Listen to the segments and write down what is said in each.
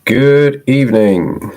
Good evening.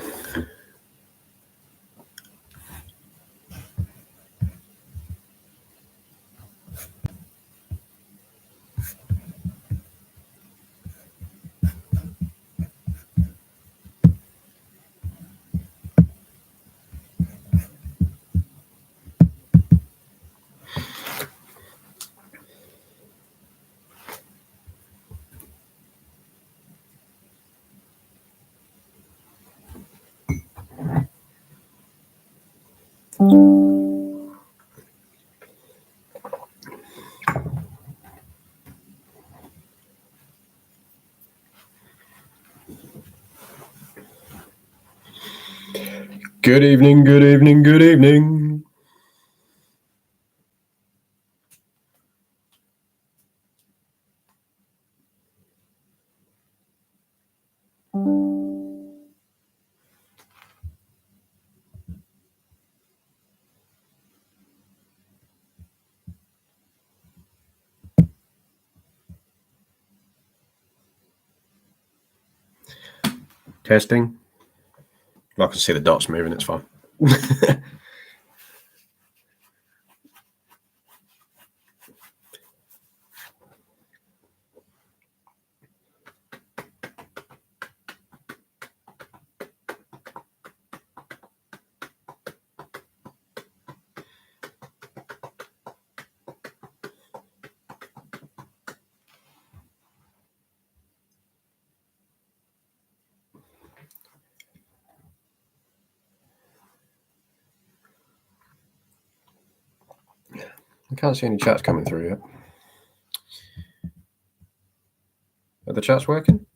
Good evening, good evening, good evening. Testing. I can see the dots moving, it's fine. I can't see any chats coming through yet. Are the chats working?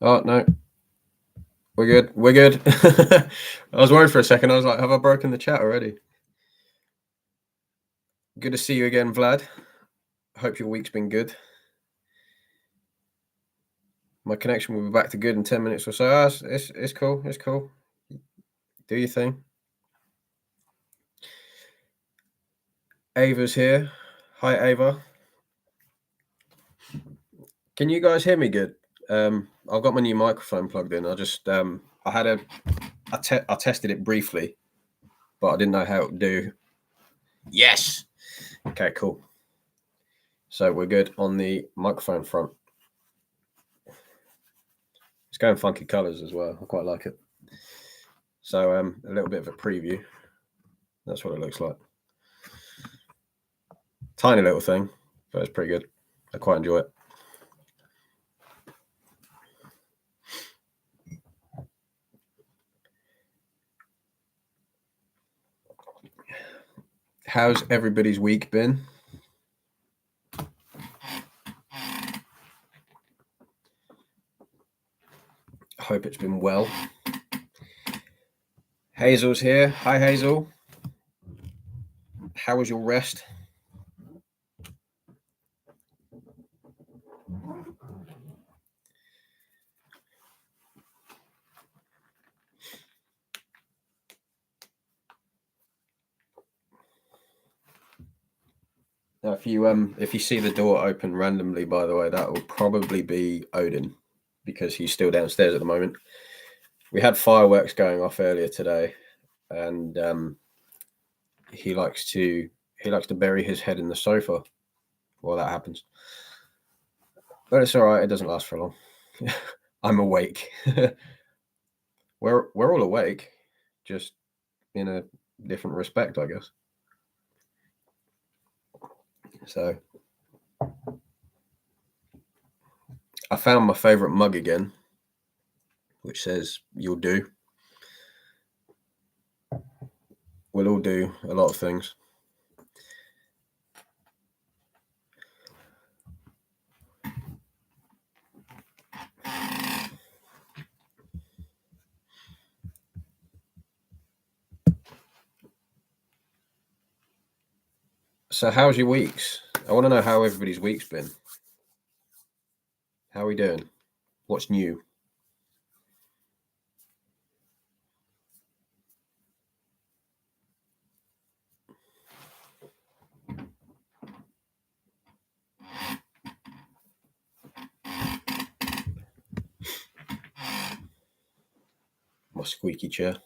Oh, no. We're good. We're good. I was worried for a second. I was like, have I broken the chat already? Good to see you again, Vlad. Hope your week's been good. My connection will be back to good in 10 minutes or so. It's cool. It's cool. Do your thing. Ava's here. Hi, Ava. Can you guys hear me good? I've got my new microphone plugged in. I just I tested it briefly, but I didn't know how it would do. Yes. Okay, cool. So we're good on the microphone front. It's going funky colors as well. I quite like it. So a little bit of a preview. That's what it looks like. Tiny little thing, but it's pretty good. I quite enjoy it. How's everybody's week been? I hope it's been well. Hazel's here. Hi, Hazel. How was your rest? Now, if you see the door open randomly, by the way, that will probably be Odin, because he's still downstairs at the moment. We had fireworks going off earlier today, and he likes to bury his head in the sofa while that happens. But it's all right. It doesn't last for long. I'm awake. We're all awake, just in a different respect, I guess. So I found my favorite mug again, which says "You'll do." We'll all do a lot of things. So how's your weeks? I want to know how everybody's week's been. How are we doing? What's new? My squeaky chair.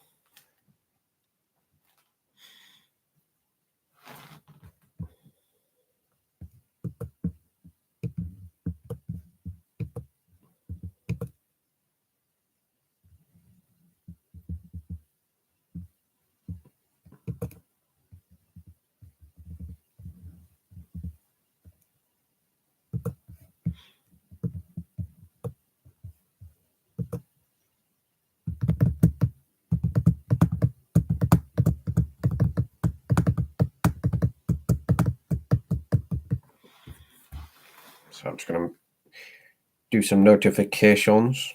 So I'm just going to do some notifications.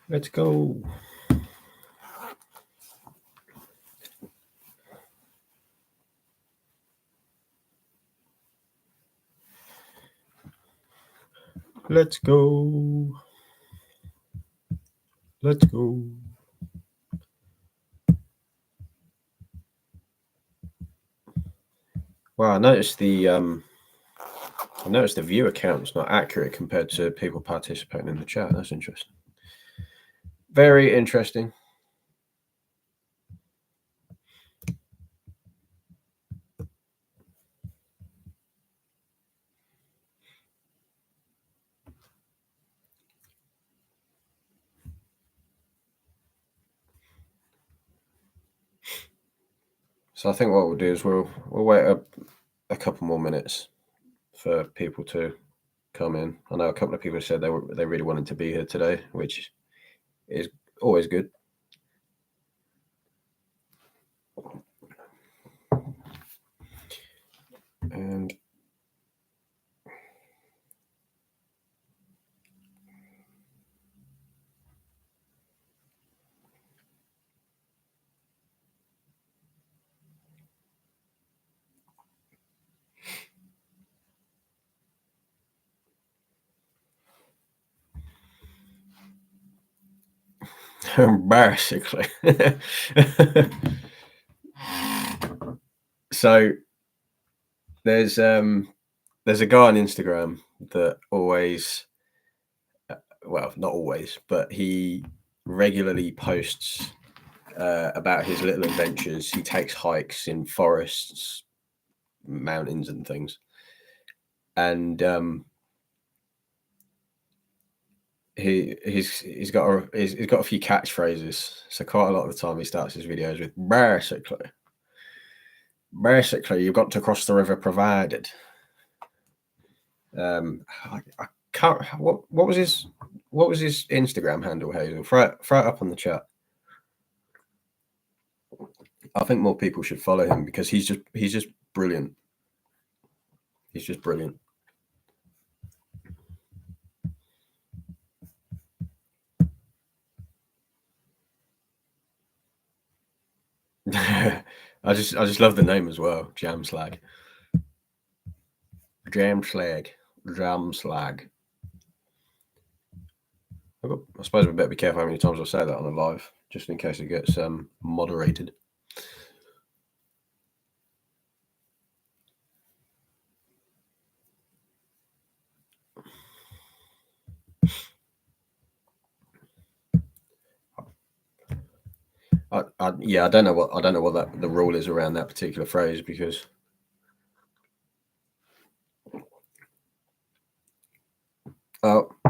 Let's go. Let's go. Let's go. Wow, I noticed the viewer count's not accurate compared to people participating in the chat. That's interesting. Very interesting. So I think what we'll do is we'll wait a couple more minutes for people to come in. I know a couple of people said they really wanted to be here today, which is always good. And basically. So there's a guy on Instagram that always, well, not always, but he regularly posts about his little adventures. He takes hikes in forests, mountains, and things. And he's got a few catchphrases. So quite a lot of the time he starts his videos with basically you've got to cross the river provided. I can't. What was his Instagram handle, Hazel? Throw it up on the chat. I think more people should follow him because he's just brilliant. He's just brilliant. I just love the name as well. Jam Slag. I suppose we better be careful how many times I say that on a live, just in case it gets moderated. I don't know what the rule is around that particular phrase because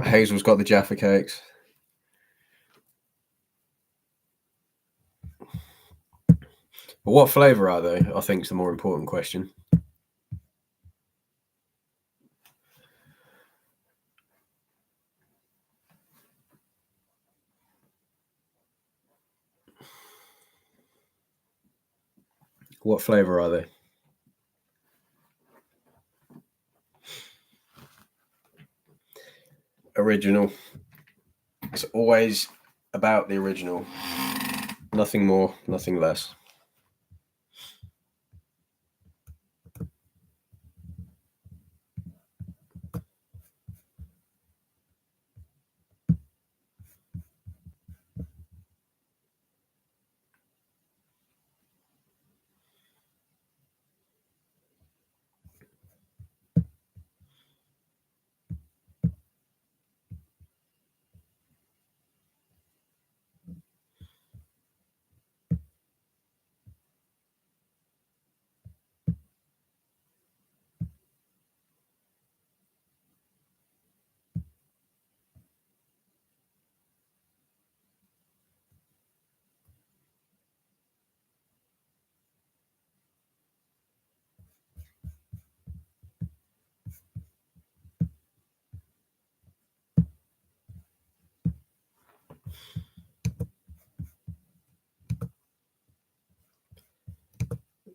Hazel's got the Jaffa cakes. But what flavour are they? I think is the more important question. What flavour are they? Original. It's always about the original. Nothing more, nothing less.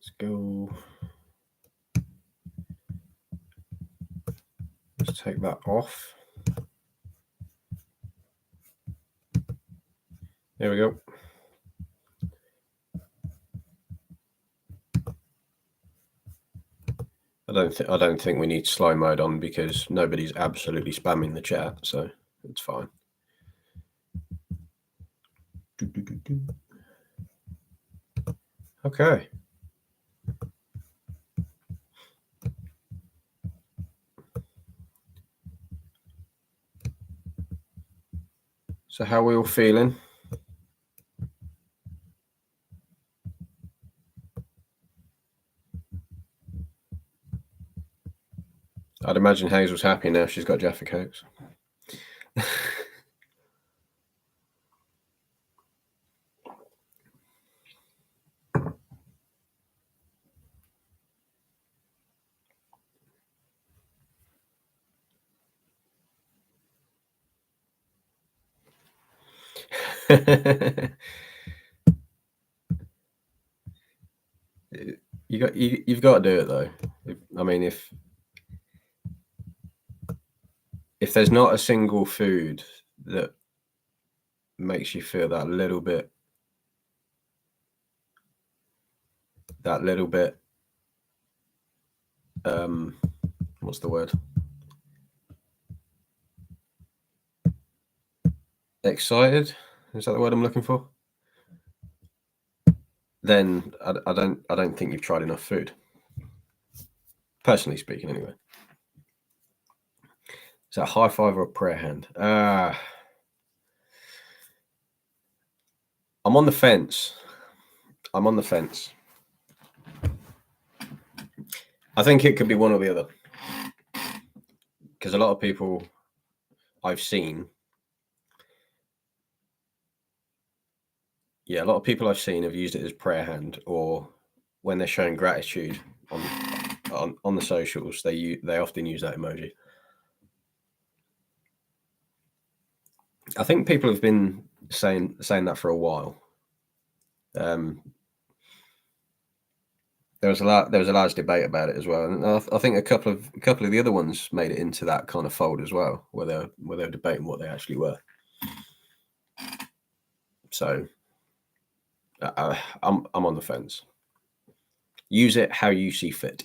Let's go. Let's take that off. There we go. I don't think we need slow mode on because nobody's absolutely spamming the chat, so it's fine. Okay. So how are we all feeling? I'd imagine Hazel's happy now she's got Jaffa Cakes. You've got to do it though. I mean, if there's not a single food that makes you feel that little bit what's the word? Excited? Is that the word I'm looking for? Then I don't think you've tried enough food. Personally speaking, anyway. Is that a high five or a prayer hand? I'm on the fence. I think it could be one or the other. Because a lot of people I've seen, a lot of people I've seen have used it as prayer hand, or when they're showing gratitude on the socials, they often use that emoji. I think people have been saying that for a while. There was a large debate about it as well, and I think a couple of the other ones made it into that kind of fold as well, where they're debating what they actually were. So I'm on the fence. Use it how you see fit.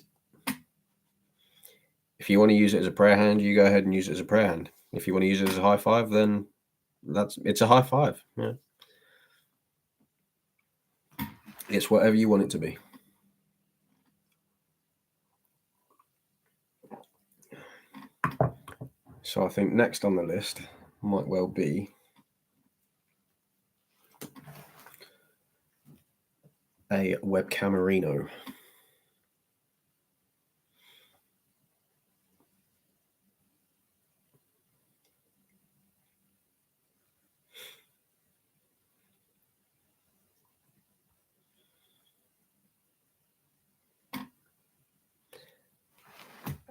If you want to use it as a prayer hand, you go ahead and use it as a prayer hand. If you want to use it as a high five, then it's a high five. Yeah, it's whatever you want it to be. So I think next on the list might well be a webcamerino.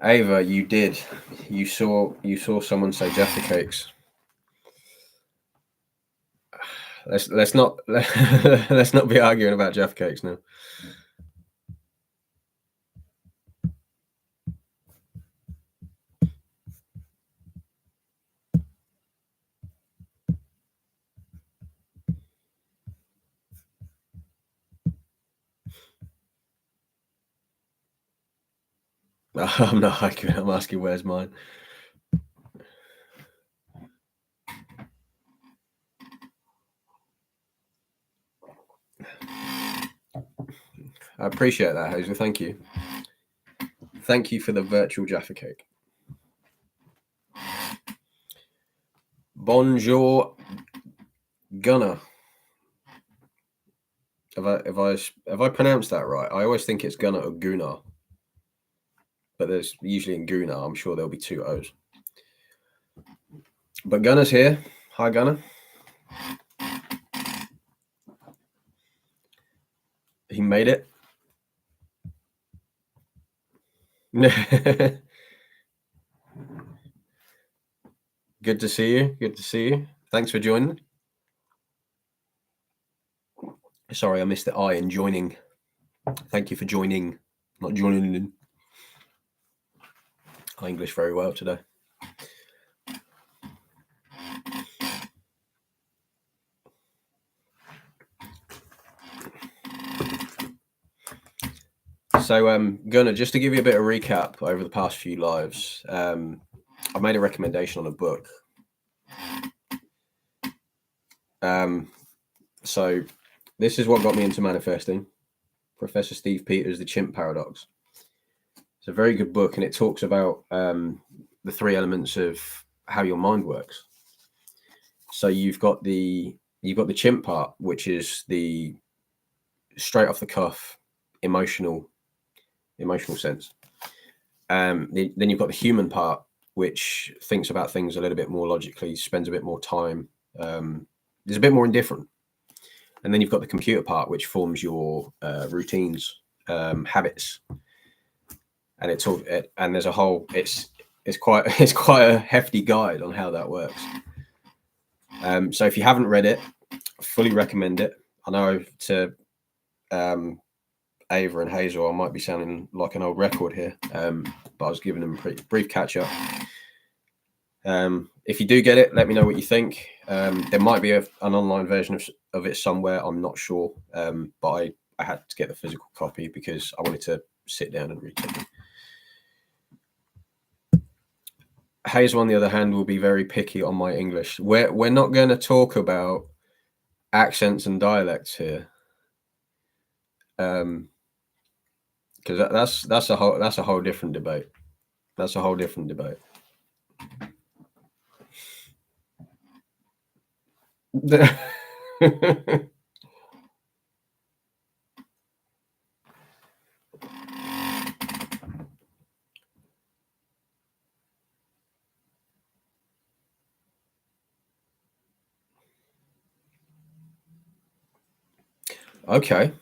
Ava, you did. You saw someone say Jaffa cakes. Let's not let's not be arguing about Jaffa cakes now. I'm not arguing. I'm asking where's mine. I appreciate that, Hazel. Thank you. Thank you for the virtual Jaffa cake. Bonjour, Gunnar. Have I pronounced that right? I always think it's Gunnar or Gunnar, but there's usually in Gunnar. I'm sure there'll be two O's. But Gunnar's here. Hi, Gunnar. He made it. Good to see you. Good to see you. Thanks for joining. Sorry, I missed the I in joining. Thank you for joining, not joining. I English very well today. So, Gunnar, just to give you a bit of recap over the past few lives, I made a recommendation on a book. So this is what got me into manifesting. Professor Steve Peters' The Chimp Paradox. It's a very good book, and it talks about the three elements of how your mind works. So you've got the chimp part, which is the straight off the cuff, emotional sense. Then you've got the human part, which thinks about things a little bit more logically, spends a bit more time, is a bit more indifferent. And then you've got the computer part, which forms your routines, habits, and and there's a whole. It's quite a hefty guide on how that works. So if you haven't read it, I fully recommend it. I know to Ava and Hazel, I might be sounding like an old record here, but I was giving them a pretty brief catch up. If you do get it, let me know what you think. There might be an online version of it somewhere. I'm not sure, but I had to get the physical copy because I wanted to sit down and read it. Hazel, on the other hand, will be very picky on my English. We're not going to talk about accents and dialects here, because that's a whole different debate. That's a whole different debate. Okay.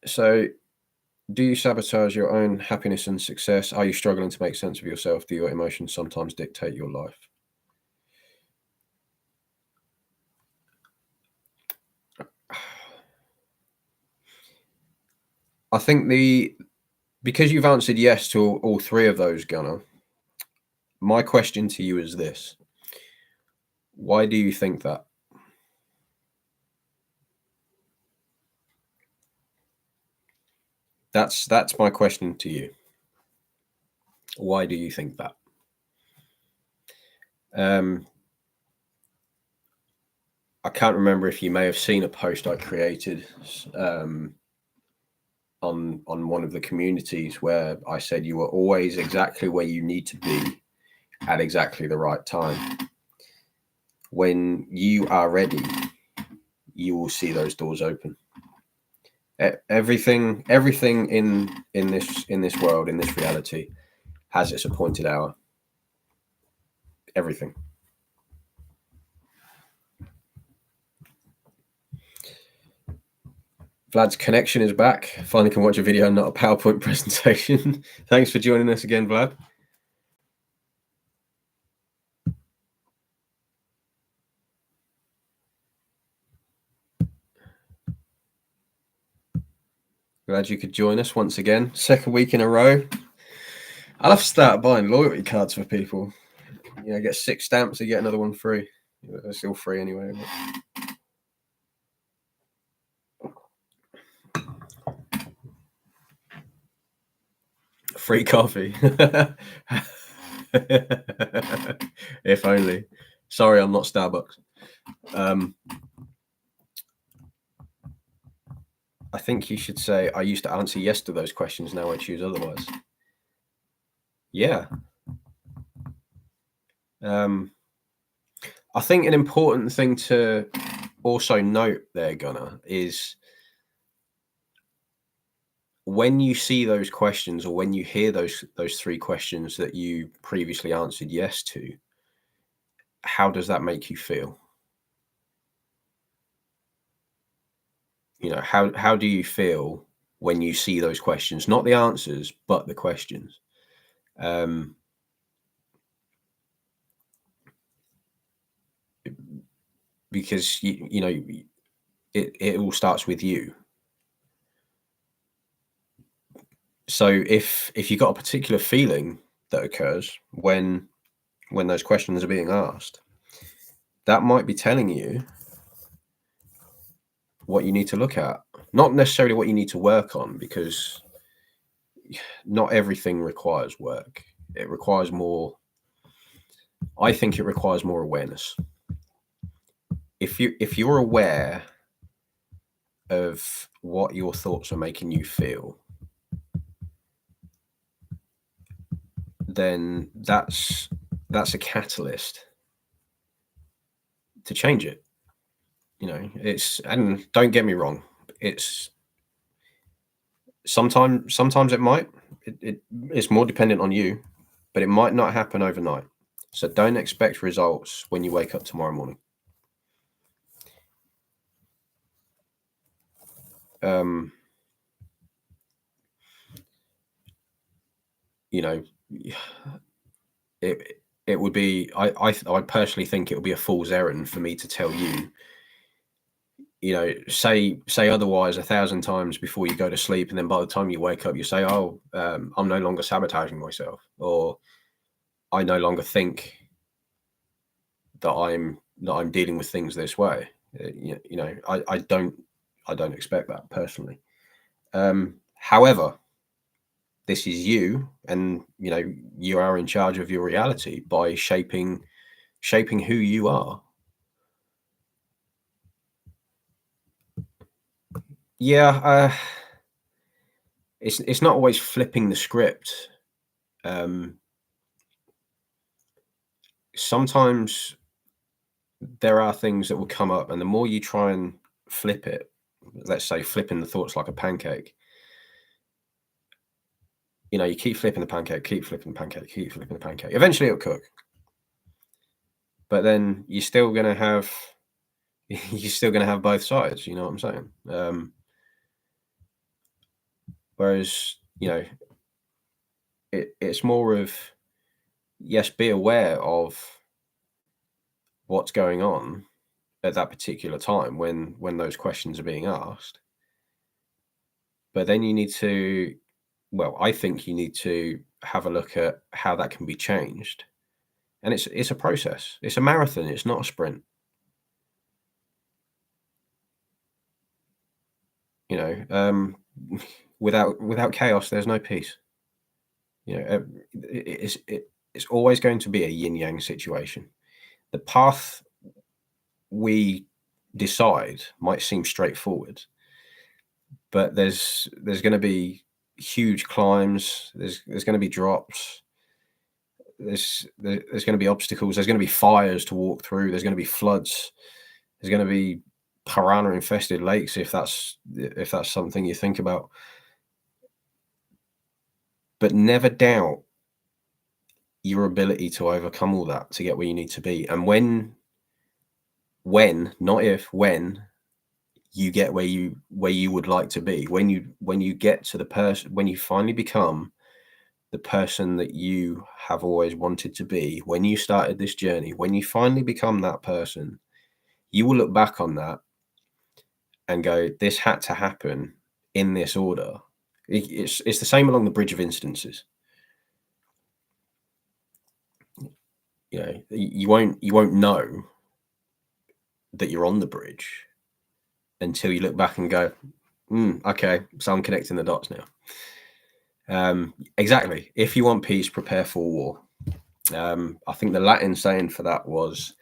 So, do you sabotage your own happiness and success? Are you struggling to make sense of yourself? Do your emotions sometimes dictate your life? I think because you've answered yes to all three of those, Gunnar, my question to you is this. Why do you think that? That's my question to you. Why do you think that? I can't remember if you may have seen a post I created on one of the communities where I said you are always exactly where you need to be at exactly the right time. When you are ready, you will see those doors open. Everything in this world, in this reality, has its appointed hour. Everything. Vlad's connection is back. Finally can watch a video, not a PowerPoint presentation. Thanks for joining us again, Vlad. Glad you could join us once again. Second week in a row. I'll have to start buying loyalty cards for people. You know, get 6 stamps, you get another one free. They're still free anyway. Free coffee. If only. Sorry, I'm not Starbucks. I think you should say, I used to answer yes to those questions, now I choose otherwise. Yeah. I think an important thing to also note there, Gunnar, is when you see those questions, or when you hear those 3 questions that you previously answered yes to, how does that make you feel? You know, how do you feel when you see those questions? Not the answers, but the questions. Because you know, it all starts with you. So if you got a particular feeling that occurs when those questions are being asked, that might be telling you what you need to look at, not necessarily what you need to work on, because not everything requires work. It requires more. I think it requires more awareness. If you're aware of what your thoughts are making you feel, then that's a catalyst to change it. You know, and don't get me wrong, it's sometimes it might, it's more dependent on you, but it might not happen overnight. So don't expect results when you wake up tomorrow morning. You know, it would be, I personally think it would be a fool's errand for me to tell you, you know, say otherwise 1,000 times before you go to sleep, and then by the time you wake up, you say, oh, I'm no longer sabotaging myself, or I no longer think that I'm dealing with things this way. You know, I don't expect that personally. However, this is you, and you know, you are in charge of your reality by shaping who you are. Yeah, it's not always flipping the script. Sometimes there are things that will come up, and the more you try and flip it, let's say flipping the thoughts like a pancake, you know, you keep flipping the pancake, keep flipping the pancake, keep flipping the pancake. Eventually it'll cook. But then you're still going to have both sides, you know what I'm saying? Whereas, you know, it's more of, yes, be aware of what's going on at that particular time when those questions are being asked. But then you need to, well, I think you need to have a look at how that can be changed. And it's a process. It's a marathon. It's not a sprint. You know, without chaos, there's no peace. You know, it's always going to be a yin yang situation. The path we decide might seem straightforward, but there's going to be huge climbs. There's going to be drops. There's going to be obstacles. There's going to be fires to walk through. There's going to be floods. There's going to be piranha infested lakes, if that's something you think about. But never doubt your ability to overcome all that to get where you need to be. And when not if, when you get where you would like to be. When you get to the person, when you finally become the person that you have always wanted to be, when you started this journey, when you finally become that person, you will look back on that and go, this had to happen in this order. It's the same along the bridge of instances. You know, you won't know that you're on the bridge until you look back and go, okay, so I'm connecting the dots now. Exactly. If you want peace, prepare for war. I think the Latin saying for that was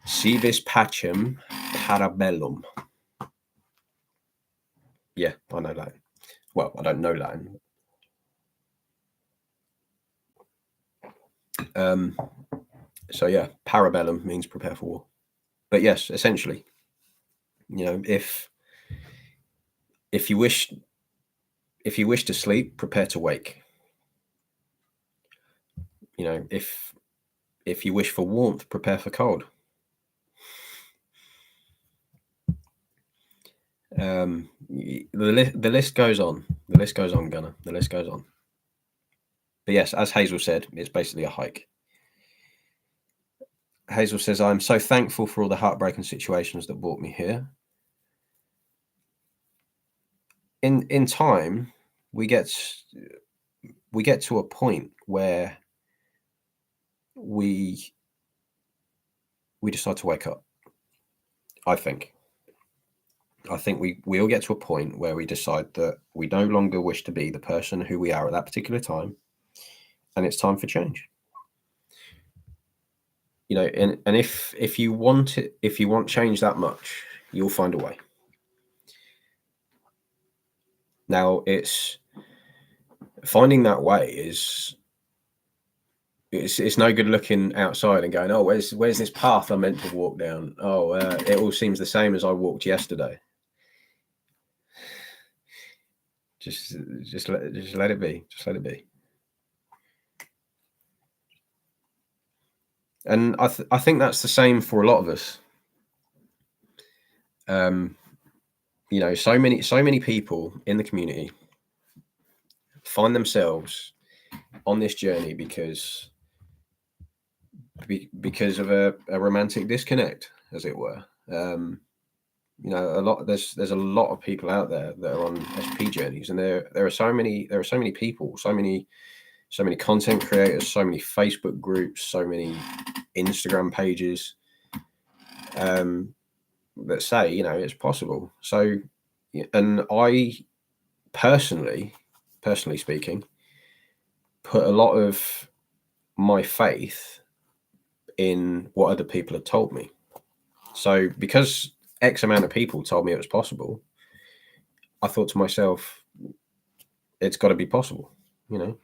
"Si vis pacem, para bellum." Yeah, I know Latin. Well, I don't know Latin. So yeah, parabellum means prepare for war. But yes, essentially, you know, if you wish to sleep, prepare to wake. You know, if you wish for warmth, prepare for cold. The list goes on. The list goes on, Gunnar. The list goes on. But yes, as Hazel said, it's basically a hike. Hazel says, "I'm so thankful for all the heartbreaking situations that brought me here. In time, we get to a point where we decide to wake up. I think we all get to a point where we decide that we no longer wish to be the person who we are at that particular time, and it's time for change. You know, and if you want it, if you want change that much, you'll find a way. Now, it's finding that way is it's no good looking outside and going, oh, where's this path I'm meant to walk down? Oh, it all seems the same as I walked yesterday. Just let it be. Just let it be. And I think that's the same for a lot of us. You know, so many people in the community find themselves on this journey because of a romantic disconnect, as it were. You know, there's a lot of people out there that are on SP journeys, and there are so many people, so many content creators, so many Facebook groups, so many Instagram pages that say, you know, it's possible. So, and I personally speaking, put a lot of my faith in what other people had told me. So because X amount of people told me it was possible, I thought to myself, it's got to be possible, you know.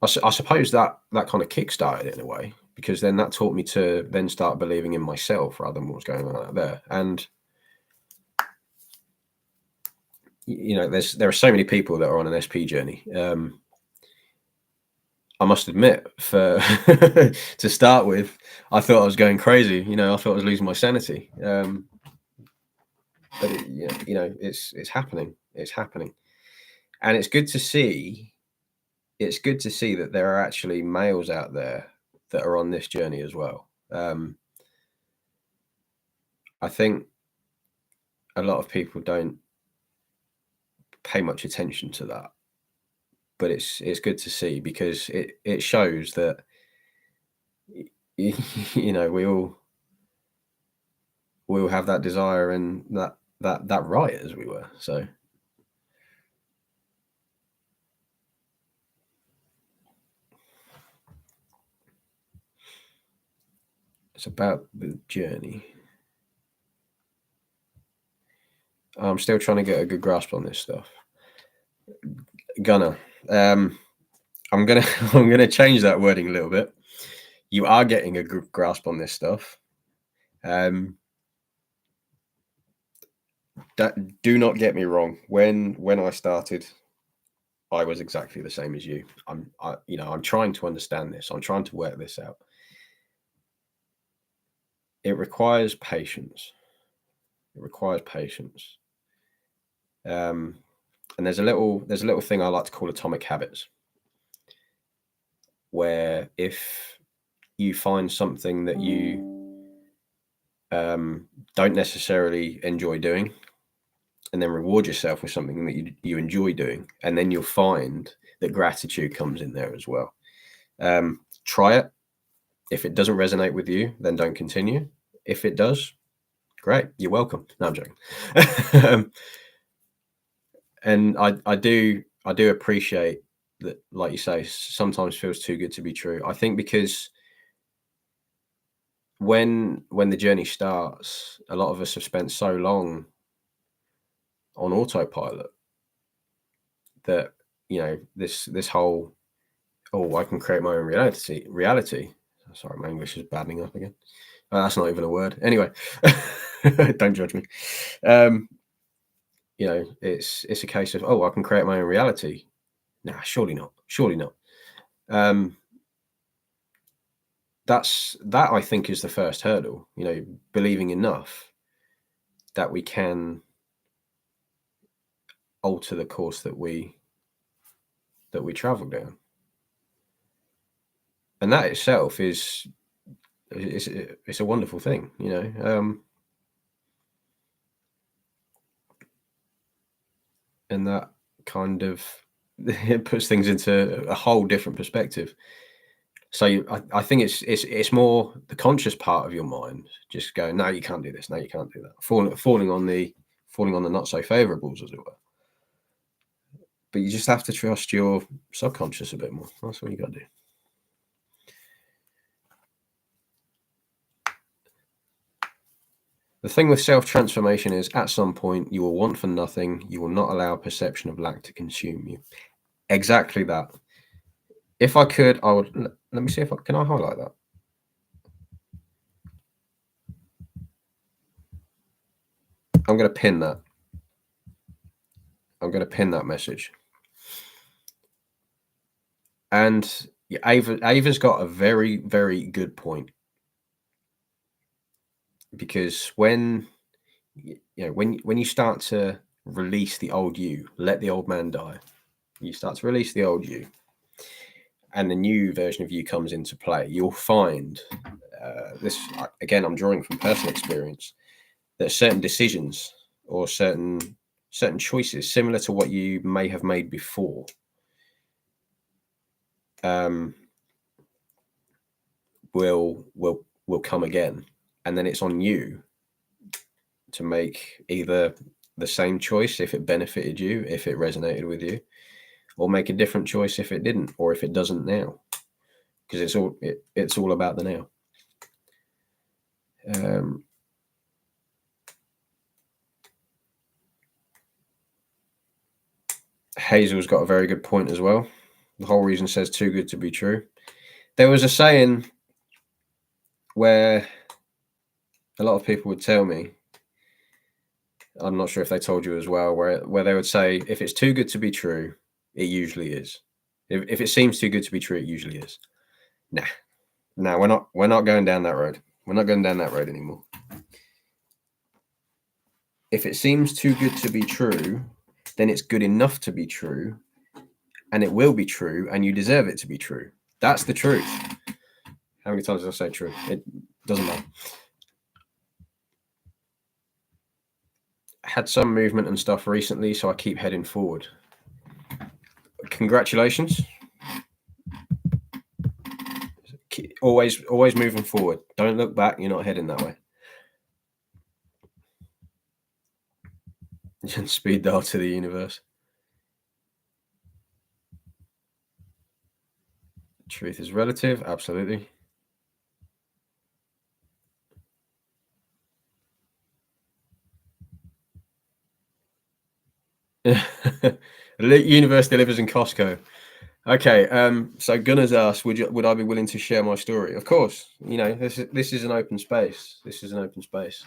I suppose that kind of kickstarted it in a way, because then that taught me to then start believing in myself rather than what was going on out there. And you know, there are so many people that are on an SP journey. I must admit, for to start with, I thought I was going crazy. You know, I thought I was losing my sanity. But you know, it's happening. It's happening, and it's good to see. It's good to see that there are actually males out there that are on this journey as well. I think a lot of people don't pay much attention to that, but it's good to see, because it shows that you know, we all have that desire and that right, as we were. So it's about the journey. I'm still trying to get a good grasp on this stuff. Gunner, I'm gonna change that wording a little bit. You are getting a good grasp on this stuff. Do not get me wrong. When I started, I was exactly the same as you. I'm trying to understand this. I'm trying to work this out. it requires patience. It requires patience. And there's a little thing I like to call atomic habits, where if you find something that you don't necessarily enjoy doing, and then reward yourself with something that you enjoy doing, and then you'll find that gratitude comes in there as well. Try it. If it doesn't resonate with you, then don't continue. If it does, great, you're welcome. No, I'm joking. And I do appreciate that, like you say, sometimes feels too good to be true. I think because when the journey starts, a lot of us have spent so long on autopilot that, you know, this whole, oh, I can create my own reality. Sorry, my English is baddening up again. That's not even a word. Anyway, don't judge me. You know, it's a case of, oh, I can create my own reality. Nah, surely not. Surely not. That I think is the first hurdle. You know, believing enough that we can alter the course that we travel down, and that itself is it's a wonderful thing. You know. And that kind of it puts things into a whole different perspective. So I think it's more the conscious part of your mind just going, no, you can't do this, no, you can't do that, falling on the not so favourables, as it were. But you just have to trust your subconscious a bit more. That's what you got to do. The thing with self-transformation is, at some point, you will want for nothing. You will not allow perception of lack to consume you. Exactly that. If I could, I would. Let me see if can I highlight that. I'm going to pin that. I'm going to pin that message. And Ava's got a very, very good point. Because when you start to release the old you, let the old man die, you start to release the old you, and the new version of you comes into play, you'll find this, again, I'm drawing from personal experience, that certain decisions or certain choices similar to what you may have made before will come again, and then it's on you to make either the same choice if it benefited you, if it resonated with you, or make a different choice if it didn't, or if it doesn't now, because it's all about the now. Hazel's got a very good point as well. The whole reason says too good to be true. There was a saying where a lot of people would tell me, I'm not sure if they told you as well, where they would say, if it's too good to be true, it usually is. If it seems too good to be true, it usually is. Nah, we're not going down that road. We're not going down that road anymore. If it seems too good to be true, then it's good enough to be true, and it will be true, and you deserve it to be true. That's the truth. How many times did I say true? It doesn't matter. Had some movement and stuff recently, so I keep heading forward. Congratulations. Always moving forward. Don't look back. You're not heading that way. Speed dial to the universe. Truth is relative. Absolutely. The universe delivers in Costco. Okay, so Gunnar's asked, would I be willing to share my story? Of course. You know, this is an open space. This is an open space,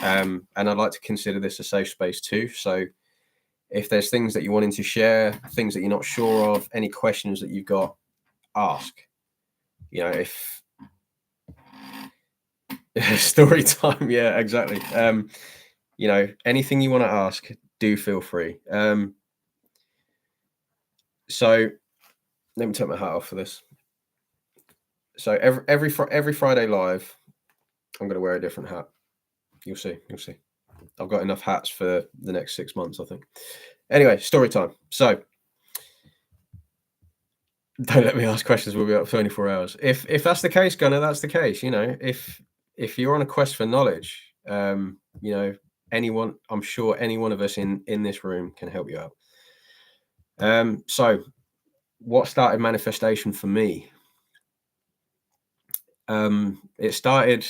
and I'd like to consider this a safe space too. So, if there's things that you're wanting to share, things that you're not sure of, any questions that you've got, ask. You know, Story time. Yeah, exactly. You know, anything you want to ask, do feel free. So let me take my hat off for this. So every Friday live, I'm going to wear a different hat. You'll see. You'll see. I've got enough hats for the next 6 months, I think. Anyway, story time. So don't let me ask questions. We'll be up 24 hours. If that's the case, Gunnar, that's the case. You know, if you're on a quest for knowledge, you know, anyone, I'm sure any one of us in this room can help you out. So what started manifestation for me? It started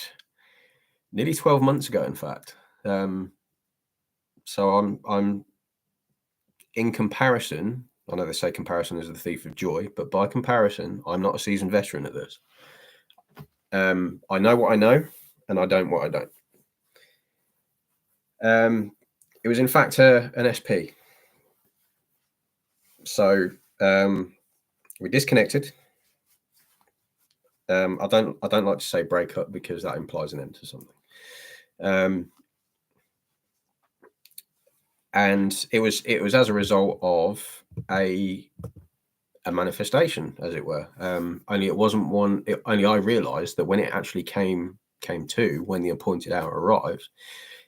nearly 12 months ago, in fact. So I'm in comparison, I know they say comparison is the thief of joy, but by comparison, I'm not a seasoned veteran at this. I know what I know, and I don't what I don't. It was in fact an SP. So we disconnected. I don't like to say break up because that implies an end to something. And it was as a result of a manifestation, as it were. Only it wasn't one. Only I realised that when it actually came to, when the appointed hour arrived,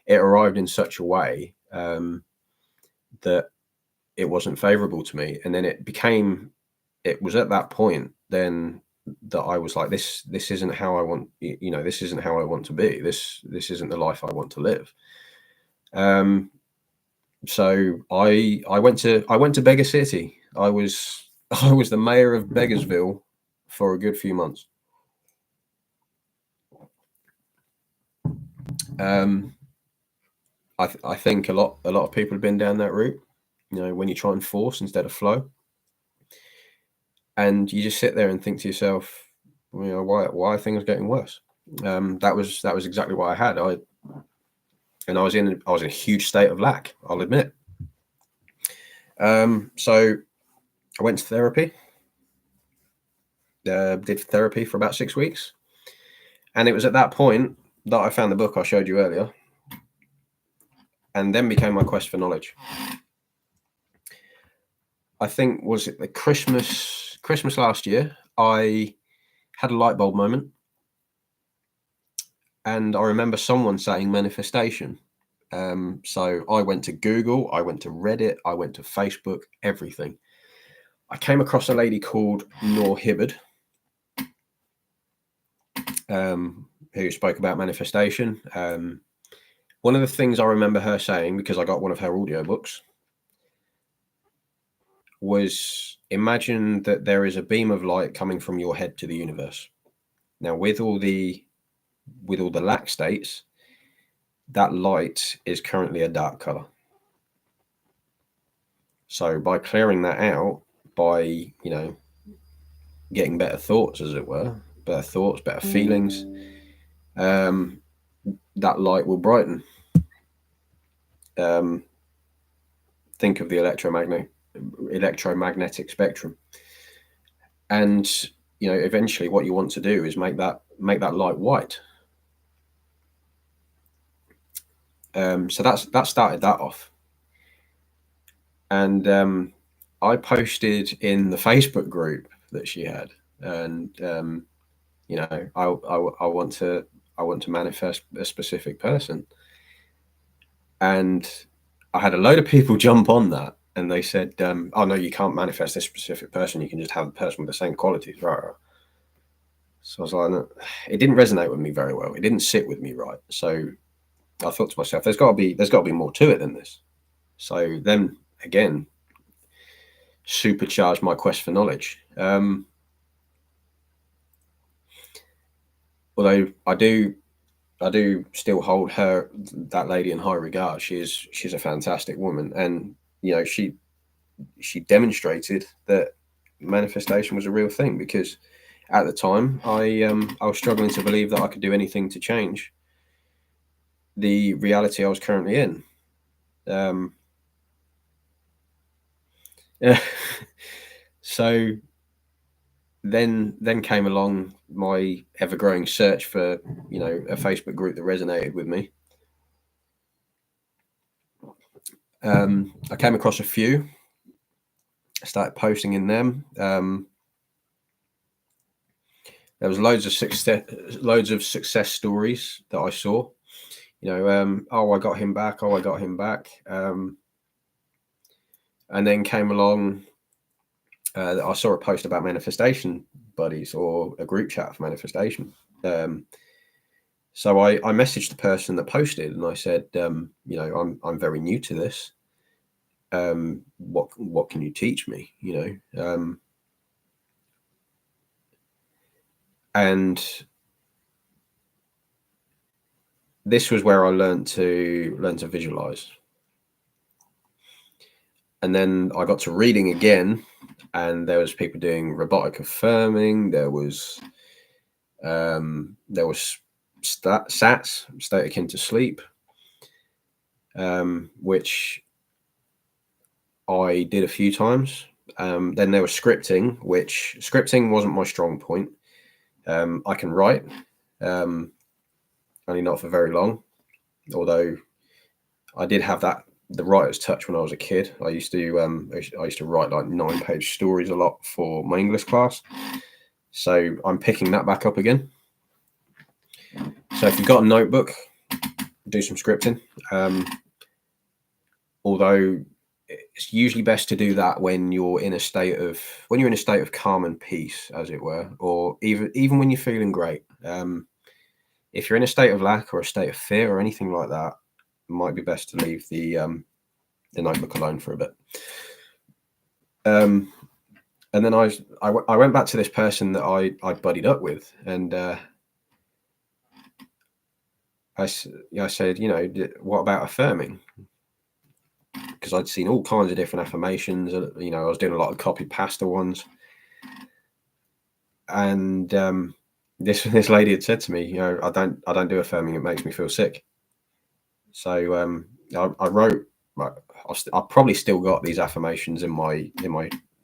it arrived in such a way that it wasn't favourable to me. And then it was at that point then that I was like, this isn't how I want. You know, this isn't how I want to be. This isn't the life I want to live. So I went to Beggar City. I was the mayor of Beggarsville for a good few months. I think a lot of people have been down that route. You know, when you try and force instead of flow, and you just sit there and think to yourself, you know, why are things getting worse? That was exactly what I had. I was in a huge state of lack, I'll admit. So I went to therapy. Did therapy for about 6 weeks, and it was at that point that I found the book I showed you earlier, and then became my quest for knowledge. I think, was it the Christmas last year, I had a light bulb moment, and I remember someone saying manifestation. So I went to Google, I went to Reddit, I went to Facebook, everything. I came across a lady called Noor Hibbard, who spoke about manifestation. One of the things I remember her saying, because I got one of her audiobooks, was imagine that there is a beam of light coming from your head to the universe. Now, with all the lack states, that light is currently a dark color. So by clearing that out, by, you know, getting better thoughts, as it were, better thoughts, better feelings, that light will brighten. Think of the electromagnetic spectrum, and you know, eventually what you want to do is make that light white. So that started that off, and I posted in the Facebook group that she had, and you know, I want to manifest a specific person, and I had a load of people jump on that, and they said, "Oh no, you can't manifest this specific person. You can just have a person with the same qualities." Right. So I was like, no. It didn't resonate with me very well. It didn't sit with me right. So I thought to myself, there's got to be more to it than this. So then again, supercharged my quest for knowledge. Although I do still hold that lady in high regard. She's a fantastic woman, and you know, she demonstrated that manifestation was a real thing, because at the time I was struggling to believe that I could do anything to change the reality I was currently in. So then came along my ever-growing search for, a Facebook group that resonated with me. I came across a few. I started posting in them. There was loads of success stories that I saw. I got him back. Oh, I got him back. And then came along. I saw a post about manifestation buddies, or a group chat for manifestation. So I messaged the person that posted, and I said, I'm very new to this. What can you teach me? And this was where I learned to visualize. And then I got to reading again, and there was people doing robotic affirming. There was SATs, state akin to sleep, which I did a few times. Then there was scripting, which scripting wasn't my strong point. I can write, only not for very long, although I did have the writer's touch when I was a kid. I used to write like 9-page stories a lot for my English class. So I'm picking that back up again. So if you've got a notebook, do some scripting. Although it's usually best to do that when you're in a state of calm and peace, as it were, or even when you're feeling great. If you're in a state of lack or a state of fear or anything like that, it might be best to leave the notebook alone for a bit. And then I went back to this person that I buddied up with, and I said, what about affirming? Because I'd seen all kinds of different affirmations. I was doing a lot of copy pasta ones, and this lady had said to me, I don't do affirming. It makes me feel sick. So I wrote. I've probably still got these affirmations in my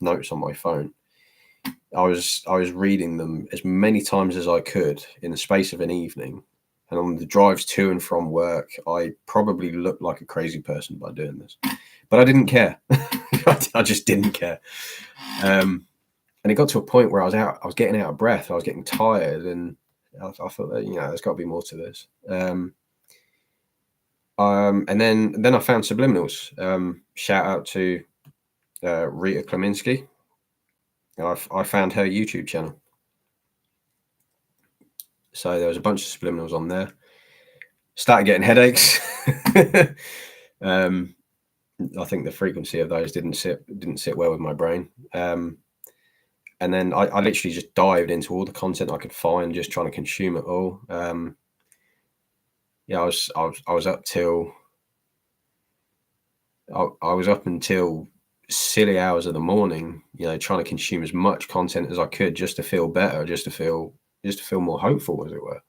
notes on my phone. I was reading them as many times as I could in the space of an evening. And on the drives to and from work, I probably looked like a crazy person by doing this. But I didn't care. I just didn't care. And it got to a point where I was getting out of breath. I was getting tired. And I thought that, there's got to be more to this. And then I found subliminals. Shout out to Rita Kleminski. I found her YouTube channel. So there was a bunch of subliminals on there. Started getting headaches. I think the frequency of those didn't sit well with my brain. And then I literally just dived into all the content I could find, just trying to consume it all. I was up till I was up until silly hours of the morning, trying to consume as much content as I could just to feel better, just to feel more hopeful, as it were.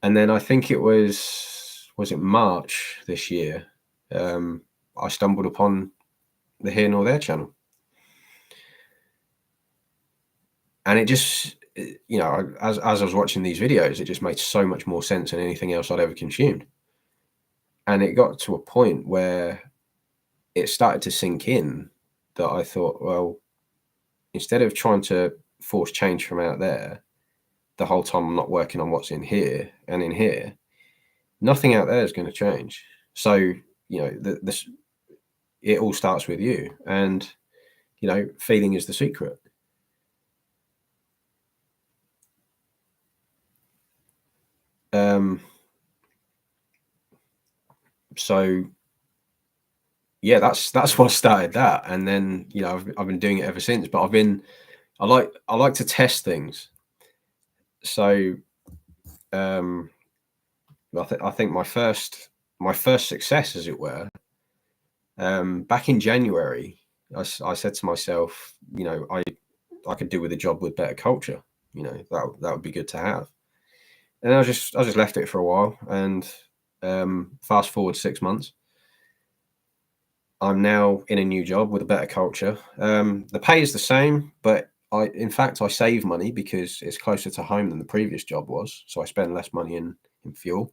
And then I think it was it March this year, I stumbled upon the Here Nor There channel. And it just, as I was watching these videos, it just made so much more sense than anything else I'd ever consumed. And it got to a point where it started to sink in that I thought, well, instead of trying to force change from out there, the whole time I'm not working on what's in here and in here, nothing out there is going to change. So, it all starts with you, and, feeling is the secret. So yeah, that's what started that. And then, I've been doing it ever since, but I like to test things. So, I think my first success, as it were, back in January, I said to myself, I could do with a job with better culture. That would be good to have. And I just left it for a while, and fast forward 6 months, I'm now in a new job with a better culture. The pay is the same, but in fact, I save money because it's closer to home than the previous job was. So I spend less money in fuel.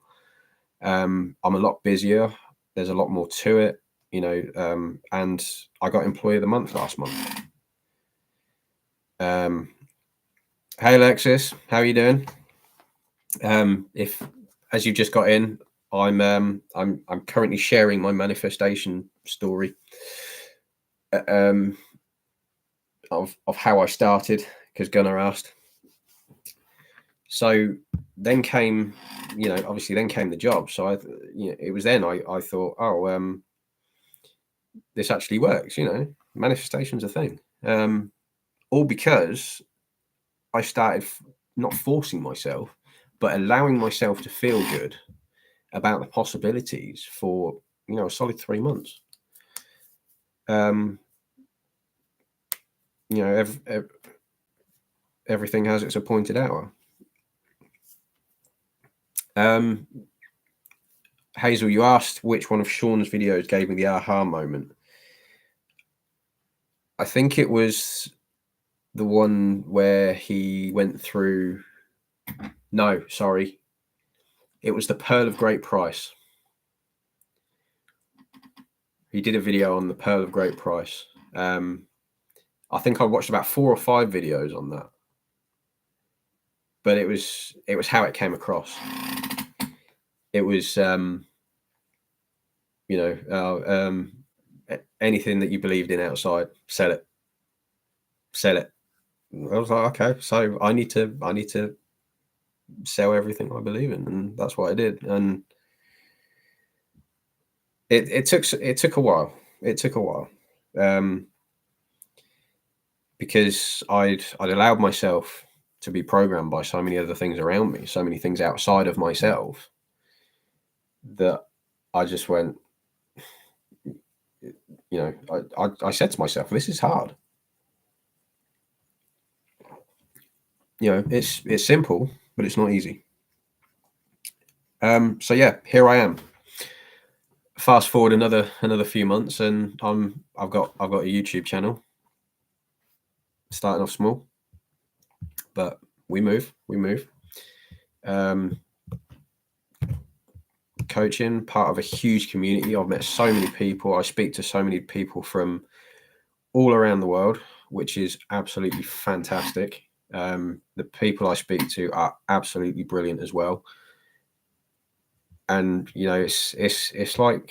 I'm a lot busier. There's a lot more to it, and I got Employee of the Month last month. Hey Alexis, how are you doing? If as you just got in, I'm currently sharing my manifestation story of how I started, because Gunnar asked. So then came, obviously then came the job. So it was then I thought, oh, this actually works. Manifestation's a thing. All because I started not forcing myself, but allowing myself to feel good about the possibilities for a solid 3 months. Everything has its appointed hour. Hazel, you asked which one of Sean's videos gave me the aha moment. I think it was the one where he went through. No, sorry. It was the Pearl of Great Price. He did a video on the Pearl of Great Price. I think I watched about 4 or 5 videos on that. But it was how it came across. It was, anything that you believed in outside, sell it. Sell it. I was like, okay, so I need to sell everything I believe in, and that's what I did. And it took a while. It took a while, because I'd allowed myself to be programmed by so many other things around me, so many things outside of myself, that I just went, I said to myself, this is hard. It's simple, but it's not easy. So yeah, here I am. Fast forward another few months, and I've got a YouTube channel. Starting off small, but we move. Coaching, part of a huge community. I've met so many people. I speak to so many people from all around the world, which is absolutely fantastic. The people I speak to are absolutely brilliant as well. And it's like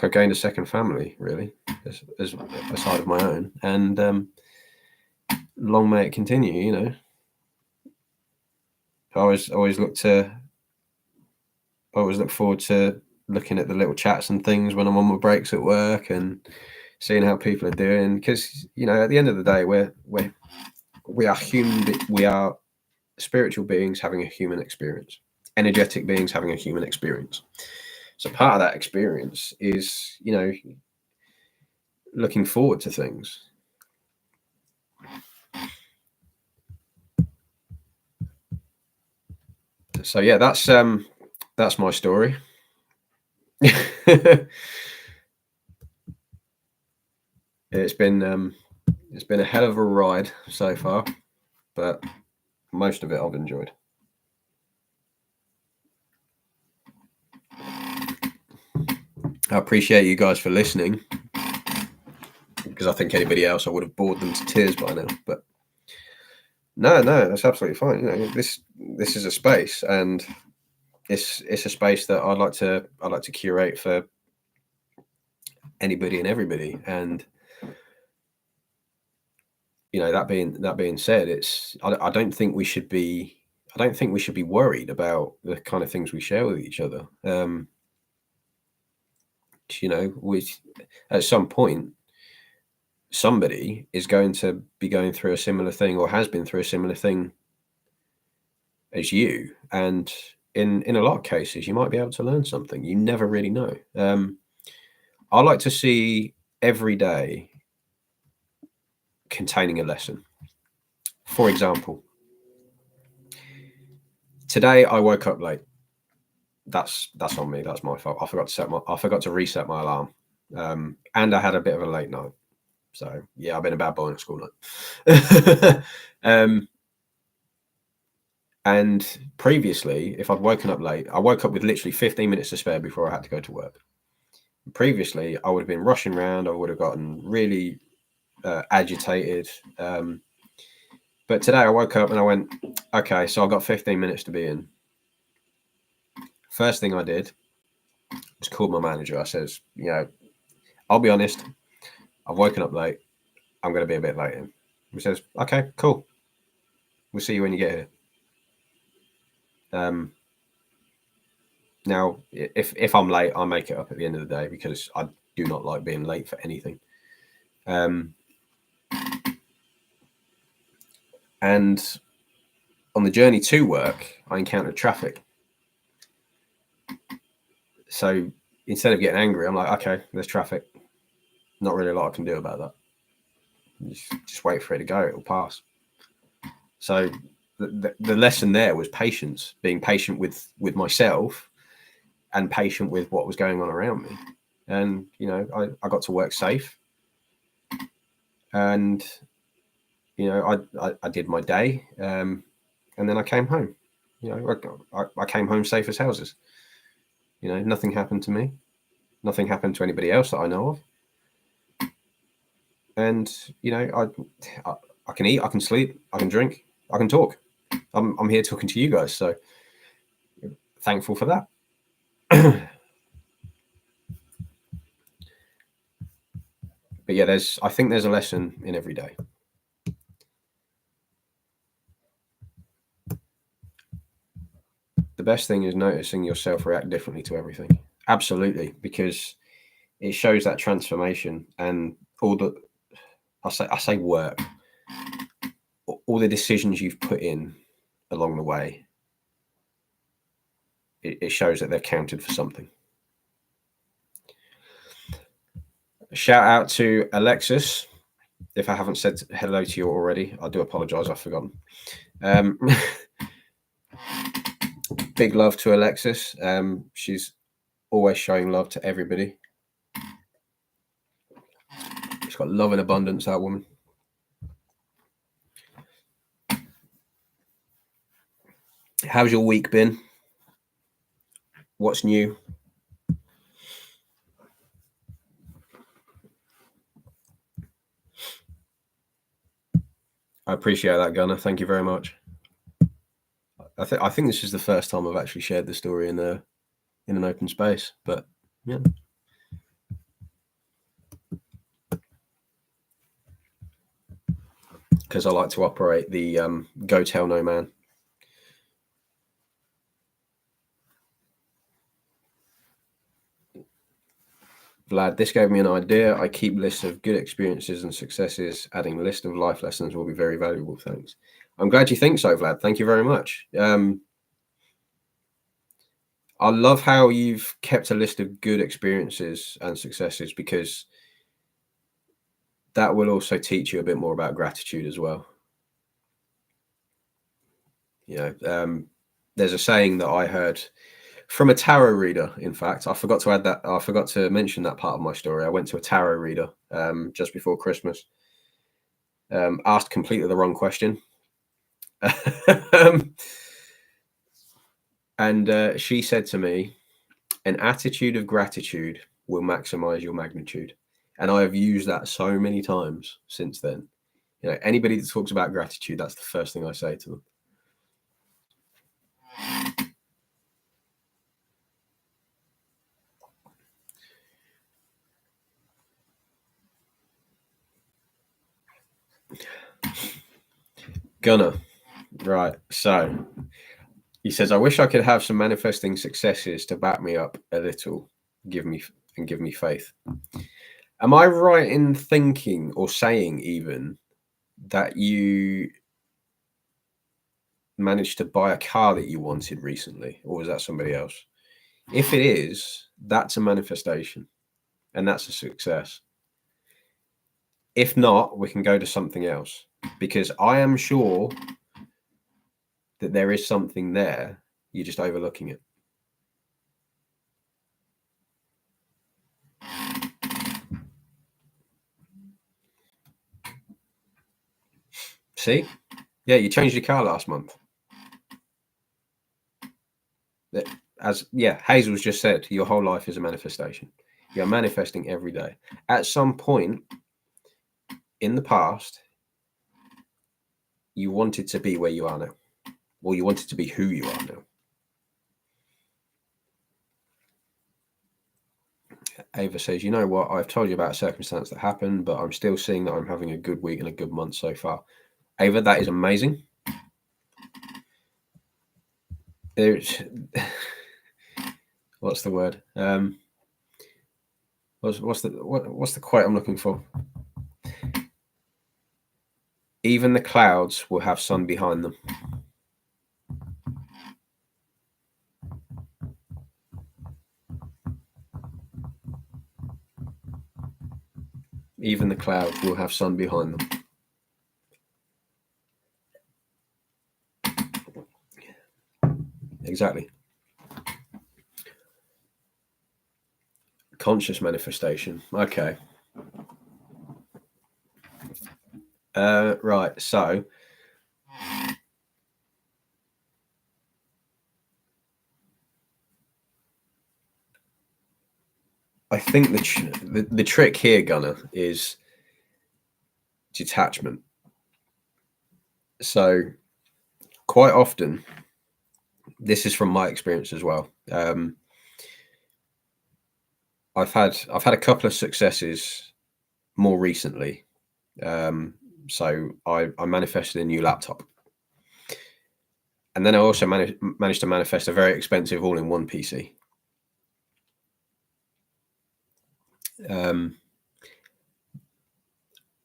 I've gained a second family, really, as aside of my own. And long may it continue. I always look forward to looking at the little chats and things when I'm on my breaks at work and seeing how people are doing, because at the end of the day, we are human. We are spiritual beings having a human experience, energetic beings having a human experience. So part of that experience is looking forward to things. So yeah, that's my story. It's been a hell of a ride so far, but most of it I've enjoyed. I appreciate you guys for listening, because I think anybody else I would have bored them to tears by now. But no, that's absolutely fine. This is a space, and it's a space that I'd like to curate for anybody and everybody. And that being said, I don't think we should be worried about the kind of things we share with each other. At some point, somebody is going to be going through a similar thing, or has been through a similar thing as you, and in a lot of cases you might be able to learn something. You never really know. I like to see every day containing a lesson. For example, today I woke up late. That's on me. That's my fault. I forgot to reset my alarm, and I had a bit of a late night. So yeah, I've been a bad boy at school night. And previously, if I'd woken up late, I woke up with literally 15 minutes to spare before I had to go to work. Previously, I would have been rushing around. I would have gotten really agitated. But today I woke up and I went, okay, so I've got 15 minutes to be in. First thing I did was called my manager. I says, I'll be honest, I've woken up late. I'm going to be a bit late in. He says, okay, cool. We'll see you when you get here. Now, if I'm late, I'll make it up at the end of the day because I do not like being late for anything. And on the journey to work, I encountered traffic. So instead of getting angry, I'm like, okay, there's traffic. Not really a lot I can do about that. Just wait for it to go. It'll pass. So the lesson there was patience, being patient with myself and patient with what was going on around me. And, I got to work safe. And, I did my day. And then I came home. I came home safe as houses. Nothing happened to me. Nothing happened to anybody else that I know of. And, I can eat, I can sleep, I can drink, I can talk. I'm here talking to you guys. So thankful for that. But yeah, I think there's a lesson in every day. The best thing is noticing yourself react differently to everything. Absolutely, because it shows that transformation and all the, I say work, all the decisions you've put in along the way. It shows that they've counted for something. Shout out to Alexis. If I haven't said hello to you already, I do apologize. I've forgotten. Big love to Alexis. She's always showing love to everybody. She's got love in abundance, that woman. How's your week been? What's new? I appreciate that, Gunnar. Thank you very much. I think this is the first time I've actually shared the story in an open space, but yeah. Because I like to operate the go tell no man. Vlad, this gave me an idea. I keep lists of good experiences and successes. Adding a list of life lessons will be very valuable. Thanks. I'm glad you think so, Vlad. Thank you very much. I love how you've kept a list of good experiences and successes, because that will also teach you a bit more about gratitude as well. There's a saying that I heard from a tarot reader. In fact, I forgot to add that. I forgot to mention that part of my story. I went to a tarot reader just before Christmas. Asked completely the wrong question. And she said to me, an attitude of gratitude will maximize your magnitude. And I have used that so many times since then. Anybody that talks about gratitude, that's the first thing I say to them. Gunner. Right. So he says, I wish I could have some manifesting successes to back me up a little, give me faith. Am I right in thinking or saying even that you managed to buy a car that you wanted recently, or was that somebody else? If it is, that's a manifestation and that's a success. If not, we can go to something else, because I am sure that there is something there. You're just overlooking it. See? Yeah, you changed your car last month. Hazel's just said, your whole life is a manifestation. You're manifesting every day. At some point in the past, you wanted to be where you are now, or you wanted to be who you are now. Ava says, you know what? I've told you about a circumstance that happened, but I'm still seeing that I'm having a good week and a good month so far. Ava, that is amazing. There's, what's the word? What's the quote I'm looking for? Even the clouds will have sun behind them. Even the clouds will have sun behind them. Exactly. Conscious manifestation. Okay. Right. So I think the trick here, Gunnar, is detachment. So quite often, this is from my experience as well. I've had a couple of successes more recently. So I manifested a new laptop, and then I also managed to manifest a very expensive all-in-one PC.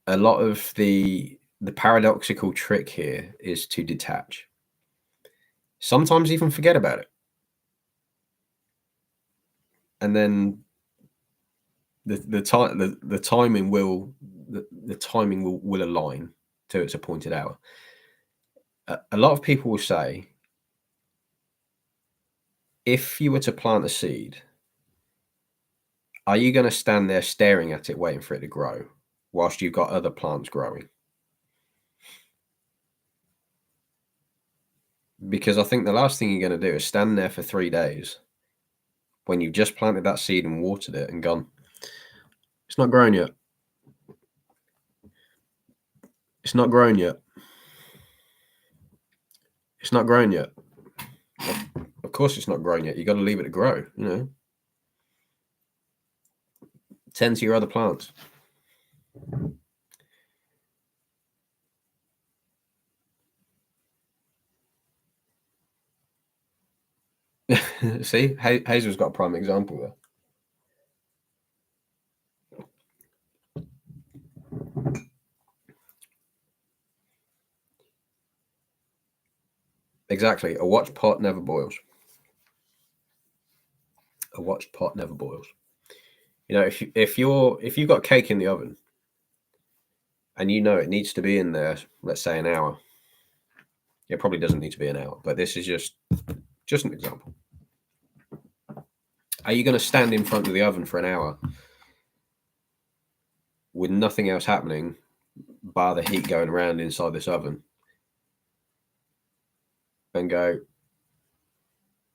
A lot of the paradoxical trick here is to detach. Sometimes even forget about it, and then the timing will align to its appointed hour. A lot of people will say, if you were to plant a seed, are you going to stand there staring at it, waiting for it to grow, whilst you've got other plants growing? Because I think the last thing you're going to do is stand there for 3 days when you've just planted that seed and watered it and gone, it's not grown yet. It's not grown yet. It's not grown yet. Of course it's not grown yet. You got to leave it to grow, you know. Tend to your other plants. See, Hazel's got a prime example there. Exactly. A watched pot never boils. A watched pot never boils. You know, if you've got cake in the oven and you know it needs to be in there, let's say an hour. It probably doesn't need to be an hour, but this is just an example. Are you going to stand in front of the oven for an hour with nothing else happening, bar the heat going around inside this oven, and go,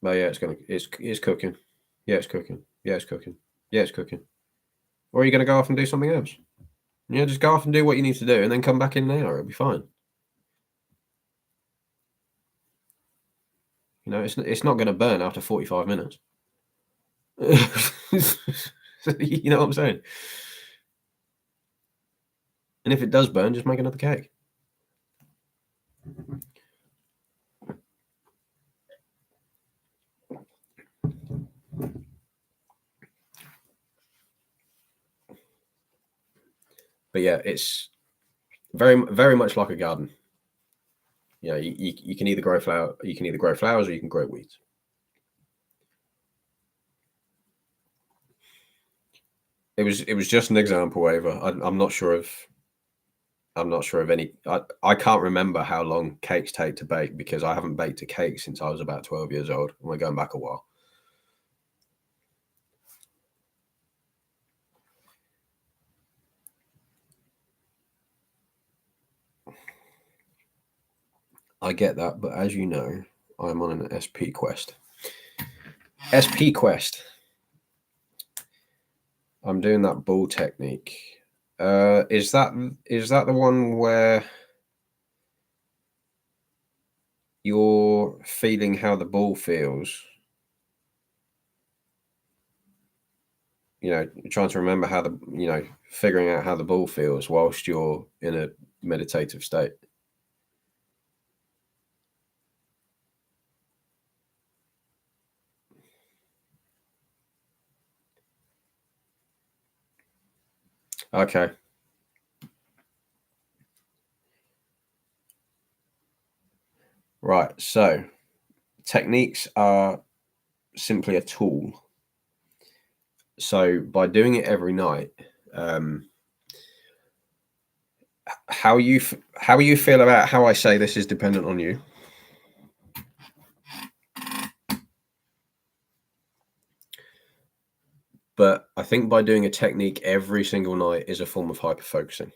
oh yeah, it's cooking. Yeah, it's cooking. Yeah, it's cooking. Yeah, it's cooking. Or are you going to go off and do something else? Yeah, just go off and do what you need to do and then come back in an hour. It'll be fine. You know, it's not going to burn after 45 minutes. You know what I'm saying? And if it does burn, just make another cake. But yeah, it's very, very much like a garden. You know, you can either grow flowers, or you can grow weeds. It was just an example, Ava. I'm not sure of any. I can't remember how long cakes take to bake because I haven't baked a cake since I was about 12 years old, and we're going back a while. I get that, but as you know, I'm on an SP quest. SP quest. I'm doing that ball technique. Is that the one where you're feeling how the ball feels? You know, trying to remember how figuring out how the ball feels whilst you're in a meditative state. Okay. Right. So techniques are simply a tool. So by doing it every night, how you feel about how I say this is dependent on you? But I think by doing a technique every single night is a form of hyperfocusing.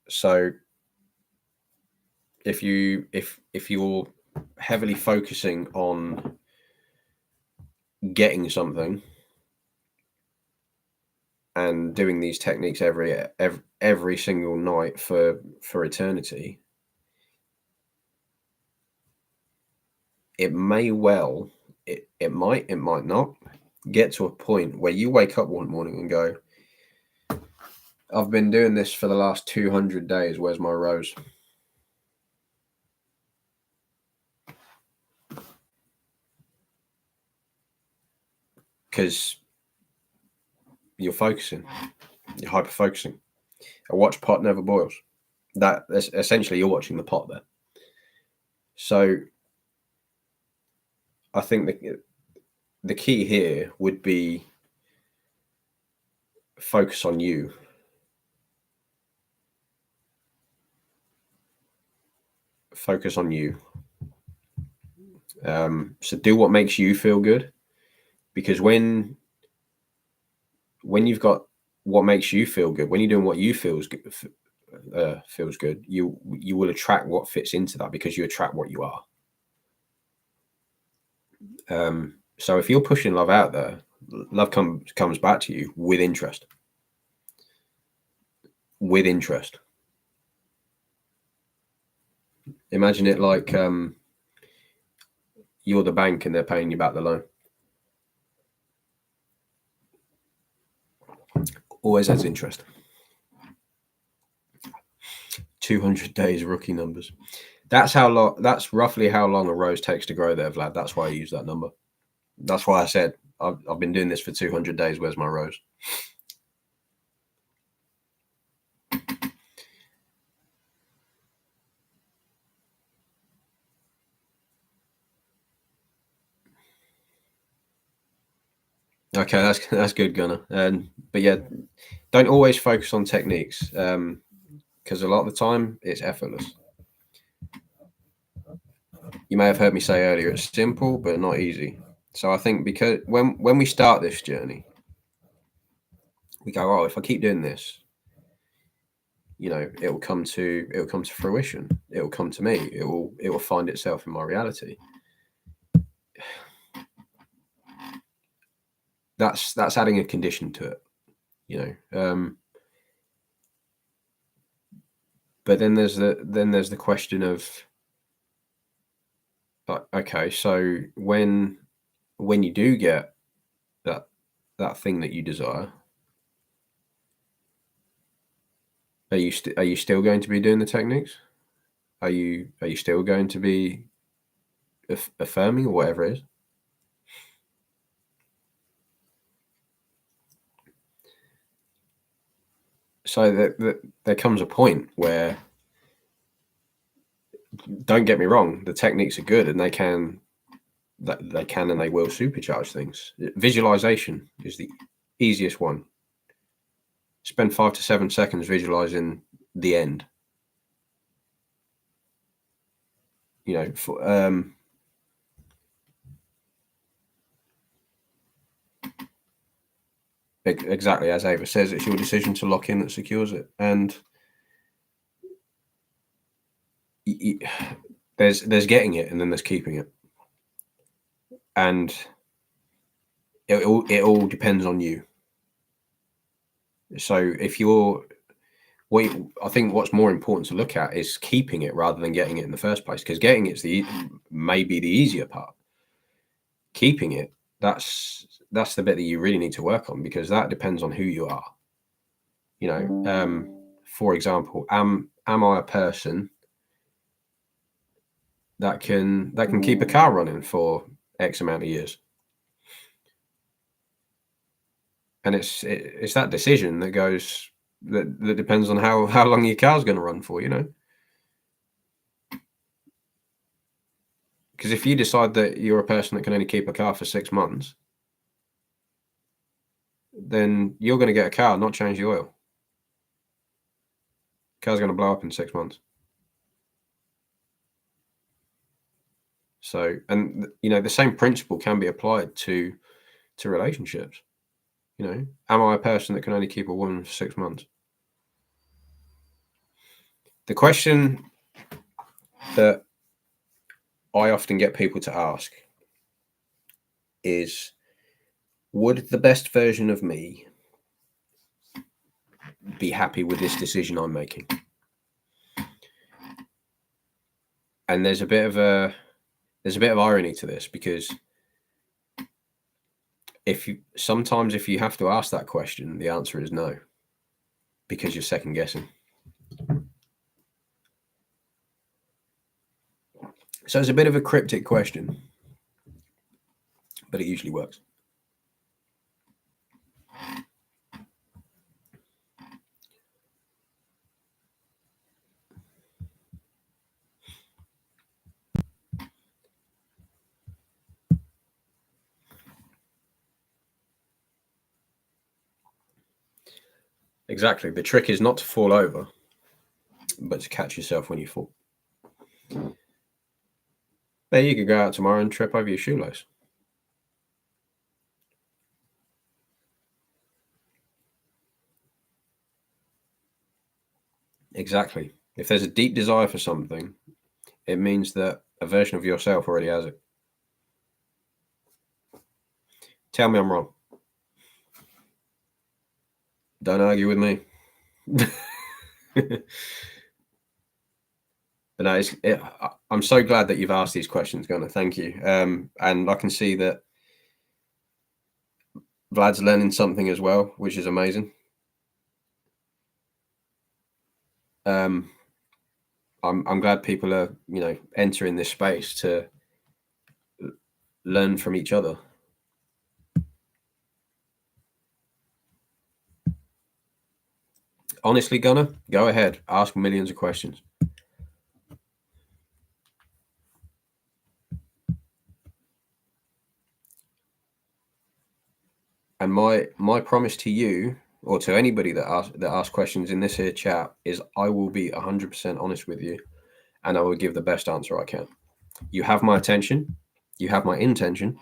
So if you're heavily focusing on getting something and doing these techniques every single night for eternity, it may well, it might not get to a point where you wake up one morning and go, I've been doing this for the last 200 days. Where's my rose? Because you're focusing, you're hyper focusing. A watch pot never boils. That's essentially you're watching the pot there. So I think the key here would be focus on you. Focus on you. So do what makes you feel good, because when you've got what makes you feel good, when you're doing what you feels good, you will attract what fits into that, because you attract what you are. So if you're pushing love out there, love comes back to you with interest. With interest. Imagine it like you're the bank and they're paying you back the loan. Always has interest. 200 days rookie numbers. That's how long. That's roughly how long a rose takes to grow there, Vlad. That's why I use that number. That's why I said I've been doing this for 200 days. Where's my rose? Okay, that's good, Gunnar. But yeah, don't always focus on techniques, because a lot of the time it's effortless. You may have heard me say earlier, it's simple but not easy. So I think because when we start this journey, we go, oh, if I keep doing this, it will come to fruition. It will come to me. It will find itself in my reality. That's adding a condition to it, but then there's the question of, okay, so when you do get that thing that you desire, are you still going to be doing the techniques? Are you still going to be affirming or whatever it is? So there comes a point where, don't get me wrong, the techniques are good and they can and they will supercharge things. Visualization is the easiest one. Spend 5 to 7 seconds visualizing the end. Exactly as Ava says, it's your decision to lock in that secures it. And there's getting it, and then there's keeping it, and it all depends on you. So if you're, I think what's more important to look at is keeping it rather than getting it in the first place, because getting it's maybe the easier part. Keeping it, that's the bit that you really need to work on, because that depends on who you are. For example, am I a person that can keep a car running for X amount of years? And it's that decision that goes that depends on how long your car's going to run for, Because if you decide that you're a person that can only keep a car for 6 months, then you're going to get a car, not change the oil. Car's going to blow up in 6 months. So, and the same principle can be applied to relationships. Am I a person that can only keep a woman for 6 months? The question that I often get people to ask is, would the best version of me be happy with this decision I'm making? And there's a bit of irony to this, because if you have to ask that question, the answer is no, because you're second guessing. So it's a bit of a cryptic question, but it usually works. Exactly. The trick is not to fall over, but to catch yourself when you fall. There, you could go out tomorrow and trip over your shoelace. Exactly. If there's a deep desire for something, it means that a version of yourself already has it. Tell me I'm wrong. Don't argue with me. But no, I'm so glad that you've asked these questions, Gunnar. Thank you. And I can see that Vlad's learning something as well, which is amazing. I'm glad people are, entering this space to learn from each other. Honestly, Gunnar, go ahead. Ask millions of questions. And my promise to you, or to anybody that asks questions in this here chat, is I will be 100% honest with you, and I will give the best answer I can. You have my attention. You have my intention.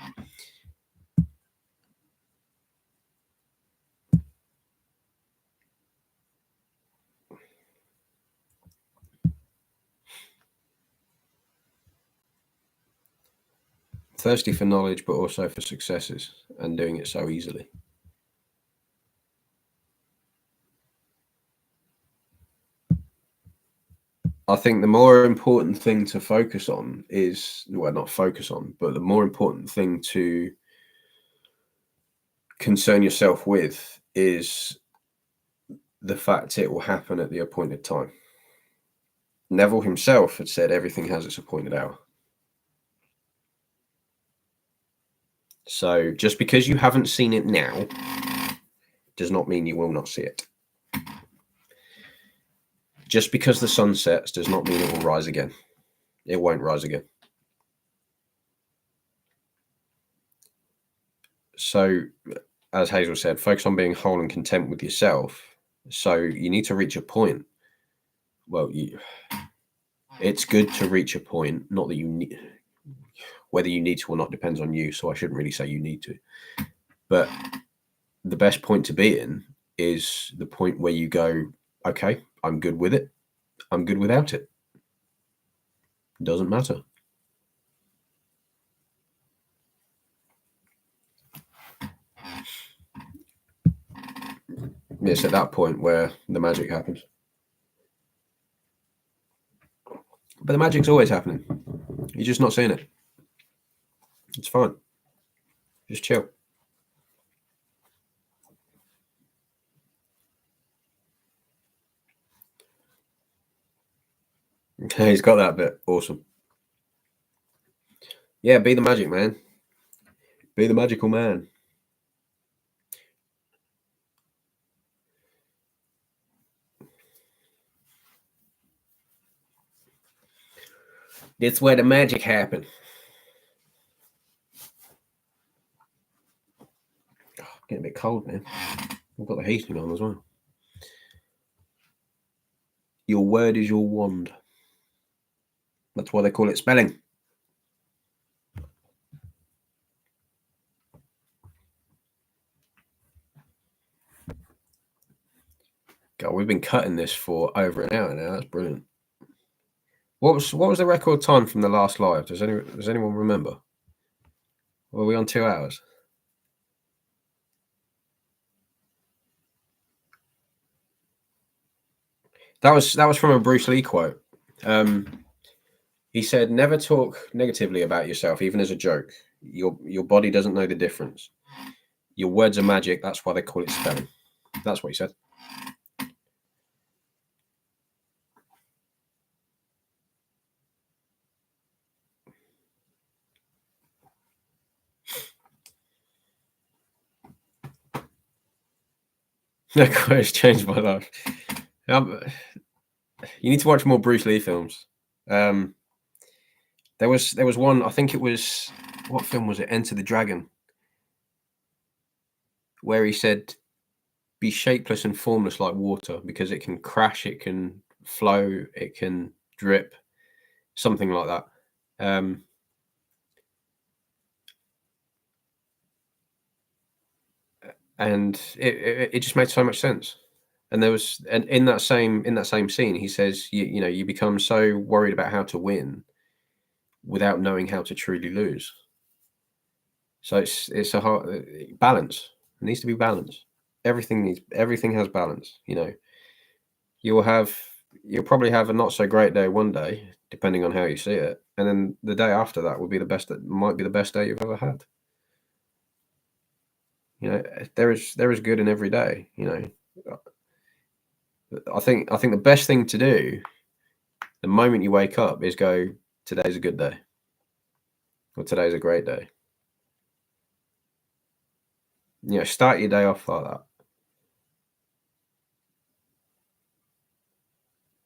Thirsty for knowledge, but also for successes, and doing it so easily. I think the more important thing to focus on is, well, not focus on, but the more important thing to concern yourself with is the fact it will happen at the appointed time. Neville himself had said everything has its appointed hour. So just because you haven't seen it now does not mean you will not see it. Just because the sun sets does not mean it will rise again. It won't rise again. So, as Hazel said, focus on being whole and content with yourself. So you need to reach a point. Well, it's good to reach a point, not that you need, whether you need to or not depends on you. So I shouldn't really say you need to. But the best point to be in is the point where you go, okay, I'm good with it. I'm good without it. Doesn't matter. It's at that point where the magic happens. But the magic's always happening. You're just not seeing it. It's fine. Just chill. Okay, he's got that bit. Awesome. Yeah, be the magic man. Be the magical man. It's where the magic happens. Oh, getting a bit cold, man. I've got the heating on as well. Your word is your wand. That's why they call it spelling. God, we've been cutting this for over an hour now. That's brilliant. What was the record time from the last live? Does anyone remember? Were we on 2 hours? That was from a Bruce Lee quote. He said, "Never talk negatively about yourself, even as a joke. Your body doesn't know the difference. Your words are magic. That's why they call it spelling." That's what he said. That quote has changed my life. You need to watch more Bruce Lee films. There was one. I think it was, what film was it? Enter the Dragon, where he said, "Be shapeless and formless like water, because it can crash, it can flow, it can drip," something like that. And it just made so much sense. And there was, and in that same scene, he says, you become so worried about how to win without knowing how to truly lose. So it's a hard balance. It needs to be balance. Everything has balance. You'll probably have a not so great day one day, depending on how you see it, and then the day after that will be the best. That might be the best day you've ever had. There is good in every day. I think the best thing to do the moment you wake up is go, "Today's a good day," or "Today's a great day." Start your day off like that.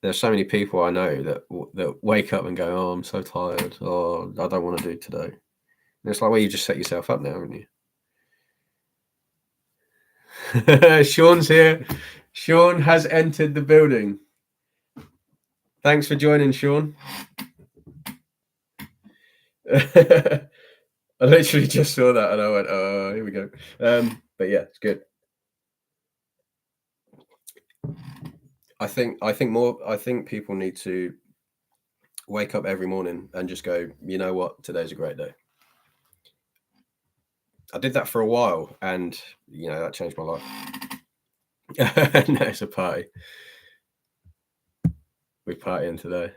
There's so many people I know that wake up and go, "Oh, I'm so tired. Oh, I don't want to do today." And it's like, well, you just set yourself up now, haven't you? Sean's here. Sean has entered the building. Thanks for joining, Sean. I literally just saw that and I went, "Oh, here we go." But yeah, it's good. I think people need to wake up every morning and just go, "You know what? Today's a great day." I did that for a while, and that changed my life. No, it's a party. We're partying today.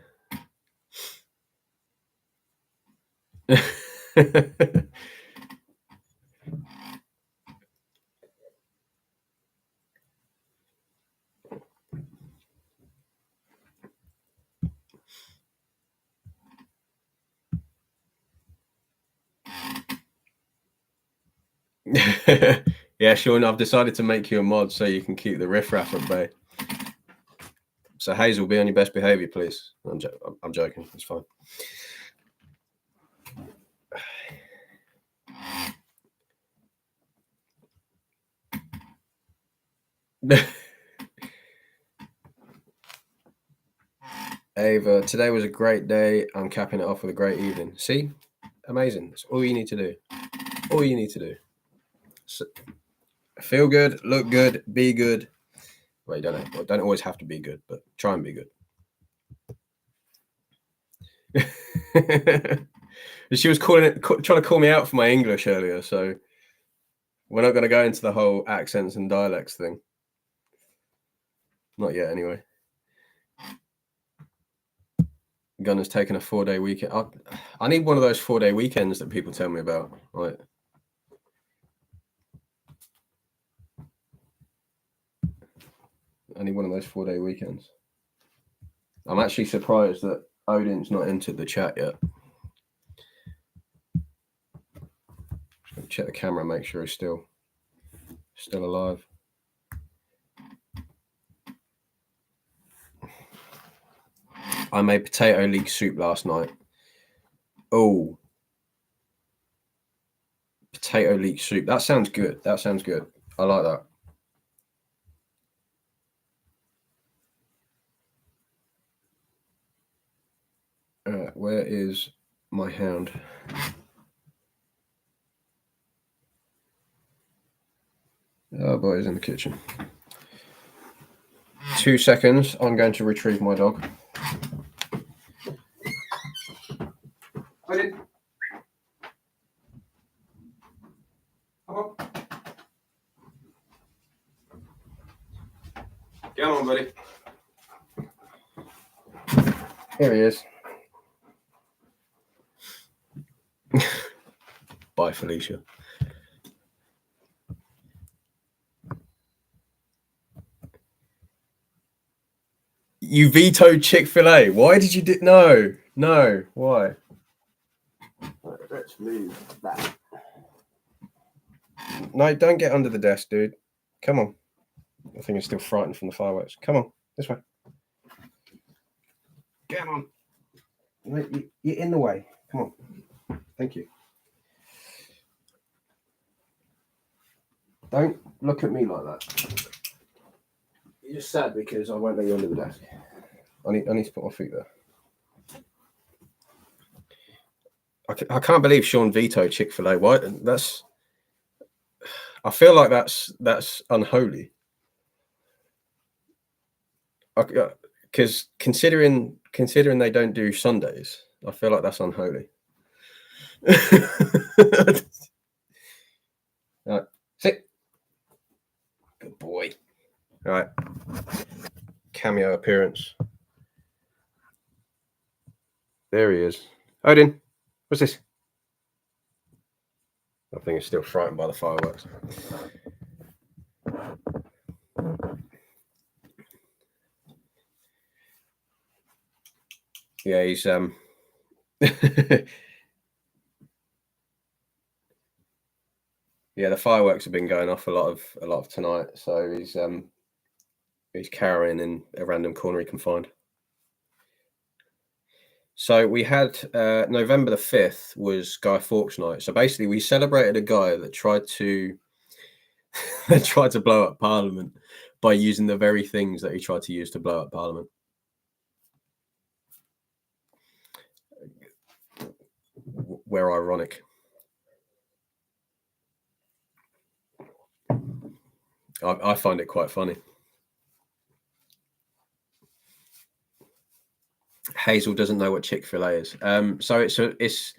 Yeah, Sean, I've decided to make you a mod so you can keep the riffraff at bay. So Hazel, be on your best behavior, please. I'm joking. It's fine. Ava, today was a great day. I'm capping it off with a great evening. See? Amazing. That's all you need to do. All you need to do. So, feel good, look good, be good. Well, you don't always have to be good, but try and be good. She was trying to call me out for my English earlier, so we're not going to go into the whole accents and dialects thing. Not yet, anyway. Gunner's taken a 4-day weekend. I need one of those 4-day weekends that people tell me about. Like, I need one of those 4-day weekends. I'm actually surprised that Odin's not entered the chat yet. Check the camera, make sure he's still alive. I made potato leek soup last night. Oh, potato leek soup. That sounds good. That sounds good. I like that. Where is my hound? Oh boy, he's in the kitchen. 2 seconds. I'm going to retrieve my dog. Odin. Come on. Come on, buddy. Here he is. Bye, Felicia. You vetoed Chick-fil-A. Why did you do? No. Why? Let's move that. No, don't get under the desk, dude. Come on. I think I'm still frightened from the fireworks. Come on, this way. Come on. You're in the way. Come on. Thank you. Don't look at me like that. You're just sad because I won't let you under the desk. I need to put my feet there. I can't believe Sean vetoed Chick-fil-A. Why? I feel like that's unholy. Because considering they don't do Sundays, I feel like that's unholy. All right, sit. Good boy. All right. Cameo appearance. There he is. Odin, what's this? I think he's still frightened by the fireworks. Yeah, he's yeah, the fireworks have been going off a lot of tonight, so he's cowering in a random corner he can find. So we had November the 5th was Guy Fawkes night. So basically we celebrated a guy that tried to blow up Parliament by using the very things that he tried to use to blow up Parliament. Where ironic. I find it quite funny. Hazel doesn't know what Chick-fil-A is. So it's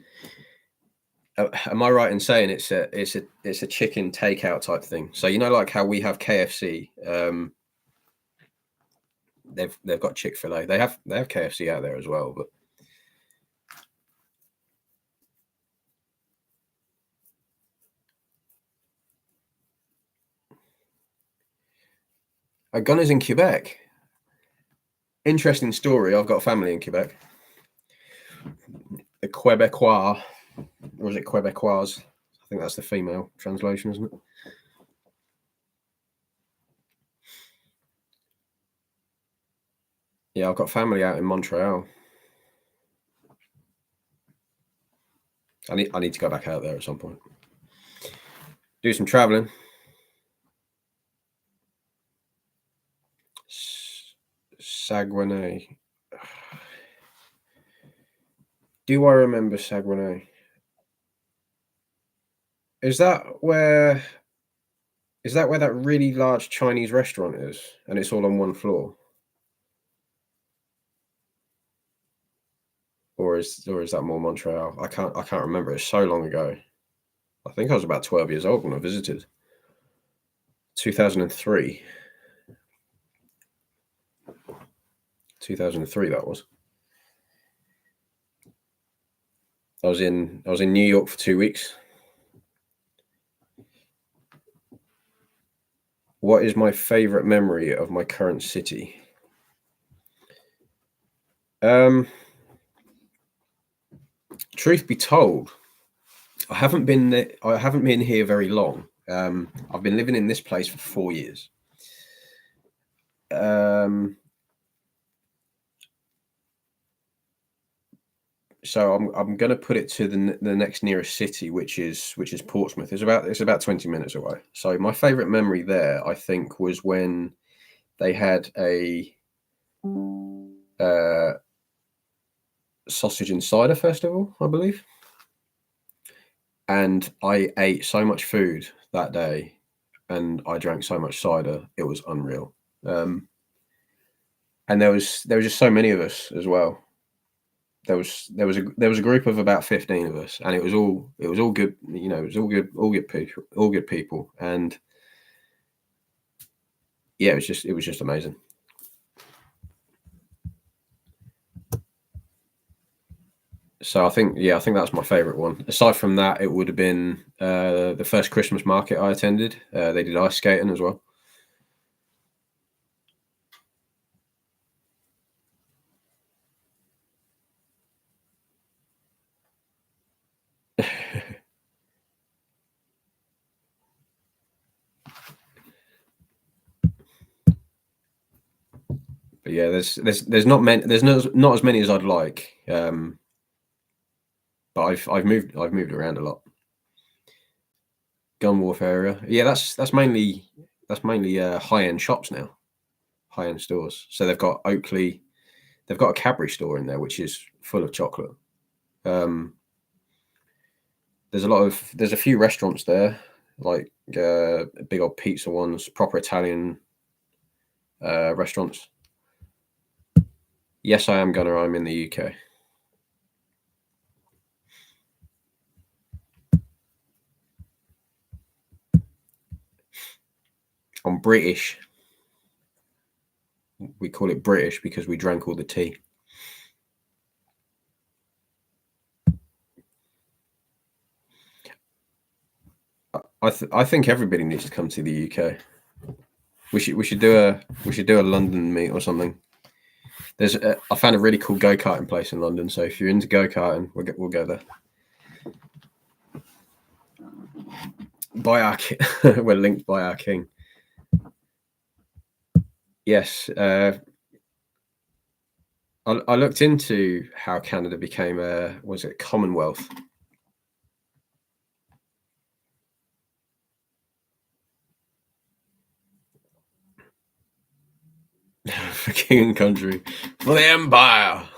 am I right in saying it's a chicken takeout type thing? So you know, like how we have KFC, they've got Chick-fil-A. They have KFC out there as well, but Gunner's in Quebec. Interesting story. I've got family in Quebec. The Quebecois, or is it Quebecoise? I think that's the female translation, isn't it? Yeah, I've got family out in Montreal. I need to go back out there at some point. Do some traveling. Saguenay. Do I remember Saguenay? Is that where that really large Chinese restaurant is, and it's all on one floor? Or or is that more Montreal? I can't remember. It's so long ago. I think I was about 12 years old when I visited. 2003. 2003 that was. I was in New York for 2 weeks. What is my favorite memory of my current city? Truth be told, I haven't been here very long. I've been living in this place for 4 years. So I'm going to put it to the next nearest city, which is Portsmouth. It's about 20 minutes away. So my favorite memory there, I think, was when they had a sausage and cider festival, I believe. And I ate so much food that day, and I drank so much cider. It was unreal. And there was just so many of us as well. There was a group of about 15 of us, and it was all good. You know, it was all good people, and yeah, it was just amazing. So I think that's my favorite one. Aside from that, it would have been the first Christmas market I attended. They did ice skating as well. But yeah, there's not many. There's not as many as I'd like. But I've moved around a lot. Gun Wharf area. Yeah, that's mainly high end shops now, high end stores. So they've got Oakley, they've got a Cadbury store in there which is full of chocolate. There's a few restaurants there, like big old pizza ones, proper Italian restaurants. Yes, I am Gunner. I'm in the UK. I'm British. We call it British because we drank all the tea. I think everybody needs to come to the UK. We should do a London meet or something. I found a really cool go-karting place in London. So if you're into go-karting, we'll go there. We're linked by our king. Yes. I looked into how Canada became was it Commonwealth? For king and country, for the empire.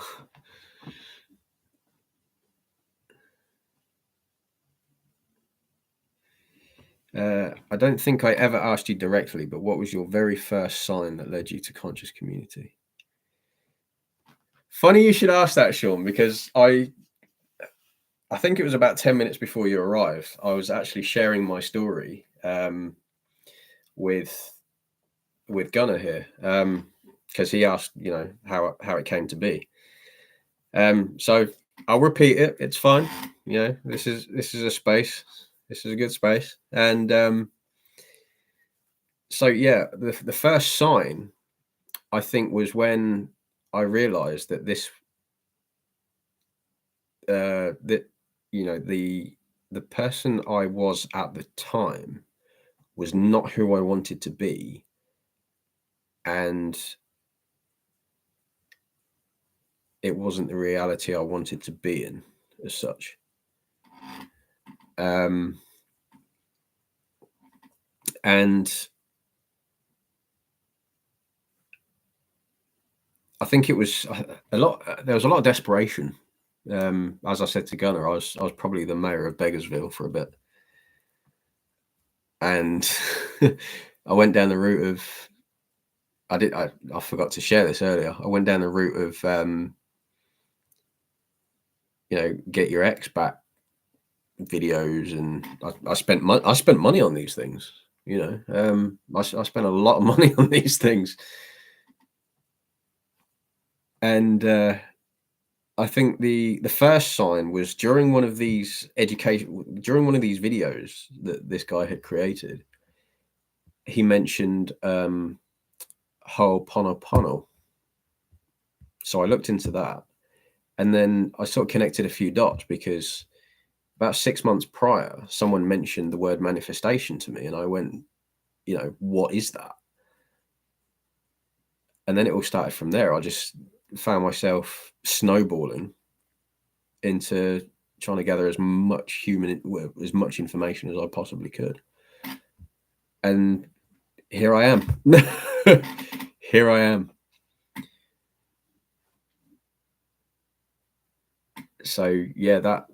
I don't think I ever asked you directly, but what was your very first sign that led you to conscious community? Funny you should ask that, Sean, because I think it was about 10 minutes before you arrived. I was actually sharing my story with Gunnar here because he asked, you know, how it came to be. So I'll repeat it. It's fine. You know, this is a space. This is a good space. And so yeah, the first sign I think was when I realized that that you know the person I was at the time was not who I wanted to be, and it wasn't the reality I wanted to be in as such. And I think it was a lot. There was a lot of desperation. As I said to Gunnar, I was probably the mayor of Beggarsville for a bit, and I went down the route of. I forgot to share this earlier. I went down the route of get your ex back videos, and I spent money on these things. I spent a lot of money on these things, and I think the first sign was during one of these videos that this guy had created. He mentioned Ho'oponopono. So I looked into that, and then I sort of connected a few dots, because about 6 months prior, someone mentioned the word manifestation to me, and I went, what is that? And then it all started from there. I just found myself snowballing into trying to gather as much information as I possibly could. And here I am. Here I am. So yeah, that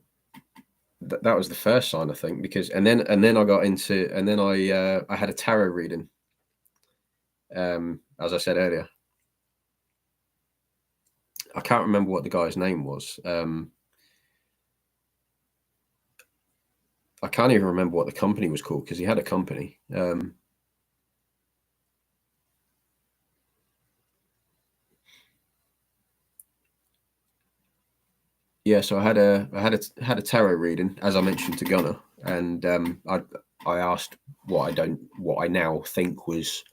was the first sign, I think, because and then I got into, and then I had a tarot reading. As I said earlier, I can't remember what the guy's name was. I can't even remember what the company was called, because he had a company. Yeah, so I had a tarot reading, as I mentioned to Gunnar, and I asked what I now think was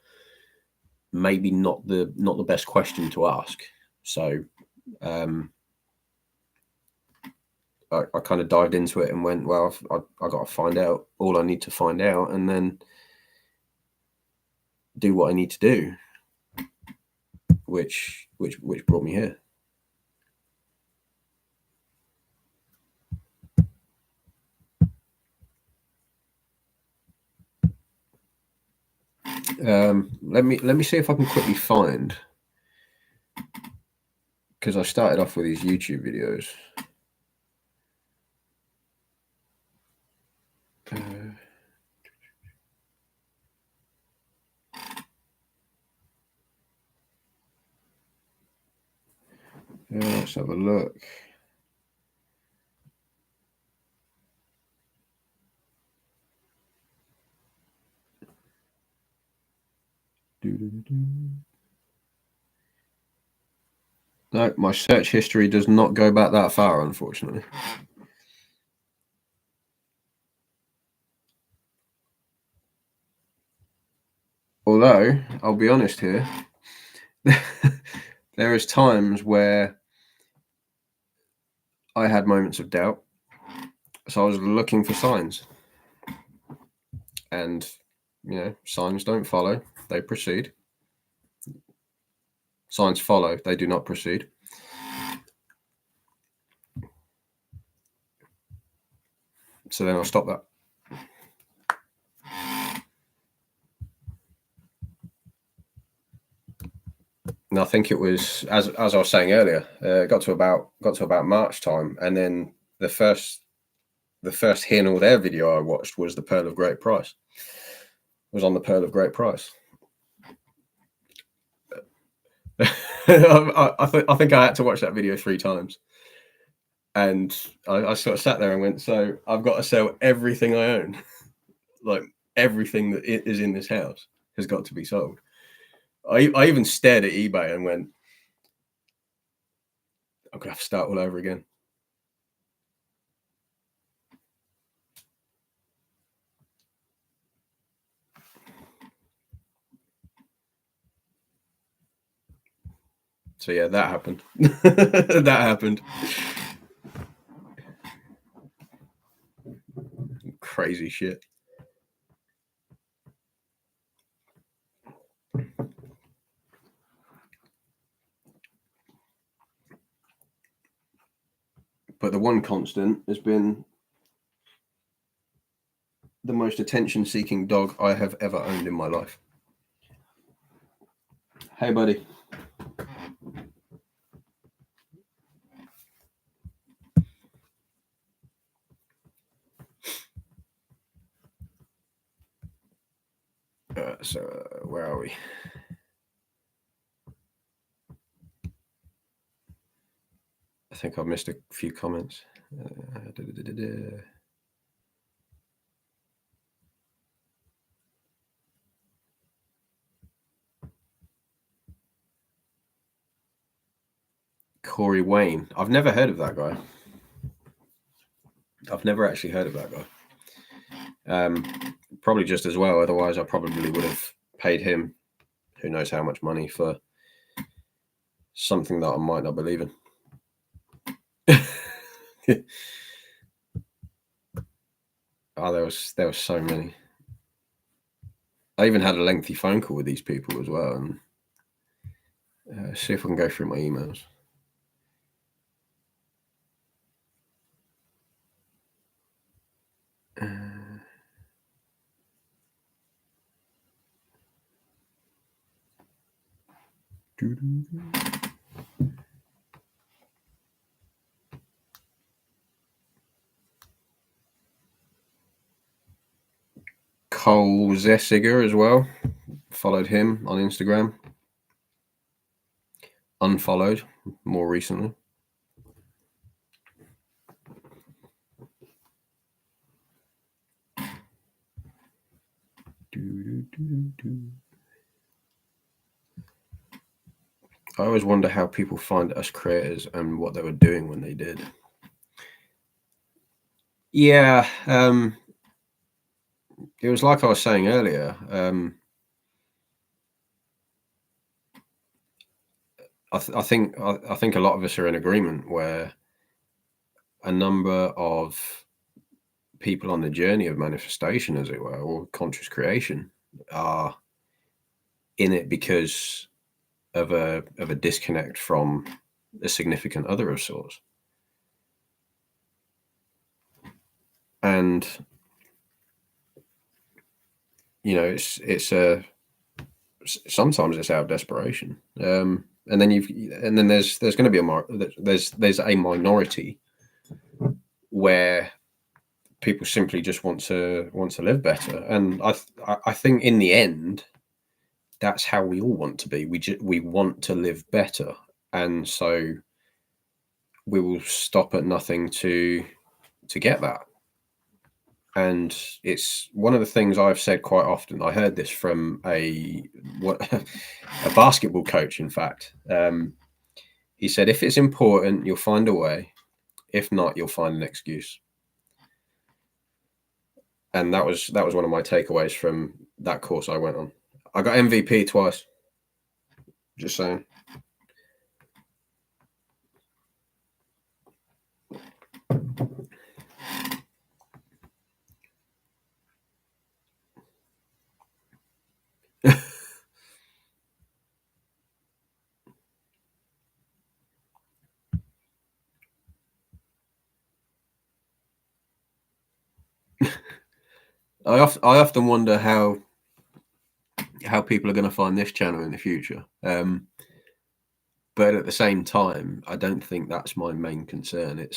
maybe not the best question to ask. So I kind of dived into it and went, well, I got to find out all I need to find out, and then do what I need to do, which brought me here. Let me see if I can quickly find, because I started off with these YouTube videos. Let's have a look. No, my search history does not go back that far, unfortunately. Although, I'll be honest here, there is times where I had moments of doubt. So I was looking for signs. And, signs don't follow, they proceed. Signs follow, they do not proceed. So then I'll stop that. And I think it was, as I was saying earlier, got to about March time, and then the first Here Nor There video I watched was the Pearl of Great Price. It was on the Pearl of Great Price. I think I had to watch that video 3 times, and I sort of sat there and went, so I've got to sell everything I own. Like, everything that is in this house has got to be sold. I even stared at eBay and went, I'm gonna have to start all over again. So yeah, that happened. That happened. Crazy shit. But the one constant has been the most attention-seeking dog I have ever owned in my life. Hey, buddy. So where are we? I think I've missed a few comments. Corey Wayne. I've never heard of that guy. I've never actually heard of that guy. Probably just as well. Otherwise, I probably would have paid him who knows how much money for something that I might not believe in. Oh, there was so many. I even had a lengthy phone call with these people as well, and see if I can go through my emails. Cole Zessiger as well. Followed him on Instagram. Unfollowed more recently. I always wonder how people find us creators and what they were doing when they did. Yeah, it was like I was saying earlier. I think a lot of us are in agreement where a number of people on the journey of manifestation, as it were, or conscious creation, are in it because of a disconnect from a significant other of sorts. And you know, it's a sometimes it's out of desperation, and then there's going to be there's a minority where people simply just want to live better, and I think in the end that's how we all want to be. We want to live better, and so we will stop at nothing to get that. And it's one of the things I've said quite often. I heard this from a basketball coach, in fact. He said, if it's important, you'll find a way. If not, you'll find an excuse. And that was one of my takeaways from that course I went on. I got MVP twice. Just saying. I often wonder how people are going to find this channel in the future. But at the same time, I don't think that's my main concern.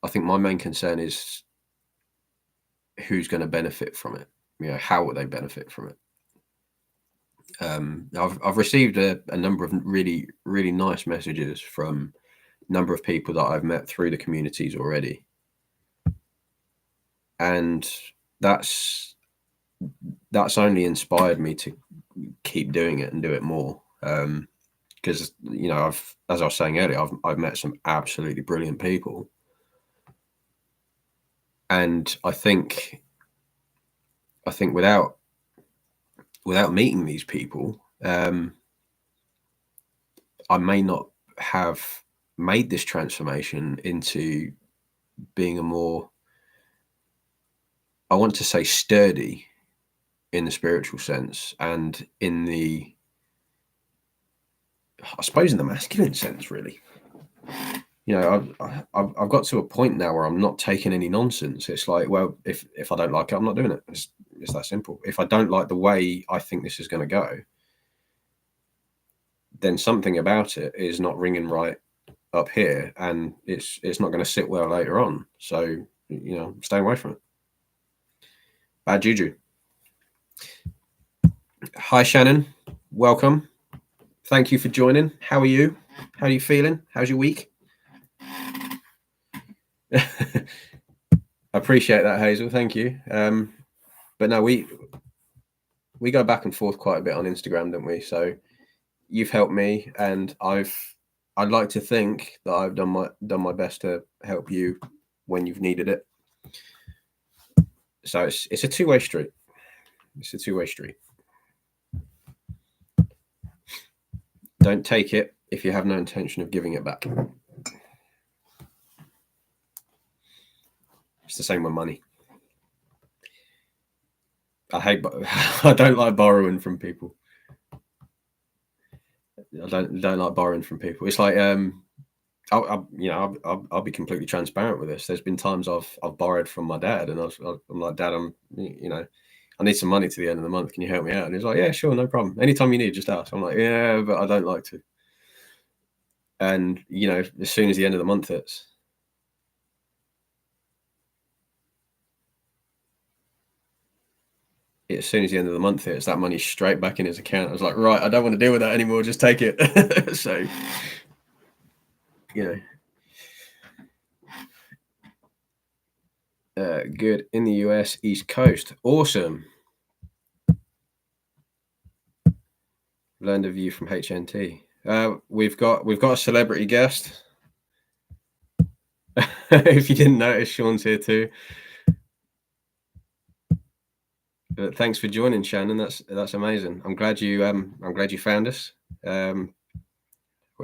I think my main concern is who's going to benefit from it. You know, how will they benefit from it? I've received a number of really, really nice messages from a number of people that I've met through the communities already. And that's only inspired me to keep doing it and do it more. Because, you know, as I was saying earlier, I've met some absolutely brilliant people. And I think without meeting these people, I may not have made this transformation into being a more, I want to say, sturdy in the spiritual sense, and in the, I suppose, in the masculine sense, really. You know, I've got to a point now where I'm not taking any nonsense. It's like, well, if I don't like it, I'm not doing it. It's that simple. If I don't like the way I think this is going to go, then something about it is not ringing right up here, and it's not going to sit well later on. So, you know, stay away from it. Bad juju. Hi, Shannon. Welcome. Thank you for joining. How are you? How are you feeling? How's your week? I appreciate that, Hazel. Thank you. But no, we go back and forth quite a bit on Instagram, don't we? So you've helped me, and I'd like to think that I've done my best to help you when you've needed it. So it's a two-way street. It's a two-way street. Don't take it if you have no intention of giving it back. It's the same with money. I don't like borrowing from people. I don't like borrowing from people. It's like I'll be completely transparent with this. There's been times I've borrowed from my dad, and I'm like, Dad, I need some money to the end of the month. Can you help me out? And he's like, yeah, sure, no problem. Anytime you need, just ask. I'm like, yeah, but I don't like to. And as soon as the end of the month hits, that money's straight back in his account. I was like, right, I don't want to deal with that anymore. Just take it. So, good. In the US, East Coast. Awesome. Learned a view from HNT. We've got a celebrity guest. If you didn't notice, Sean's here too. Thanks for joining, Shannon. That's amazing. I'm glad you found us. We're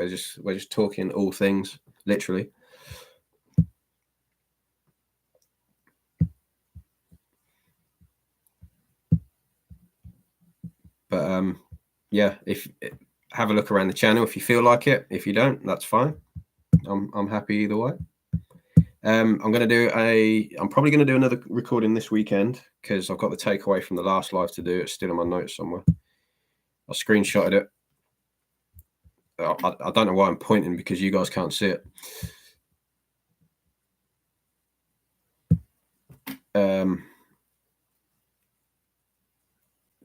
just talking all things, literally. But yeah, if have a look around the channel if you feel like it. If you don't, that's fine. I'm happy either way. I'm probably going to do another recording this weekend because I've got the takeaway from the last live to do. It's still in my notes somewhere. I screenshotted it. I don't know why I'm pointing because you guys can't see it.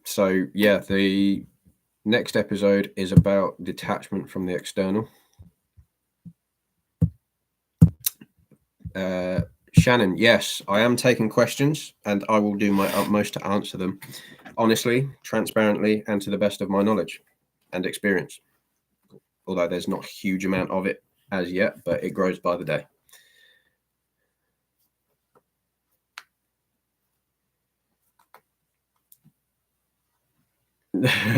So yeah, the next episode is about detachment from the external. Shannon, yes, I am taking questions and I will do my utmost to answer them honestly, transparently, and to the best of my knowledge and experience. Although there's not a huge amount of it as yet, but it grows by the day.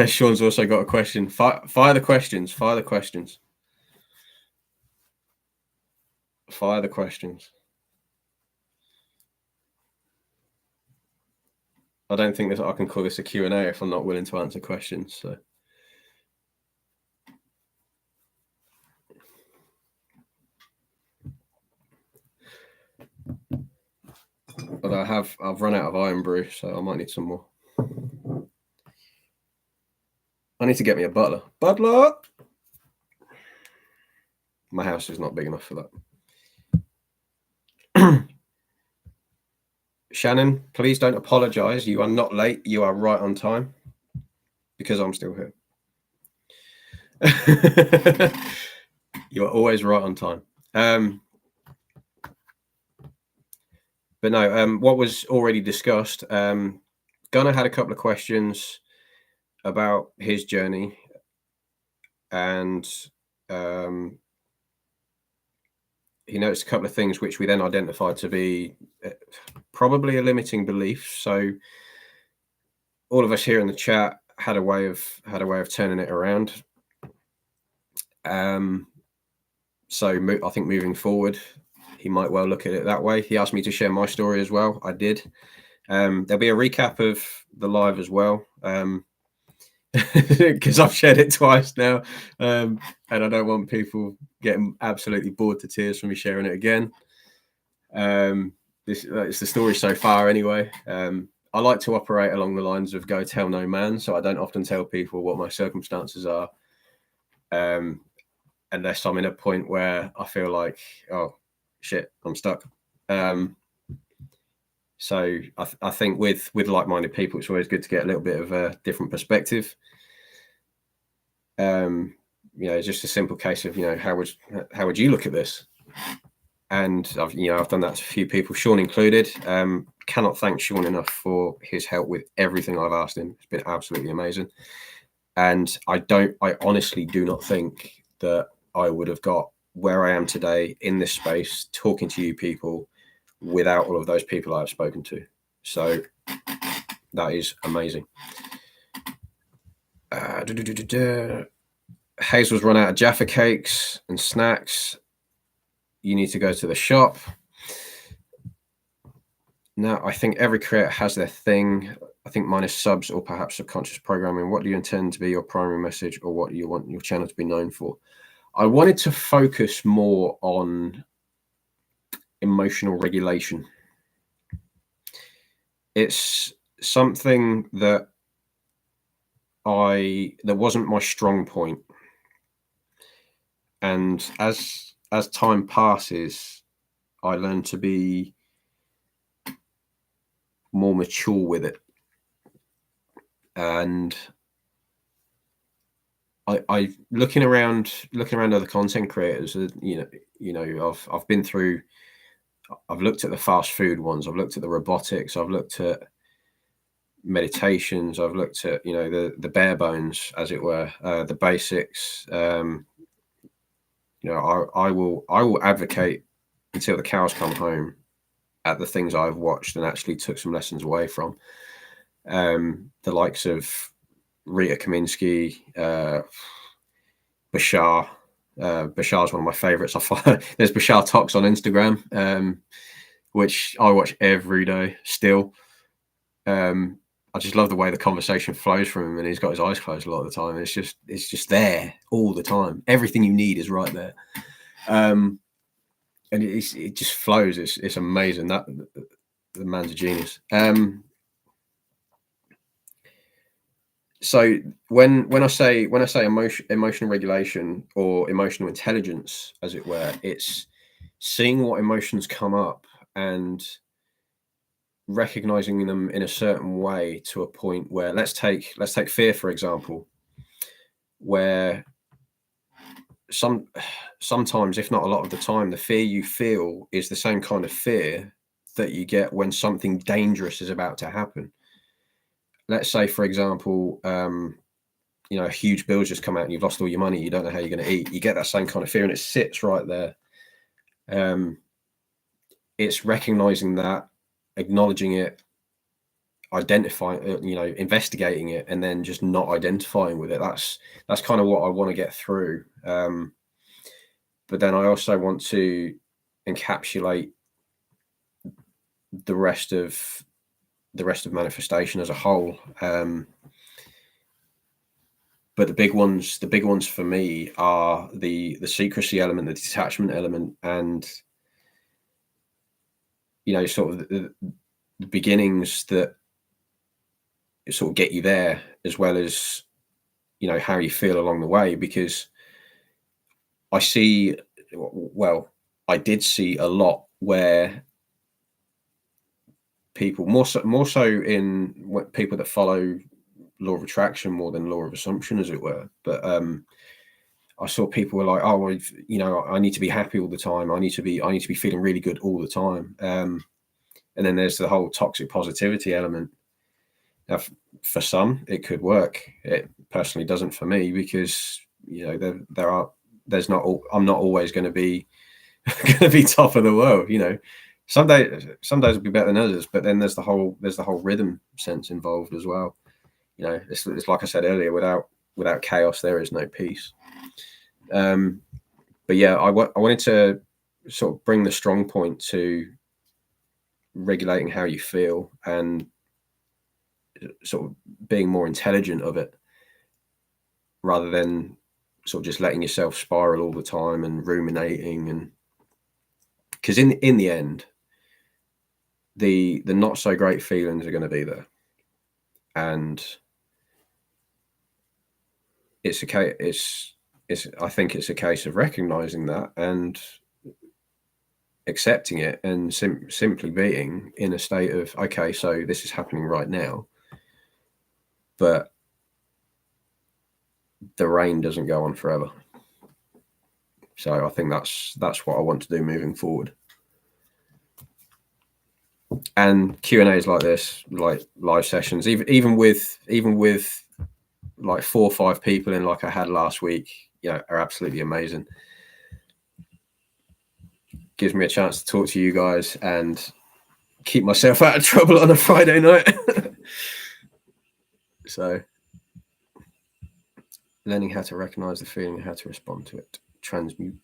Sean's also got a question. Fire the questions. Fire the questions. Fire the questions. I don't think I can call this a Q&A if I'm not willing to answer questions. So. But I've run out of iron brew, so I might need some more. I need to get me a butler. Butler! My house is not big enough for that. Shannon, please don't apologize. You are not late. You are right on time because I'm still here. You are always right on time. But no, what was already discussed, Gunnar had a couple of questions about his journey, and he noticed a couple of things which we then identified to be probably a limiting belief. So all of us here in the chat had a way of turning it around. So I think moving forward, he might well look at it that way. He asked me to share my story as well. I did. There'll be a recap of the live as well, because I've shared it twice now, and I don't want people getting absolutely bored to tears from me sharing it again. It's the story so far anyway. I like to operate along the lines of go tell no man, so I don't often tell people what my circumstances are, unless I'm in a point where I feel like, oh shit, I'm stuck. So I think with like-minded people, it's always good to get a little bit of a different perspective. It's just a simple case of, how would you look at this? and I've done that to a few people, Sean included. Cannot thank Sean enough for his help with everything I've asked him. It's been absolutely amazing. And I honestly do not think that I would have got where I am today in this space, talking to you people, without all of those people I've spoken to. So that is amazing. Hazel's run out of Jaffa cakes and snacks. You need to go to the shop. Now, I think every creator has their thing. I think mine is subs or perhaps subconscious programming. What do you intend to be your primary message, or what do you want your channel to be known for? I wanted to focus more on emotional regulation. It's something that wasn't my strong point. And as time passes, I learn to be more mature with it. And I looking around other content creators, I've been through, I've looked at the fast food ones, I've looked at the robotics, I've looked at meditations, I've looked at the bare bones, as it were, the basics. I will advocate until the cows come home at the things I've watched and actually took some lessons away from. The likes of Rita Kaminsky, Bashar. Bashar's one of my favorites. There's Bashar Talks on Instagram, which I watch every day still. I just love the way the conversation flows from him, and he's got his eyes closed a lot of the time. It's just there all the time. Everything you need is right there. And it just flows. It's amazing. That the man's a genius. So when I say emotional regulation or emotional intelligence, as it were, it's seeing what emotions come up and recognizing them in a certain way to a point where, let's take fear, for example, where sometimes, if not a lot of the time, the fear you feel is the same kind of fear that you get when something dangerous is about to happen. Let's say, for example, a huge bill's just come out and you've lost all your money. You don't know how you're going to eat. You get that same kind of fear, and it sits right there. It's recognizing that, acknowledging it, identifying, investigating it, and then just not identifying with it. That's kind of what I want to get through. But then I also want to encapsulate the rest of manifestation as a whole. But the big ones for me are the secrecy element, the detachment element, and sort of the beginnings that sort of get you there, as well as how you feel along the way. Because I did see a lot where people, more so in people that follow law of attraction more than law of assumption, as it were. But I saw people were like, oh, well, I need to be happy all the time. I need to be feeling really good all the time. And then there's the whole toxic positivity element. Now, for some, it could work. It personally doesn't for me, because I'm not always going to be top of the world. Some days will be better than others, but then there's the whole rhythm sense involved as well. It's like I said earlier, without chaos, there is no peace. But yeah, I wanted to sort of bring the strong point to regulating how you feel and sort of being more intelligent of it, rather than sort of just letting yourself spiral all the time and ruminating. And because in the end, the not so great feelings are going to be there, and I think it's a case of recognizing that and accepting it, and simply being in a state of, okay, so this is happening right now, but the rain doesn't go on forever. So I think that's what I want to do moving forward. And Q&As like this, like live sessions, even with like 4 or 5 people in, like I had last week, are absolutely amazing. Gives me a chance to talk to you guys and keep myself out of trouble on a Friday night. So learning how to recognize the feeling and how to respond to it. Transmute.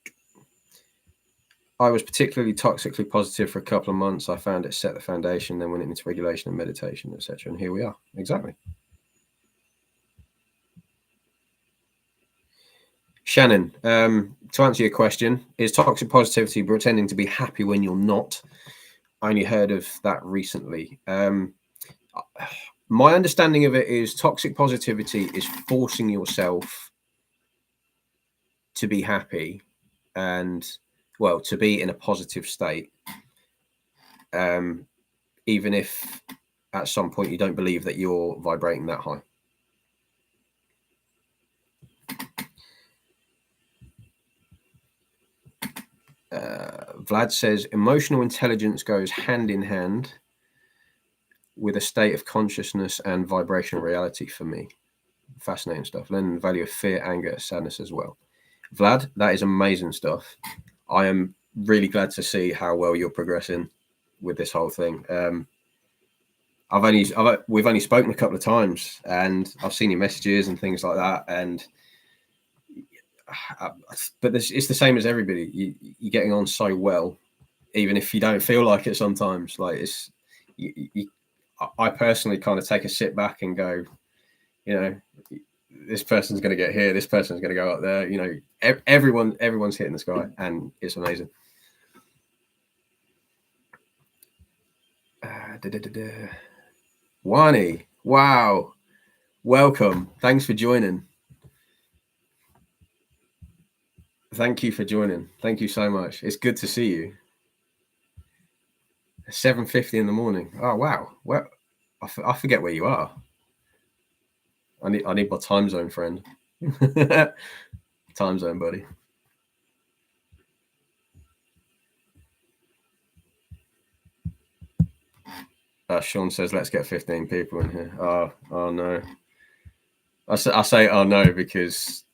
I was particularly toxically positive for a couple of months. I found it set the foundation, then went into regulation and meditation, etc. And here we are. Exactly. Shannon, to answer your question, is toxic positivity pretending to be happy when you're not? I only heard of that recently. My understanding of it is toxic positivity is forcing yourself to be happy and, well, to be in a positive state, even if at some point you don't believe that you're vibrating that high. Vlad says emotional intelligence goes hand in hand with a state of consciousness and vibrational reality for me. Fascinating stuff. Learning the value of fear, anger, sadness as well. Vlad, that is amazing stuff. I am really glad to see how well you're progressing with this whole thing. We've only spoken a couple of times, and I've seen your messages and things like that. And but it's the same as everybody. You're getting on so well, even if you don't feel like it sometimes. Like I personally kind of take a sit back and go, this person's going to get here, this person's going to go up there. Everyone's hitting the sky, and it's amazing. Wani, wow, welcome. Thanks for joining. Thank you for joining. Thank you so much. It's good to see you. 7:50 in the morning. Oh wow. Well, I forget where you are. I need my time zone friend. Time zone buddy. Sean says, let's get 15 people in here. Oh no. I say oh no because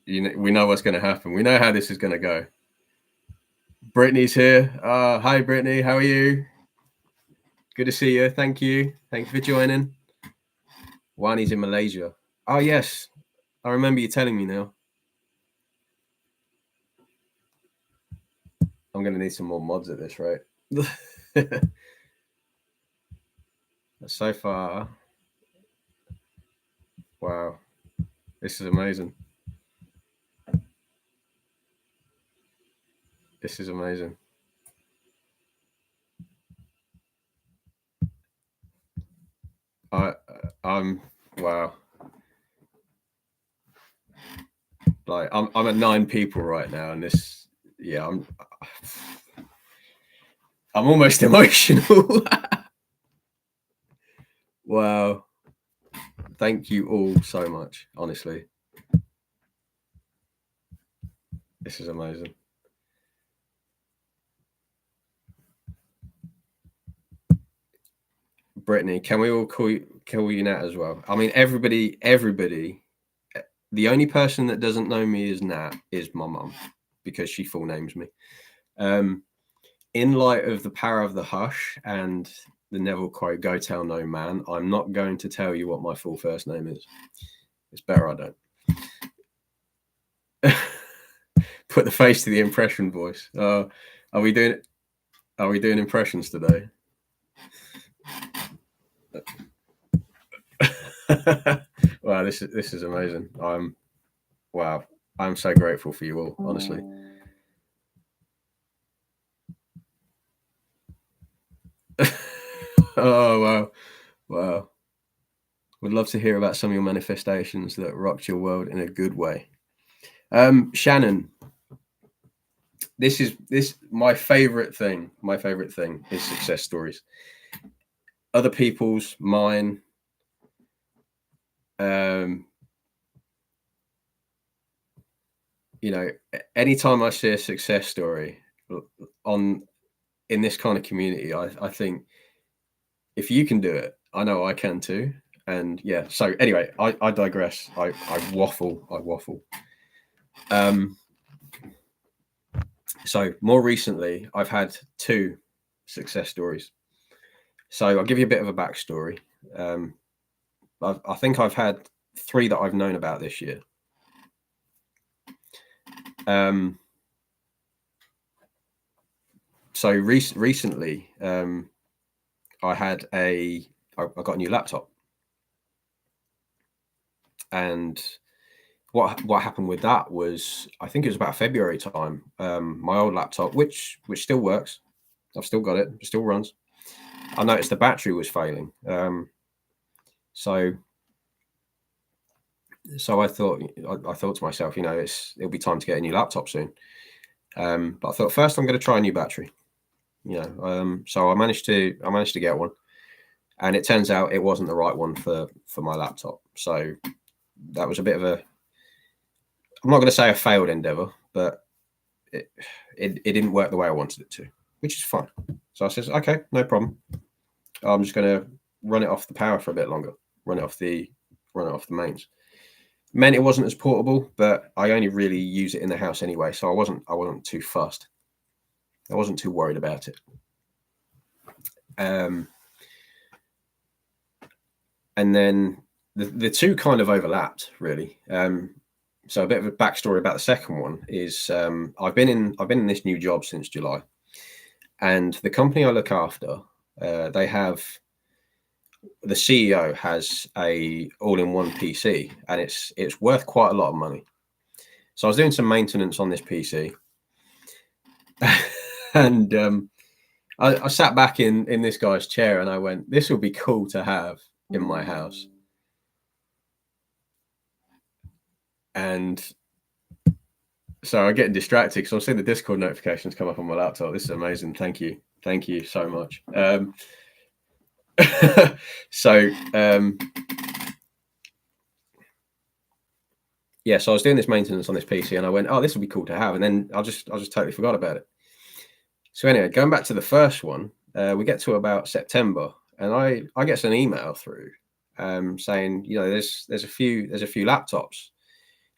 we know what's going to happen. We know how this is going to go. Brittany's here. Hi Brittany, how are you? Good to see you. Thank you for joining. Wani's in Malaysia. Oh yes, I remember you telling me now. I'm going to need some more mods at this rate. So far, wow, this is amazing. This is amazing. I'm wow. Like I'm at 9 people right now, and this, yeah, I'm almost emotional. Wow. Thank you all so much. Honestly, this is amazing. Brittany, can we all call you Nat as well? I mean, everybody. The only person that doesn't know me as Nat is my mum, because she full names me. In light of the power of the hush and the Neville quote, "Go tell no man," I'm not going to tell you what my full first name is. It's better I don't. Put the face to the impression voice. Are we doing impressions today? Wow, this is amazing. I'm so grateful for you all, honestly. Oh wow. Would love to hear about some of your manifestations that rocked your world in a good way. Shannon, this my favorite thing. My favorite thing is success stories. Other people's, mine. Anytime I see a success story on in this kind of community, I think if you can do it, I know I can too. And yeah, so anyway, I digress. I waffle. So more recently, I've had 2 success stories. So I'll give you a bit of a backstory. I think I've had 3 that I've known about this year. So recently, I got a new laptop, and what happened with that was, I think it was about February time. My old laptop, which still works, I've still got it still runs. I noticed the battery was failing. So I thought to myself, it'll be time to get a new laptop soon. But I thought first I'm going to try a new battery. So I managed to get one, and it turns out it wasn't the right one for my laptop. So that was a bit of a, I'm not going to say a failed endeavor, but it didn't work the way I wanted it to, which is fine. So I says, okay, no problem. I'm just going to run it off the power for a bit longer, run it off the mains. Meant it wasn't as portable, but I only really use it in the house anyway, so I wasn't too fussed. I wasn't too worried about it. And then the 2 kind of overlapped, really. So a bit of a backstory about the second one is, I've been in this new job since July, and the company I look after, they have, the CEO has a all-in-one PC, and it's worth quite a lot of money. So I was doing some maintenance on this PC, and I sat back in this guy's chair, and I went, this would be cool to have in my house. And so I'm getting distracted because I'm seeing the Discord notifications come up on my laptop. This is amazing. Thank you so much. So I was doing this maintenance on this PC, and I went, oh, this would be cool to have, and then I just totally forgot about it. So anyway, going back to the first one, we get to about September, and I get an email through saying, there's a few laptops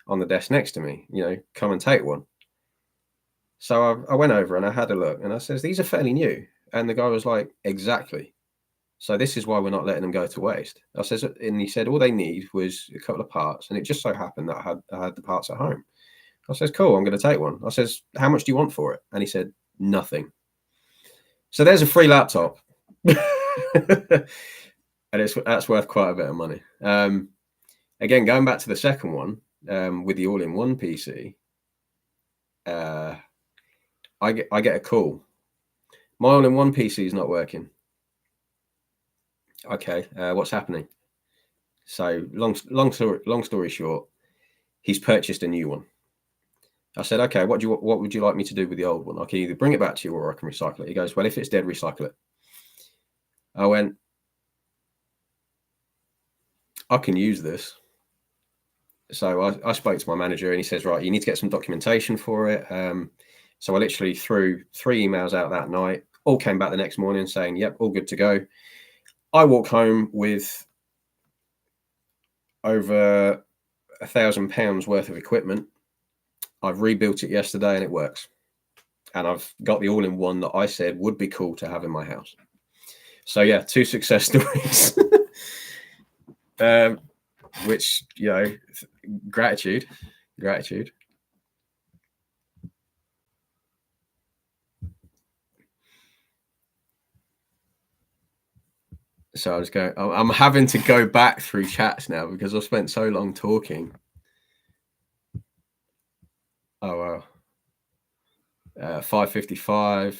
on the desk next to me, come and take one. So I went over and I had a look, and I says, these are fairly new. And the guy was like, exactly. So this is why we're not letting them go to waste. I says, and he said, all they need was a couple of parts. And it just so happened that I had the parts at home. I says, cool, I'm going to take one. I says, how much do you want for it? And he said, nothing. So there's a free laptop. And that's worth quite a bit of money. Again, going back to the second one, with the all-in-one PC, I get a call. My all-in-one PC is not working. Okay, what's happening? So long story short, he's purchased a new one. I said, okay, what would you like me to do with the old one? I can either bring it back to you or I can recycle it. He goes, well, if it's dead, recycle it. I went, I can use this. So I spoke to my manager, and he says, right, you need to get some documentation for it. So I literally threw 3 emails out that night, all came back the next morning saying, yep, all good to go. I walk home with over £1,000 worth of equipment. I've rebuilt it yesterday and it works. And I've got the all-in-one that I said would be cool to have in my house. So yeah, 2 success stories. Which, gratitude. So I'm having to go back through chats now because I've spent so long talking. Oh, wow. 5:55.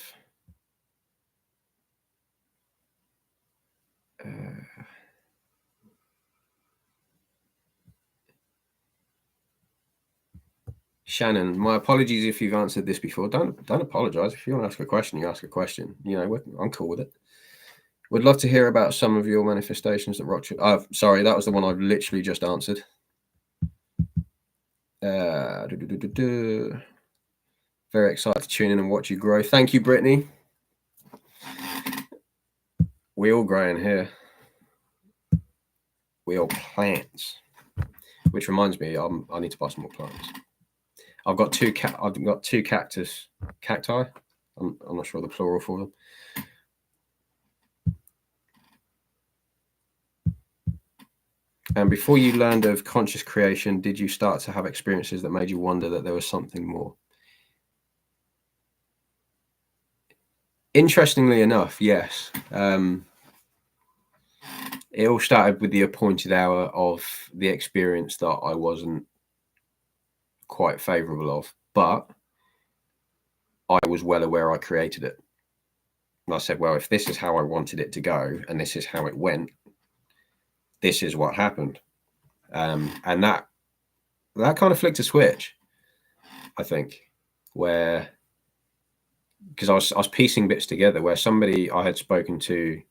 Shannon, my apologies if you've answered this before. Don't apologize. If you want to ask a question, you ask a question. I'm cool with it. Would love to hear about some of your manifestations that rocked you. Oh, sorry, that was the one I've literally just answered. Very excited to tune in and watch you grow. Thank you, Brittany. We all grow in here. We all plants. Which reminds me, I need to buy some more plants. I've got two cacti. I'm not sure the plural for them. And before you learned of conscious creation, did you start to have experiences that made you wonder that there was something more? Interestingly enough, yes. It all started with the appointed hour of the experience that I wasn't quite favourable of, but I was well aware I created it. And I said, well, if this is how I wanted it to go and this is how it went, this is what happened. And that kind of flicked a switch, I think, where, because I was piecing bits together where somebody I had spoken to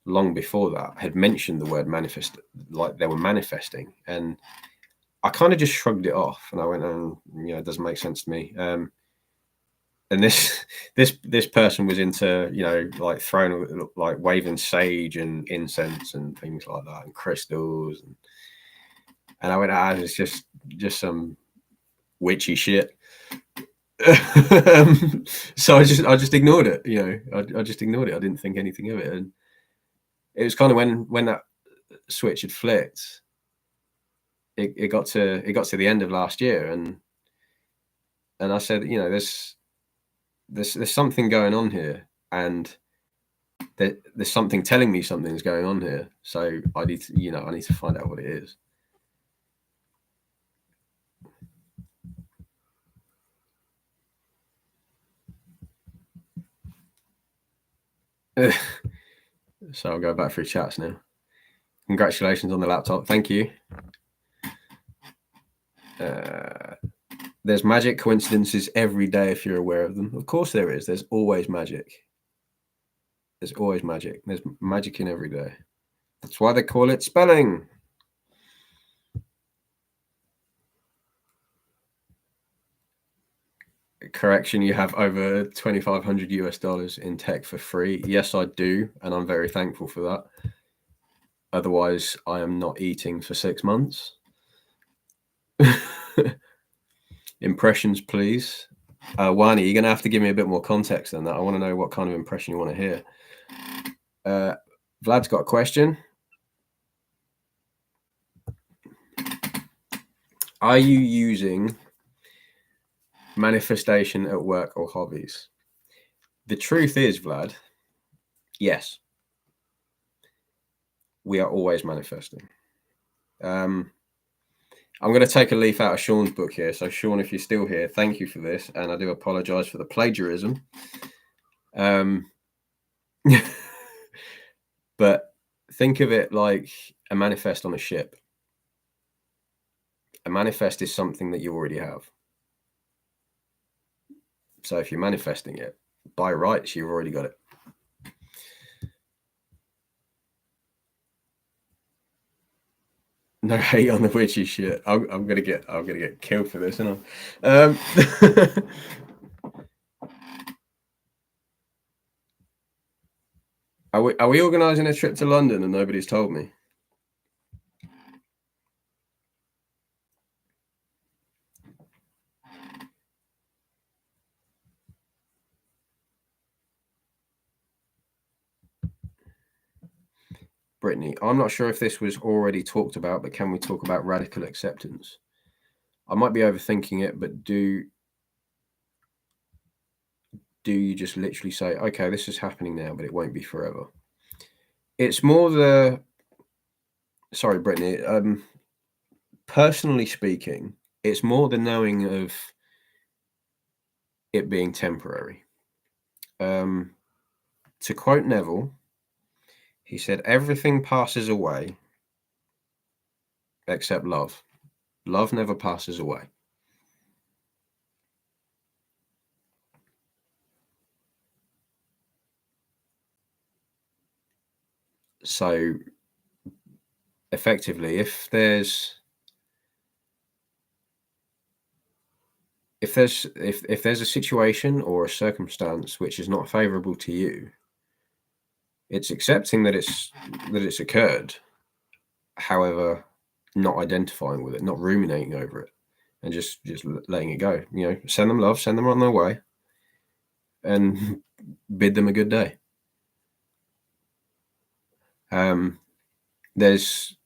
long before that had mentioned the word manifest, like they were manifesting, and I kind of just shrugged it off and I went, it doesn't make sense to me. And this person was into, like throwing, like waving sage and incense and things like that and crystals, and I went, it's just some witchy shit. So I just ignored it. I just ignored it. I didn't think anything of it, and it was kind of when that switch had flicked. It got to the end of last year, and I said, there's something going on here, and there's something telling me something's going on here. So I need to find out what it is. So I'll go back through chats now. Congratulations on the laptop. Thank you. There's magic coincidences every day if you're aware of them. Of course there is. There's always magic. There's always magic. There's magic in every day. That's why they call it spelling. Correction, you have over $2,500 in tech for free. Yes, I do, and I'm very thankful for that. Otherwise, I am not eating for 6 months. Impressions, please. Wani, you're going to have to give me a bit more context than that. I want to know what kind of impression you want to hear. Vlad's got a question. Are you using manifestation at work or hobbies? The truth is, Vlad, yes. We are always manifesting. I'm going to take a leaf out of Sean's book here. So, Sean, if you're still here, thank you for this. And I do apologize for the plagiarism. But think of it like a manifest on a ship. A manifest is something that you already have. So if you're manifesting it, by rights, you've already got it. No hate on the witchy shit. I'm gonna get killed for this, aren't I? Are we organising a trip to London and nobody's told me? Brittany, I'm not sure if this was already talked about, but can we talk about radical acceptance? I might be overthinking it, but do you just literally say, okay, this is happening now, but it won't be forever? It's more sorry, Brittany, personally speaking, it's more the knowing of it being temporary. To quote Neville, he said, everything passes away except love. Love never passes away. So effectively, if there's a situation or a circumstance which is not favorable to you, It's accepting that it's occurred, however, not identifying with it, not ruminating over it, and just letting it go. Send them love, send them on their way, and bid them a good day. There's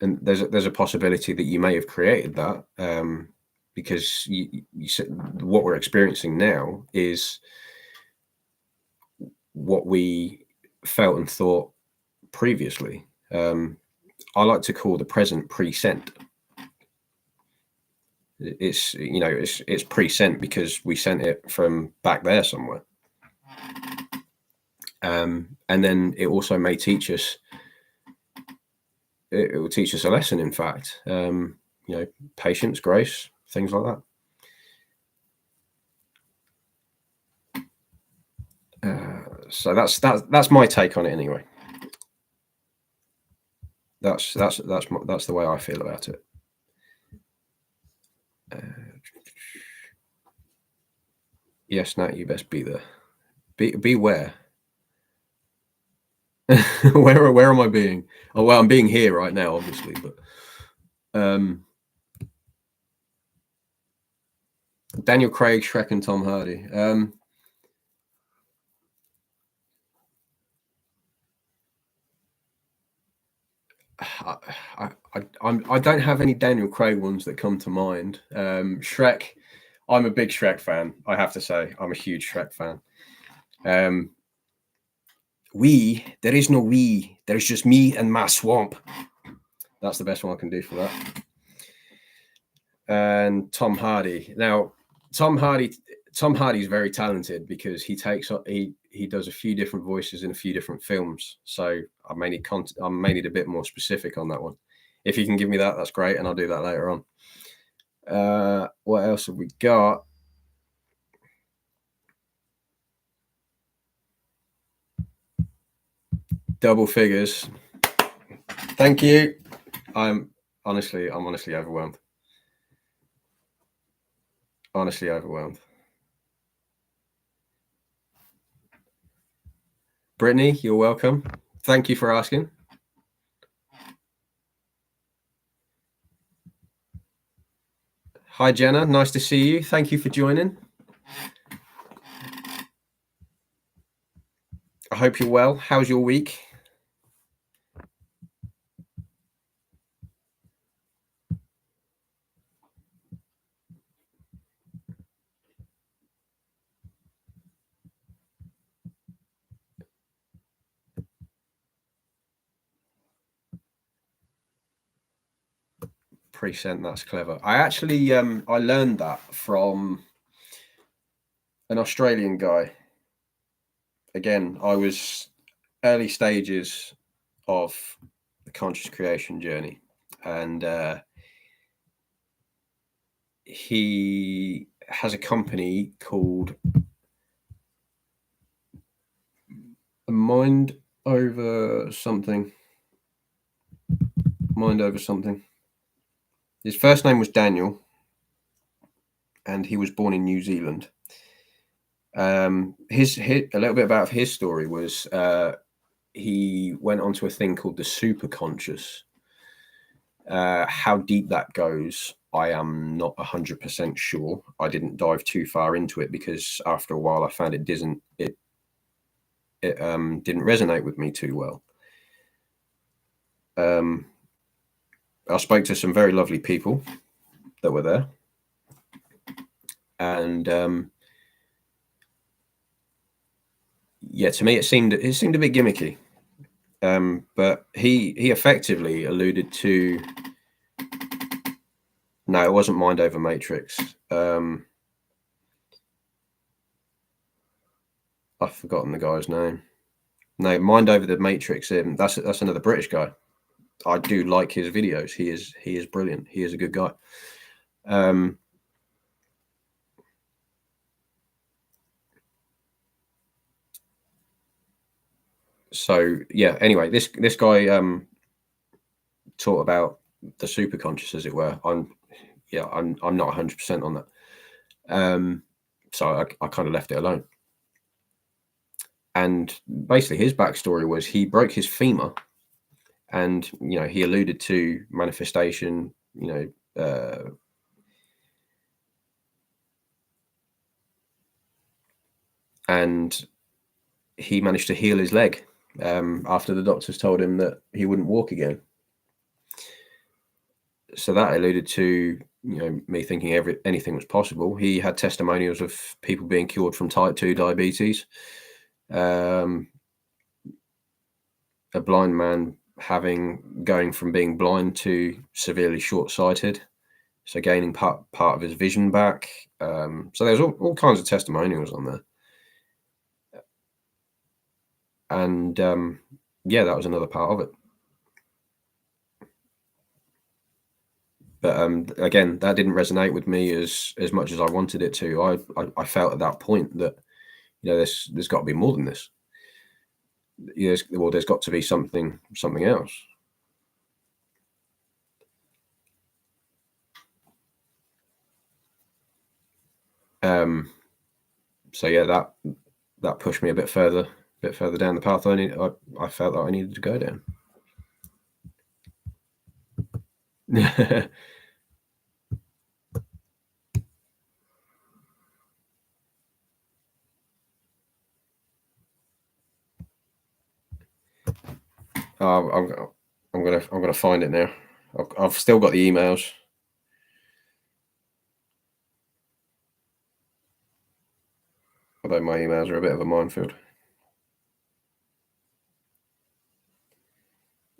a possibility that you may have created that, because you said what we're experiencing now is what we felt and thought previously. I like to call the present pre-sent. It's pre-sent because we sent it from back there somewhere. And then it also may teach us. It will teach us a lesson. In fact, patience, grace, things like that. So that's my take on it anyway. That's the way I feel about it. Yes, Nat, you best be there. Be where? where am I being? Oh well, I'm being here right now, obviously, but Daniel Craig, Shrek, and Tom Hardy. I don't have any Daniel Craig ones that come to mind. Shrek, I'm a big Shrek fan. I have to say, I'm a huge Shrek fan. There is no we. There's just me and my swamp. That's the best one I can do for that. And Tom Hardy. Now, Tom Hardy's very talented because he does a few different voices in a few different films. So I may need a bit more specific on that one. If you can give me that, that's great, and I'll do that later on. What else have we got? Double figures. Thank you. I'm honestly overwhelmed. Honestly overwhelmed. Brittany, you're welcome. Thank you for asking. Hi, Jenna. Nice to see you. Thank you for joining. I hope you're well. How's your week? Pre-sent, that's clever. I actually I learned that from an Australian guy. Again, I was early stages of the conscious creation journey, and he has a company called Mind Over something. His first name was Daniel, and he was born in New Zealand. His a little bit about his story was he went onto a thing called the superconscious. How deep that goes, I am not 100% sure. I didn't dive too far into it because after a while I found it didn't resonate with me too well. I spoke to some very lovely people that were there, and to me it seemed a bit gimmicky. But he effectively alluded to. No, it wasn't Mind Over Matrix. I've forgotten the guy's name. No, Mind Over the Matrix. That's another British guy. I do like his videos. He is brilliant. He is a good guy. So yeah. Anyway, this guy taught about the superconscious, as it were. I'm not 100% on that. So I kind of left it alone. And basically his backstory was he broke his femur, and he alluded to manifestation, and he managed to heal his leg after the doctors told him that he wouldn't walk again. So that alluded to me thinking anything was possible. He had testimonials of people being cured from type 2 diabetes, a blind man going from being blind to severely short-sighted, so gaining part of his vision back. So there's all kinds of testimonials on there. And that was another part of it. But again, that didn't resonate with me as much as I wanted it to. I felt at that point that there's got to be more than this. There's got to be something else. So yeah, that pushed me a bit further down the path I felt that I needed to go down. I'm gonna find it now. I've still got the emails. Although my emails are a bit of a minefield.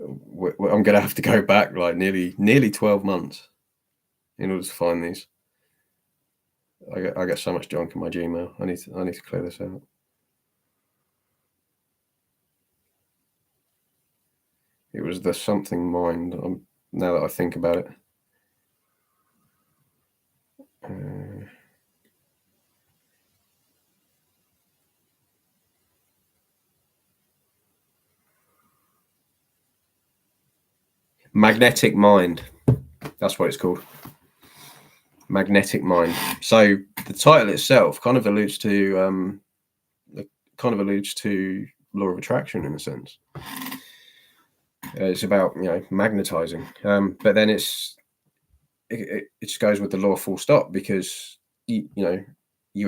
I'm going to have to go back like nearly 12 months in order to find these. I get so much junk in my Gmail. I need to clear this out. It was the something mind. Now that I think about it. Magnetic Mind. That's what it's called. Magnetic Mind. So the title itself kind of alludes to law of attraction in a sense. It's about magnetizing, but then it just goes with the law full stop, because you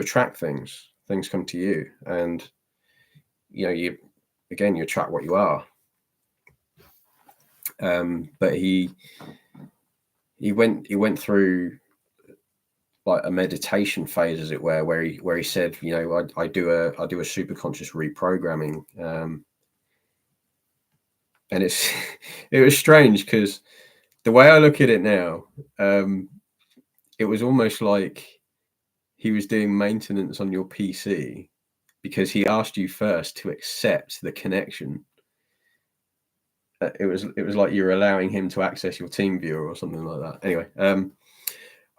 attract things come to you, and you attract what you are. But he went through like a meditation phase, as it were, where he said, I do a super conscious reprogramming, and it was strange because the way I look at it now, it was almost like he was doing maintenance on your PC, because he asked you first to accept the connection. It was like you're allowing him to access your team viewer or something like that. Anyway,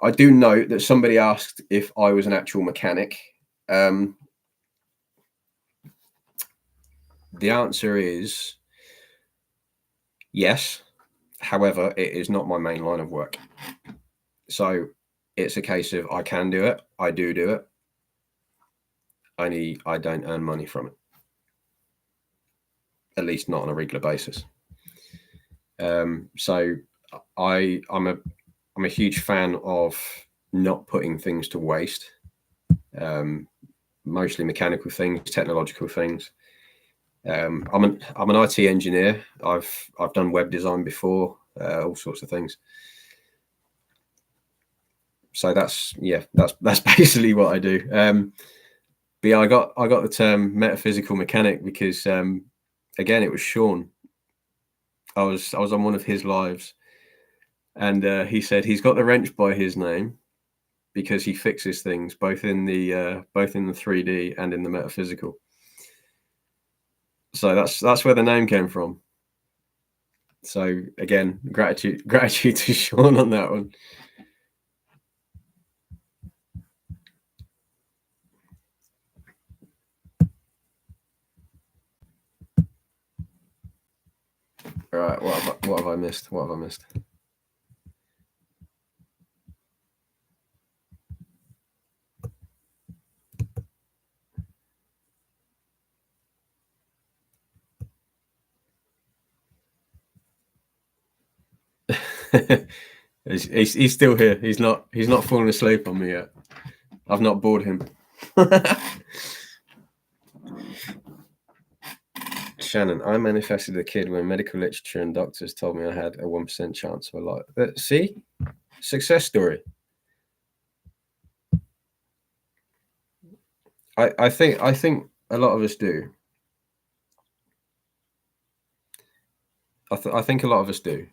I do note that somebody asked if I was an actual mechanic. The answer is yes. However, it is not my main line of work. So it's a case of I can do it. I do it. Only I don't earn money from it. At least not on a regular basis. So I'm a huge fan of not putting things to waste. Mostly mechanical things, technological things. I'm an IT engineer. I've done web design before, all sorts of things. So that's basically what I do. But yeah, I got the term metaphysical mechanic because again, it was Sean. I was on one of his lives, and he said he's got the wrench by his name because he fixes things both in the 3D and in the metaphysical. So that's where the name came from. So again, gratitude to Sean on that one. All right, what have I missed? he's still here. He's not fallen asleep on me yet. I've not bored him. Shannon, I manifested a kid when medical literature and doctors told me I had a 1% chance of a life. See? Success story. I think a lot of us do. I think a lot of us do.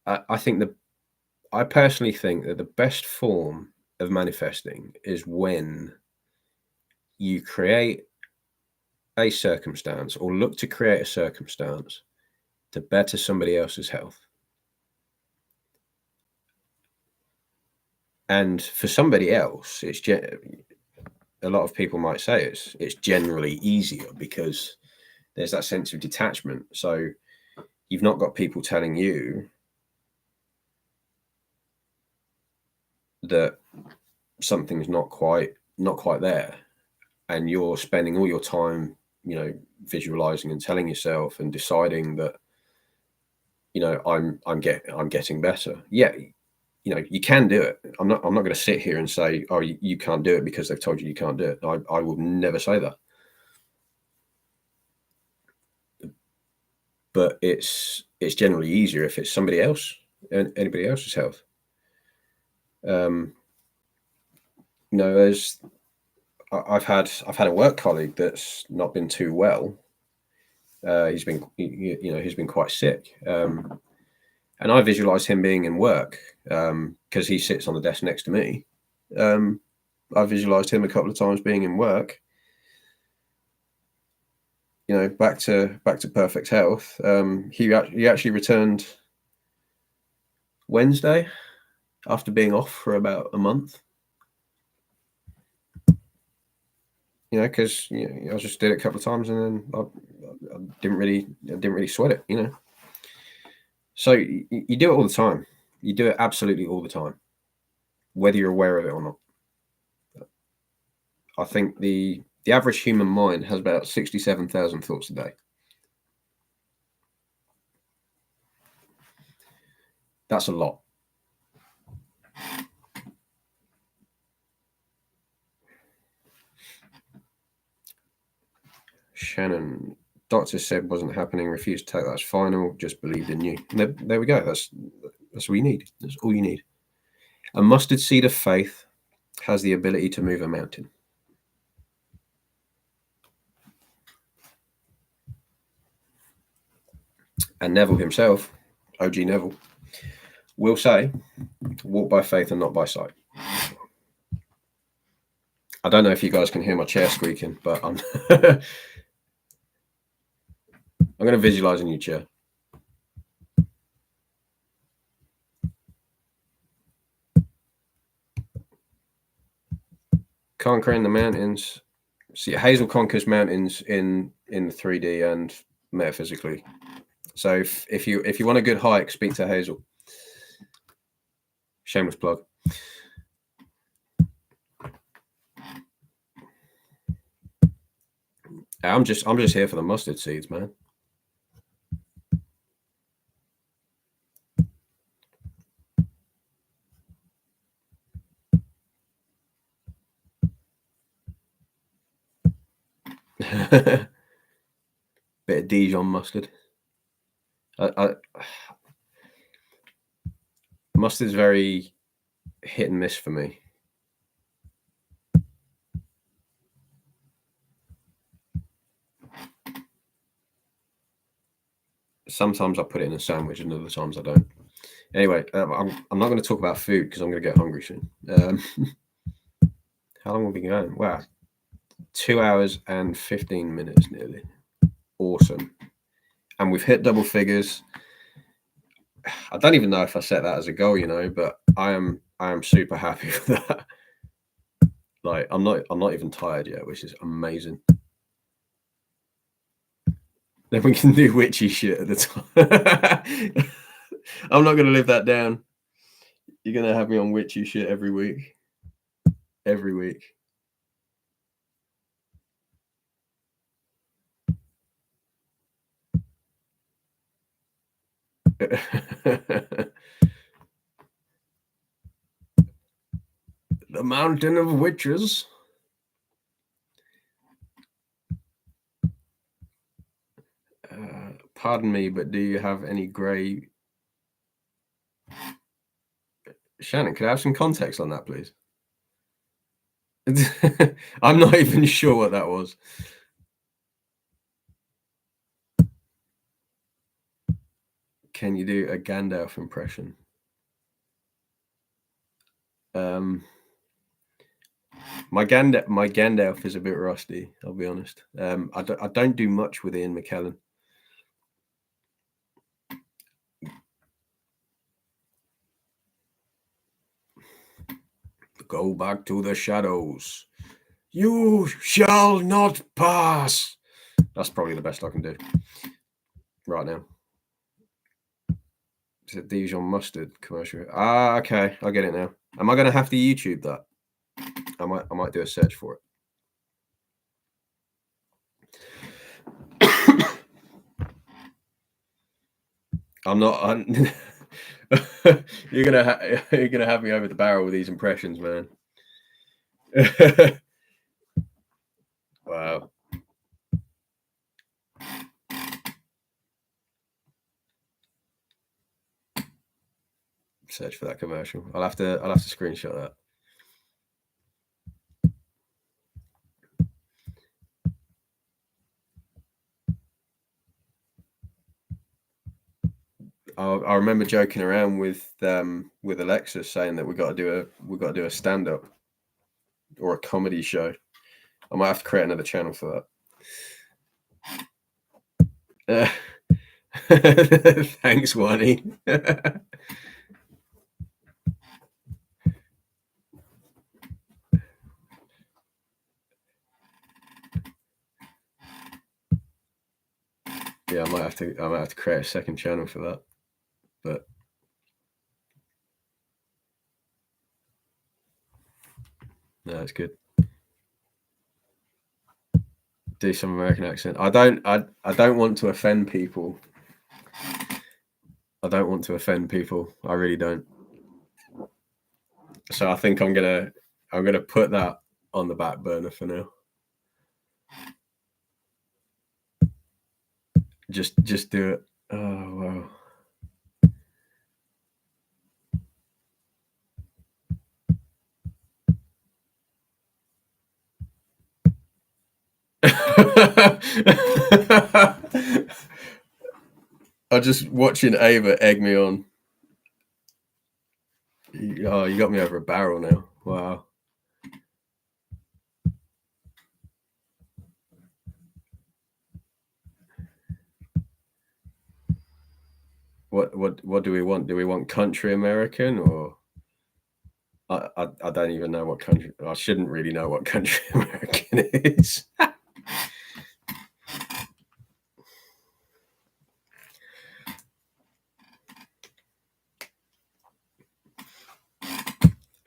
I personally think that the best form of manifesting is when you create a circumstance or look to create a circumstance to better somebody else's health. And for somebody else, it's a lot of people might say it's generally easier because there's that sense of detachment. So you've not got people telling you that something's not quite there, and you're spending all your time, visualizing and telling yourself and deciding that, I'm getting better. Yeah, you can do it. I'm not going to sit here and say, oh, you can't do it because they've told you can't do it. I will never say that. But it's generally easier if it's somebody else and anybody else's health. There's I've had a work colleague that's not been too well. He's been quite sick, and I visualize him being in work because he sits on the desk next to me. I visualized him a couple of times being in work. Back to perfect health. He actually returned Wednesday after being off for about a month. Because I just did it a couple of times and then I didn't really sweat it. So you do it all the time. You do it absolutely all the time, whether you're aware of it or not. I think the average human mind has about 67,000 thoughts a day. That's a lot. Shannon, doctor said wasn't happening, refused to take that as final, just believed in you. There we go. That's what you need. That's all you need. A mustard seed of faith has the ability to move a mountain. And Neville himself, OG Neville, will say, walk by faith and not by sight. I don't know if you guys can hear my chair squeaking, but I'm I'm going to visualize a new chair. Conquering the mountains. See, Hazel conquers mountains in the 3D and metaphysically. So if you want a good hike, speak to Hazel. Shameless plug. I'm just here for the mustard seeds, man. Bit of Dijon mustard. Mustard's very hit and miss for me. Sometimes I put it in a sandwich and other times I don't. Anyway, I'm not going to talk about food because I'm going to get hungry soon. How long have we been going? Wow, 2 hours and 15 minutes nearly. Awesome. And we've hit double figures. I don't even know if I set that as a goal, but I am super happy with that. Like I'm not even tired yet, which is amazing. Then we can do witchy shit at the time. I'm not gonna live that down. You're gonna have me on witchy shit every week. Every week. The Mountain of Witches. Pardon me, but do you have any grey? Shannon, could I have some context on that, please? I'm not even sure what that was. Can you do a Gandalf impression? My Gandalf is a bit rusty, I'll be honest. I don't do much with Ian McKellen. Go back to the shadows. You shall not pass. That's probably the best I can do right now. It's a Dijon mustard commercial. Okay, I get it now. Am I going to have to YouTube that? I might do a search for it. I'm not. You're gonna have me over the barrel with these impressions, man. Wow. Search for that commercial. I'll have to screenshot that. I remember joking around with Alexis saying that we got to do a stand up or a comedy show. I might have to create another channel for that. Thanks, Wani. Yeah, I might have to create a second channel for that. But no, it's good. Do some American accent. I don't want to offend people. I don't want to offend people. I really don't. So I think I'm gonna put that on the back burner for now. Just do it. Oh wow. I'm just watching Ava egg me on. Oh, you got me over a barrel now. Wow. What do we want? Do we want country American or I don't even know what country. I shouldn't really know what country American is.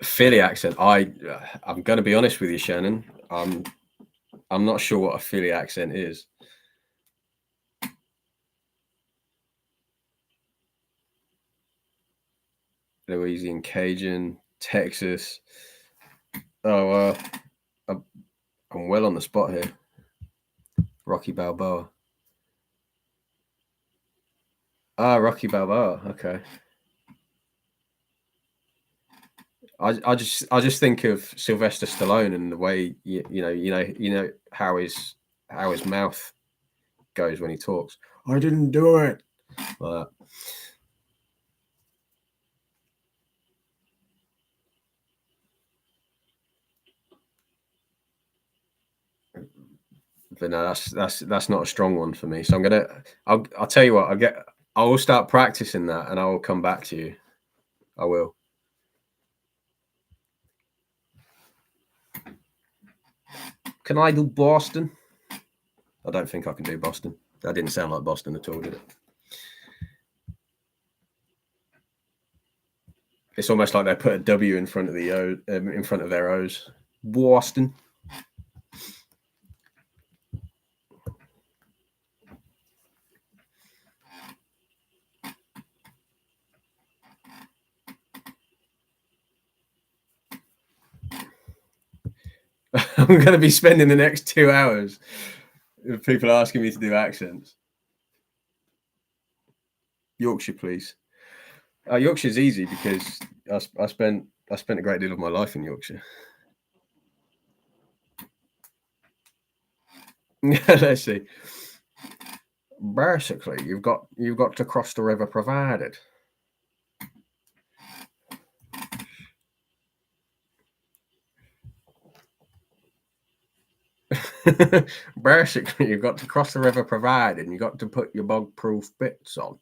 Philly accent. I'm going to be honest with you, Shannon. I'm not sure what a Philly accent is. Louisiana Cajun, Texas. Oh, I'm well on the spot here. Rocky Balboa. Rocky Balboa. Okay. I just think of Sylvester Stallone and the way you know how his mouth goes when he talks. I didn't do it. Like that. But no, that's not a strong one for me. So I'll tell you what, I will start practicing that and I will come back to you. I will. Can I do Boston? I don't think I can do Boston. That didn't sound like Boston at all, did it? It's almost like they put a W in front of the O, in front of their O's. Boston. I'm going to be spending the next 2 hours with people asking me to do accents. Yorkshire, please. Yorkshire's easy because I spent a great deal of my life in Yorkshire. Let's see. Basically, you've got to cross the river provided. Basically, you've got to cross the river provided, and you've got to put your bog-proof bits on.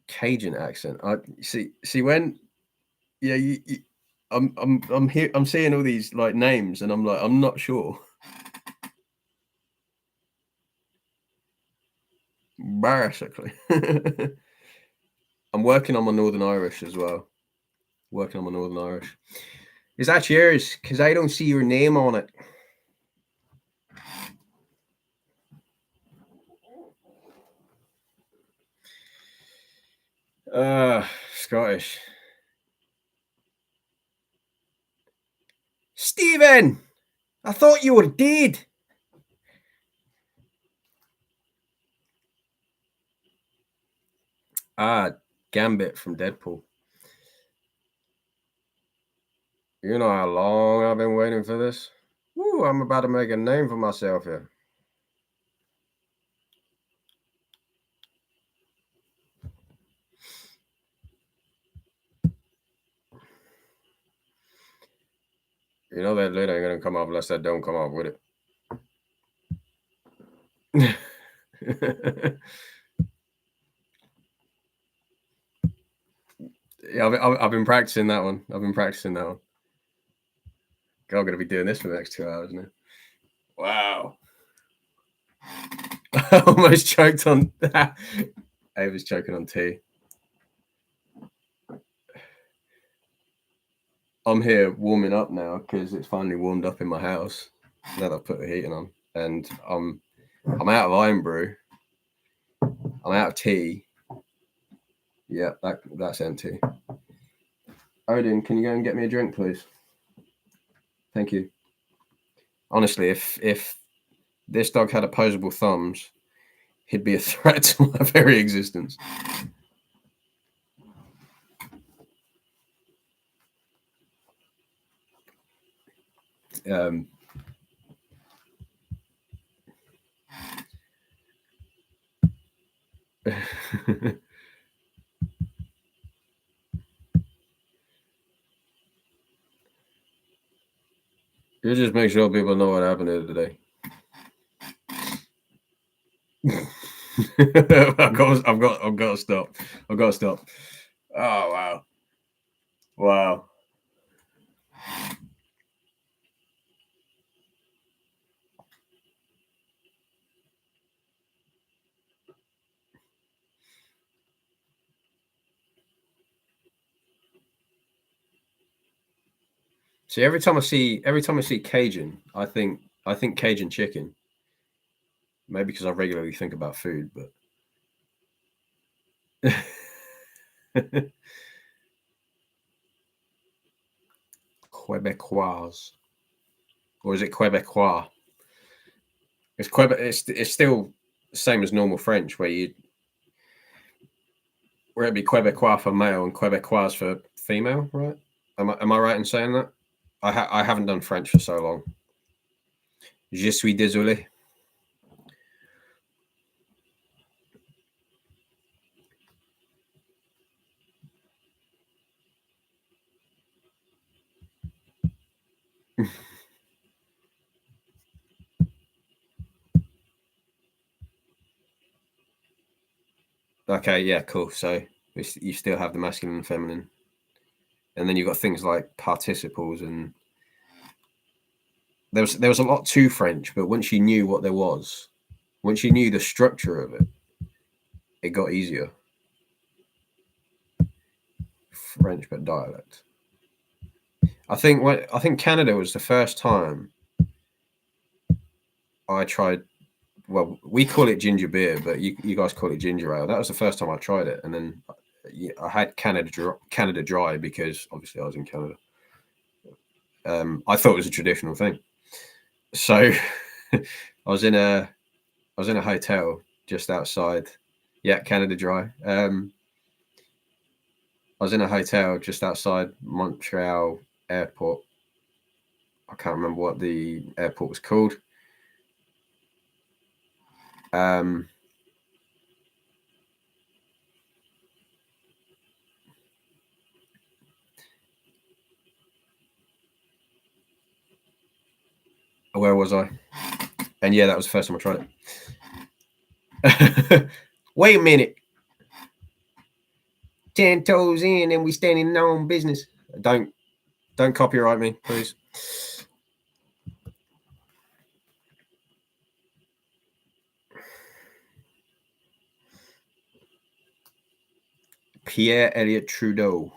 Cajun accent. I see when, yeah, I'm here. I'm seeing all these like names, and I'm like, I'm not sure. Basically, I'm working on my Northern Irish as well. Working on my Northern Irish. Is that yours? Because I don't see your name on it. Scottish. Stephen, I thought you were dead. Gambit from Deadpool. You know how long I've been waiting for this? Woo, I'm about to make a name for myself here. You know that lid ain't gonna come off unless that don't come off with it. Yeah, I've been practicing that one. I'm gonna be doing this for the next 2 hours now. Wow. I almost choked on that. Ava's choking on tea. I'm here warming up now because it's finally warmed up in my house now that I've put the heating on, and I'm out of iron brew. I'm out of tea. Yeah, that's empty. Odin, can you go and get me a drink, please? Thank you. Honestly, if this dog had opposable thumbs, he'd be a threat to my very existence. You just make sure people know what happened here today. I've got to stop. I've got to stop. Oh wow. Wow. See, every time I see Cajun, I think Cajun chicken. Maybe because I regularly think about food, but Quebecois, or is it Quebecois? It's Quebec. It's still the same as normal French, where it'd be Quebecois for male and Quebecois for female, right? Am I right in saying that? I haven't done French for so long. Je suis désolé. Okay, yeah, cool. So you still have the masculine and feminine, and then you've got things like participles, and there was a lot to French, but once you knew what there was, once you knew the structure of it, it got easier. French, but dialect. I think Canada was the first time I tried. Well, we call it ginger beer, but you guys call it ginger ale. That was the first time I tried it, and then I had Canada Dry because obviously I was in Canada. I thought it was a traditional thing. So I was in a hotel just outside. Yeah, Canada Dry. I was in a hotel just outside Montreal Airport. I can't remember what the airport was called. Where was I? And yeah, that was the first time I tried it. Wait a minute. 10 toes in and we standing in our own business. Don't copyright me, please. Pierre Elliott Trudeau.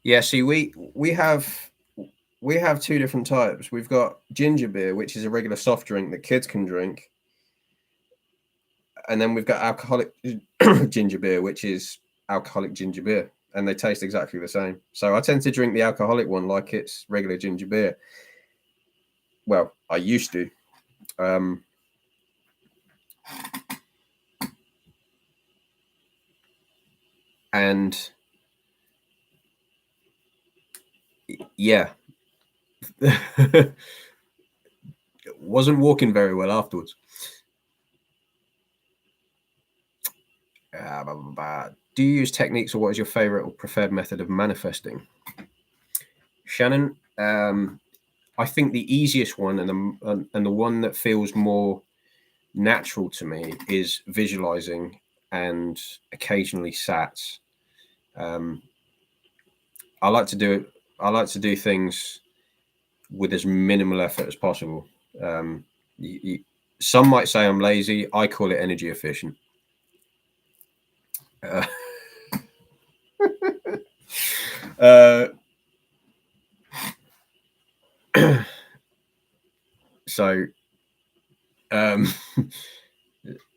Yeah, see, we have two different types. We've got ginger beer, which is a regular soft drink that kids can drink, and then we've got alcoholic ginger beer, which is alcoholic ginger beer, and they taste exactly the same. So I tend to drink the alcoholic one like it's regular ginger beer. Well, I used to. And yeah, wasn't walking very well afterwards. Do you use techniques, or what is your favorite or preferred method of manifesting? Shannon, I think the easiest one and the one that feels more natural to me is visualizing and occasionally sats. I like to do things with as minimal effort as possible. Some might say I'm lazy. I call it energy efficient.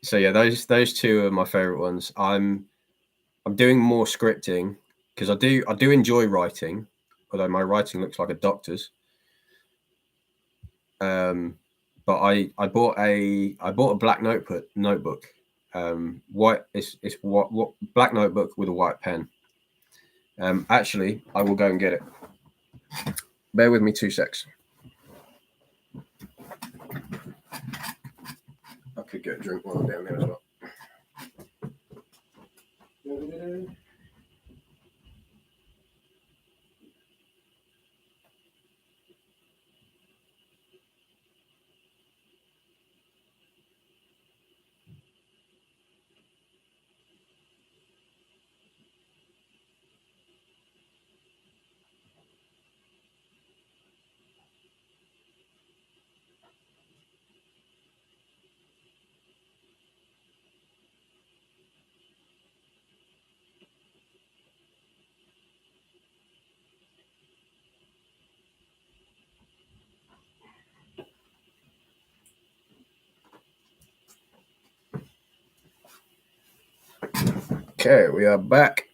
So yeah, those two are my favorite ones. I'm doing more scripting because I do enjoy writing, although my writing looks like a doctor's. But I bought a black notebook. White it's what black notebook with a white pen. Actually, I will go and get it. Bear with me 2 secs. I could get a drink while I'm down there as well. Okay, we are back.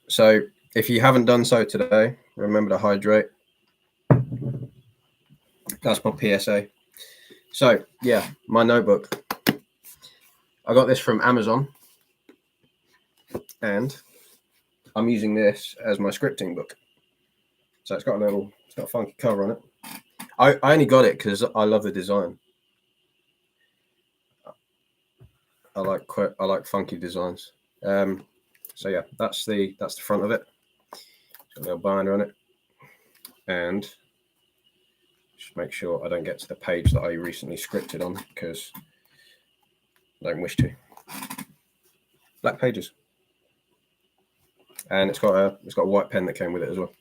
So if you haven't done so today, remember to hydrate. That's my PSA. So yeah, my notebook. I got this from Amazon, and I'm using this as my scripting book. So it's got a funky cover on it. I only got it because I love the design. I like funky designs. So yeah, that's the front of it. Got a little binder on it, and just make sure I don't get to the page that I recently scripted on because I don't wish to. Black pages, and it's got a white pen that came with it as well.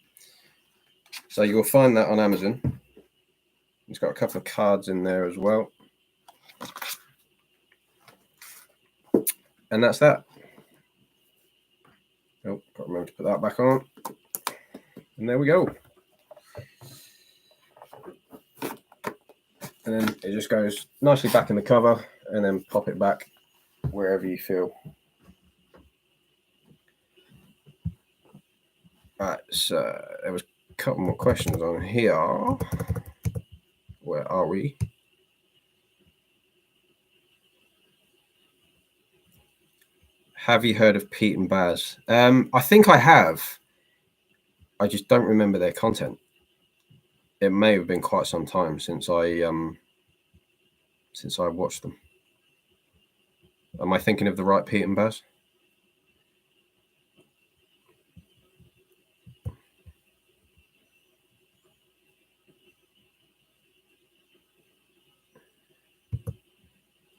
So you'll find that on Amazon. It's got a couple of cards in there as well, and that's that. Oh, got to remember to put that back on, and there we go. and then it just goes nicely back in the cover, and then pop it back wherever you feel. Right, so there was a couple more questions on here. Where are we? Have you heard of Pete and Baz? I think I have. I just don't remember their content. It may have been quite some time since I watched them. Am I thinking of the right Pete and Baz?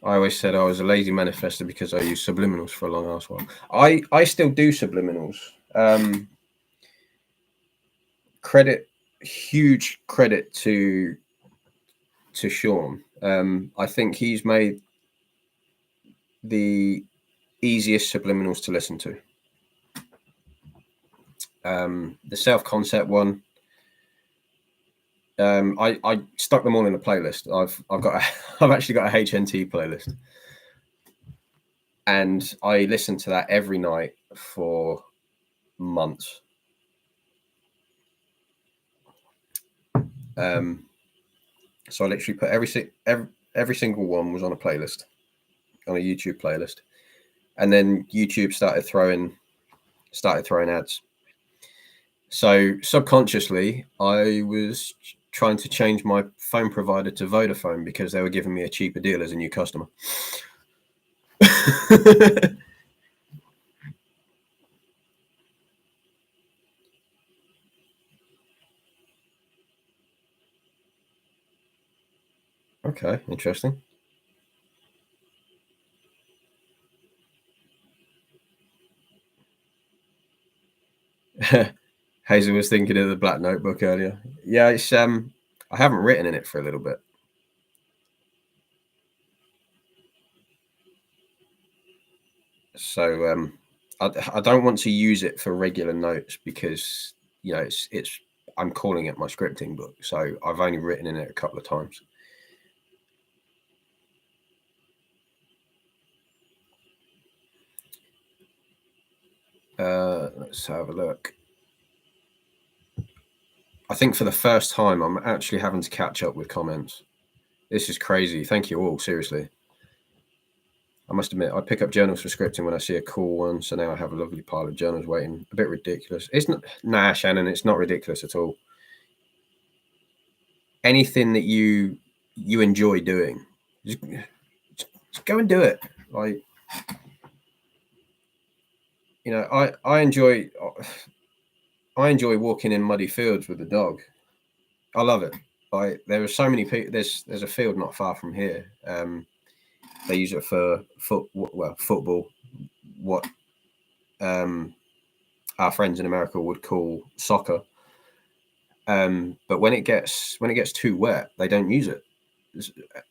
I always said I was a lazy manifester because I used subliminals for a long ass while. I still do subliminals. Huge credit to Sean. I think he's made the easiest subliminals to listen to. The self-concept one, I stuck them all in a playlist. I've actually got a HNT playlist, and I listened to that every night for months. So I literally put every single one was on a playlist, on a YouTube playlist, and then YouTube started throwing ads. So subconsciously, I was trying to change my phone provider to Vodafone because they were giving me a cheaper deal as a new customer. Okay, interesting. Hazel was thinking of the Black Notebook earlier. Yeah, it's I haven't written in it for a little bit. So I don't want to use it for regular notes because it's I'm calling it my scripting book. So I've only written in it a couple of times. Let's have a look. I think for the first time, I'm actually having to catch up with comments. This is crazy. Thank you all. Seriously. I must admit, I pick up journals for scripting when I see a cool one. So now I have a lovely pile of journals waiting. A bit ridiculous. It's not, nah, Shannon, it's not ridiculous at all. Anything that you enjoy doing, just go and do it. Like, I enjoy walking in muddy fields with the dog. I love it. Like, there are so many people. There's a field not far from here. They use it for football. What our friends in America would call soccer. But when it gets too wet, they don't use it.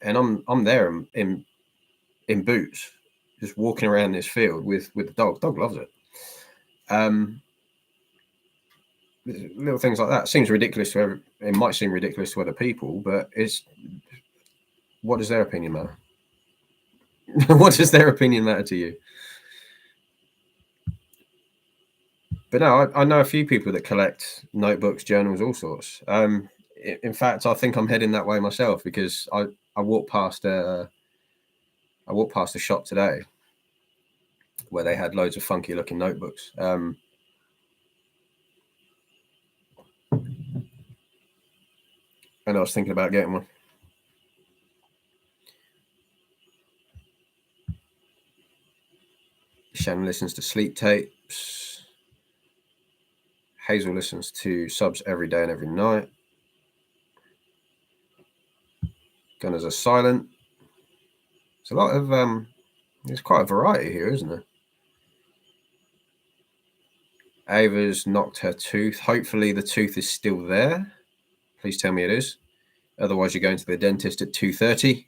And I'm there in boots, just walking around this field with the dog. Dog loves it. Little things like that seems ridiculous to it might seem ridiculous to other people, but what does their opinion matter? What does their opinion matter to you? But no, I know a few people that collect notebooks, journals, all sorts. In fact, I think I'm heading that way myself because I walked past a shop today where they had loads of funky looking notebooks. And I was thinking about getting one. Shannon listens to sleep tapes. Hazel listens to subs every day and every night. Gunners are silent. It's a lot of there's quite a variety here, isn't there? Ava's knocked her tooth. Hopefully the tooth is still there. Please tell me it is. Otherwise, you're going to the dentist at 2:30.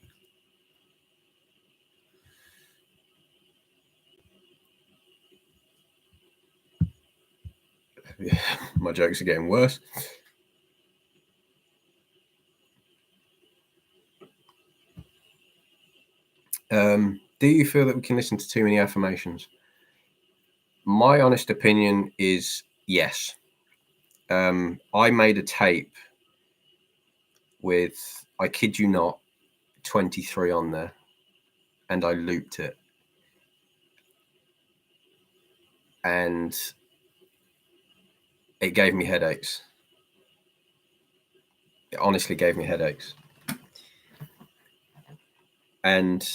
My jokes are getting worse. Do you feel that we can listen to too many affirmations? My honest opinion is yes. I made a tape with, I kid you not, 23 on there, and I looped it. And it gave me headaches. It honestly gave me headaches. And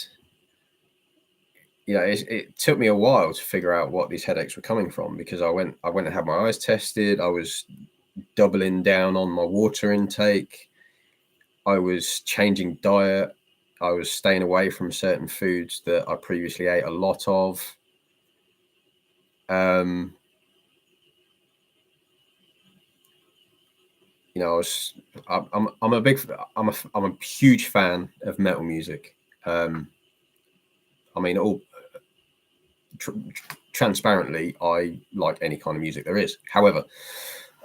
it took me a while to figure out what these headaches were coming from, because I went and had my eyes tested. I was doubling down on my water intake. I was changing diet. I was staying away from certain foods that I previously ate a lot of. I'm a huge fan of metal music. Transparently, I like any kind of music there is. However,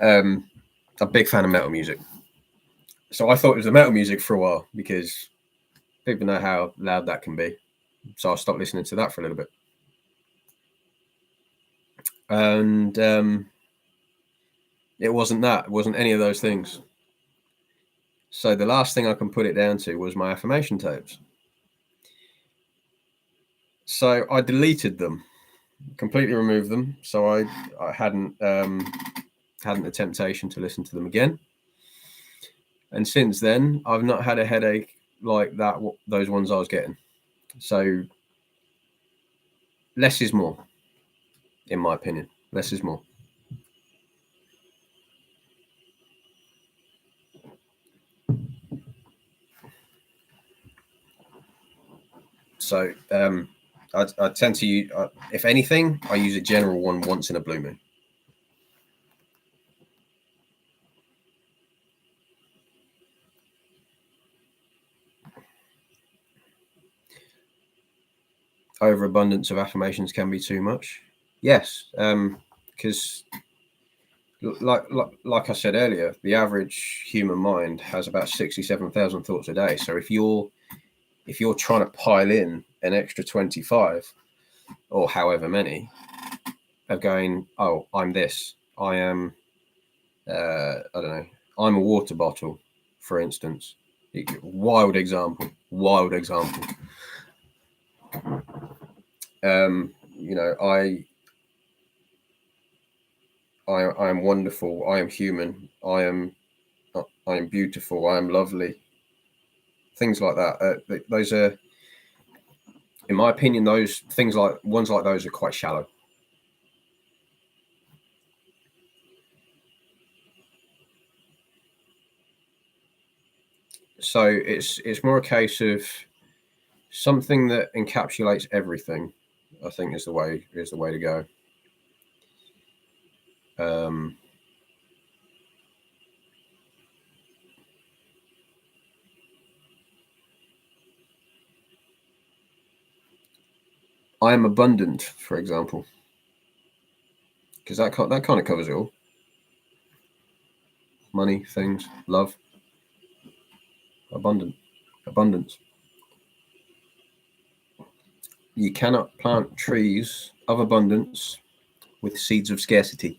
I'm a big fan of metal music. So I thought it was the metal music for a while, because people know how loud that can be. So I stopped listening to that for a little bit. And it wasn't that. It wasn't any of those things. So the last thing I can put it down to was my affirmation tapes. So I deleted them, completely removed them. So I hadn't the temptation to listen to them again. And since then, I've not had a headache like that, those ones I was getting. So less is more, in my opinion. Less is more. So I tend to use, if anything, I use a general one once in a blue moon. Overabundance of affirmations can be too much. Yes, because like I said earlier, the average human mind has about 67,000 thoughts a day. So if you're trying to pile in an extra 25 or however many of going, oh, I'm this, I am, I don't know, I'm a water bottle, for instance. Wild example. I am wonderful. I am human. I am beautiful. I am lovely. Things like that. Those are, in my opinion, those things, like ones like those, are quite shallow. So it's more a case of something that encapsulates everything. I think is the way to go. I am abundant, for example, because that kind of covers it all. Money, things, love, abundance. You cannot plant trees of abundance with seeds of scarcity.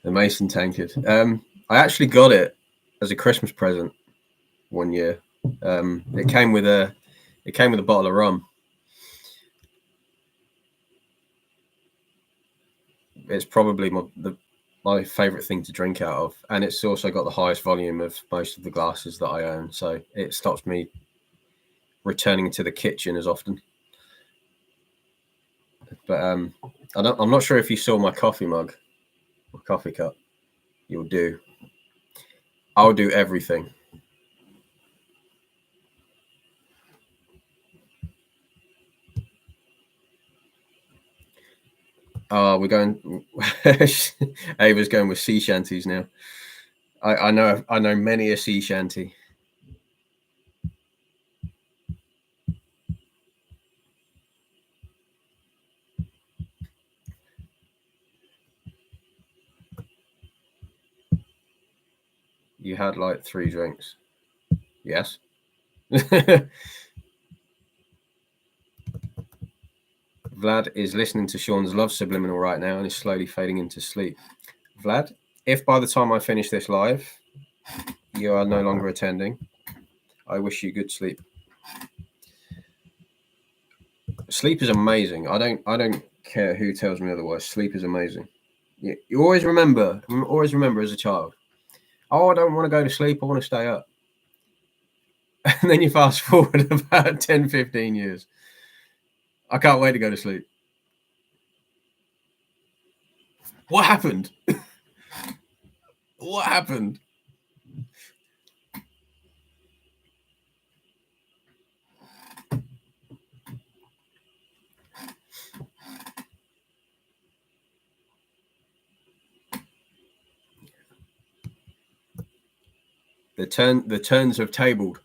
The Mason tankard. I actually got it as a Christmas present one year. It came with a bottle of rum. It's probably my favorite thing to drink out of, and it's also got the highest volume of most of the glasses that I own, so it stops me returning to the kitchen as often. But I'm not sure if you saw my coffee mug or coffee cup. You'll do. I'll do everything. We're going. Ava's going with sea shanties now. I know many a sea shanty. You had like 3 drinks. Yes. Vlad is listening to Sean's Love Subliminal right now and is slowly fading into sleep. Vlad, if by the time I finish this live, you are no longer attending, I wish you good sleep. Sleep is amazing. I don't care who tells me otherwise. Sleep is amazing. You always remember as a child, oh, I don't want to go to sleep, I want to stay up. And then you fast forward about 10, 15 years. I can't wait to go to sleep. What happened? What happened? The turns have tabled.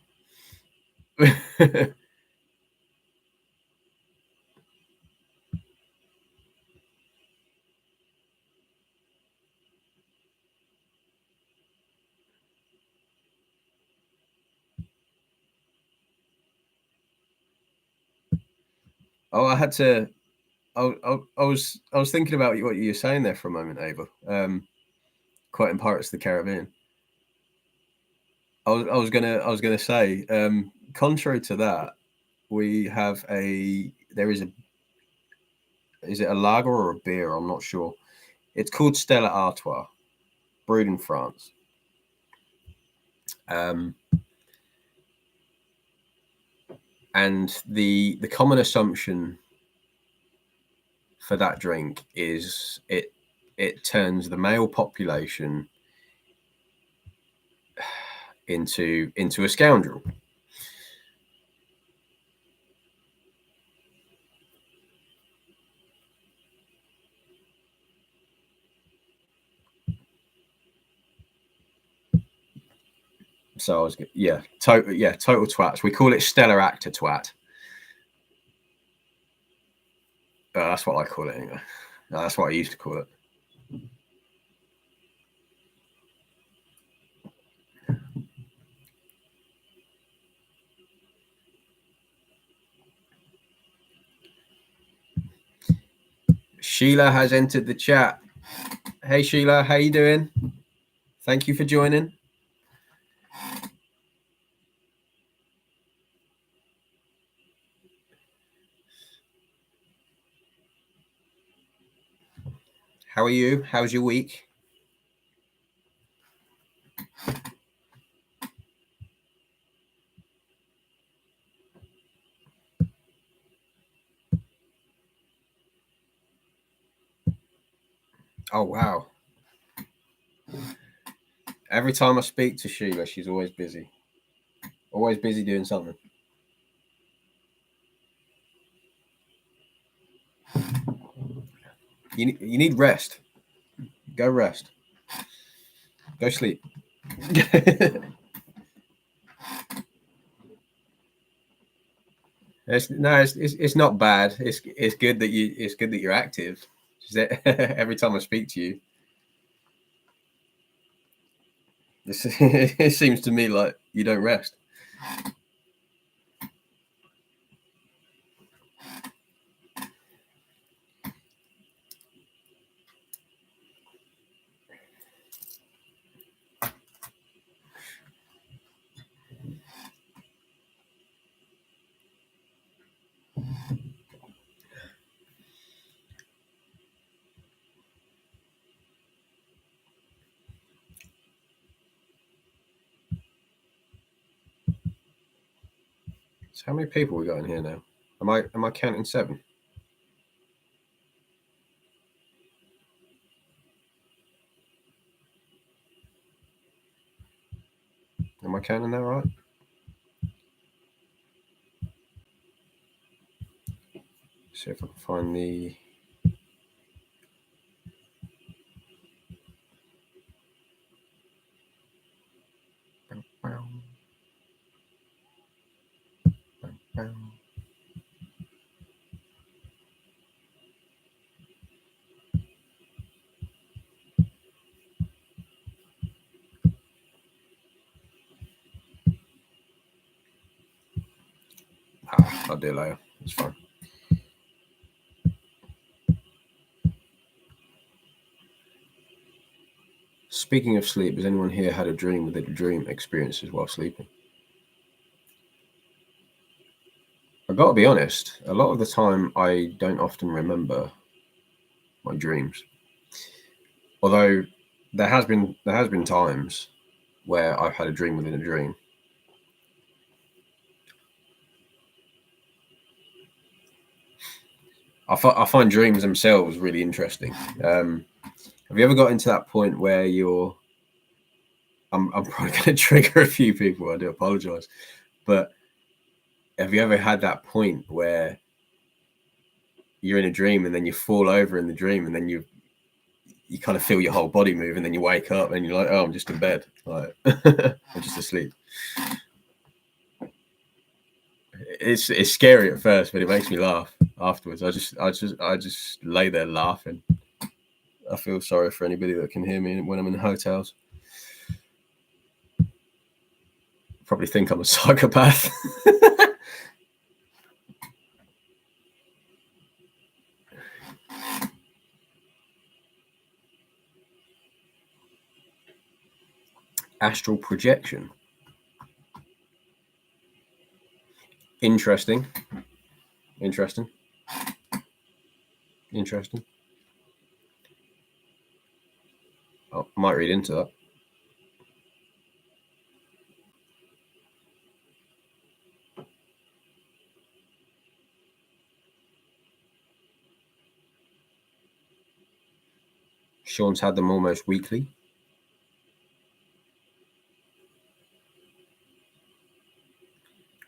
Oh, I had to. I was thinking about what you were saying there for a moment, Ava. Quite in Pirates of the Caribbean. I was gonna say, contrary to that, we have there is it a lager or a beer? I'm not sure. It's called Stella Artois, brewed in France. And the common assumption for that drink is it turns the male population into a scoundrel. So I was total twats. We call it Stellar Actor Twat. That's what I call it anyway. No, that's what I used to call it. Sheila has entered the chat. Hey Sheila, how you doing? Thank you for joining. How are you? How's your week? Oh wow. Every time I speak to Sheila, she's always busy. Always busy doing something. You need rest. Go rest. Go sleep. It's not bad. It's good that you're active. Every time I speak to you, it seems to me like you don't rest. So how many people we got in here now? Am I counting 7? Am I counting that right? See if I can find the. I'll do it later. It's fine. Speaking of sleep, has anyone here had a dream with a dream experiences while sleeping? I've got to be honest, a lot of the time I don't often remember my dreams. Although there has been times where I've had a dream within a dream. I find dreams themselves really interesting. Have you ever got into that point where you're... I'm probably going to trigger a few people. I do apologize, but have you ever had that point where you're in a dream and then you fall over in the dream and then you kind of feel your whole body move and then you wake up and you're like, oh, I'm just in bed, like I'm just asleep. It's scary at first, but it makes me laugh afterwards. I just lay there laughing. I feel sorry for anybody that can hear me when I'm in hotels. Probably think I'm a psychopath. Astral projection. Interesting. I might read into that. Sean's had them almost weekly.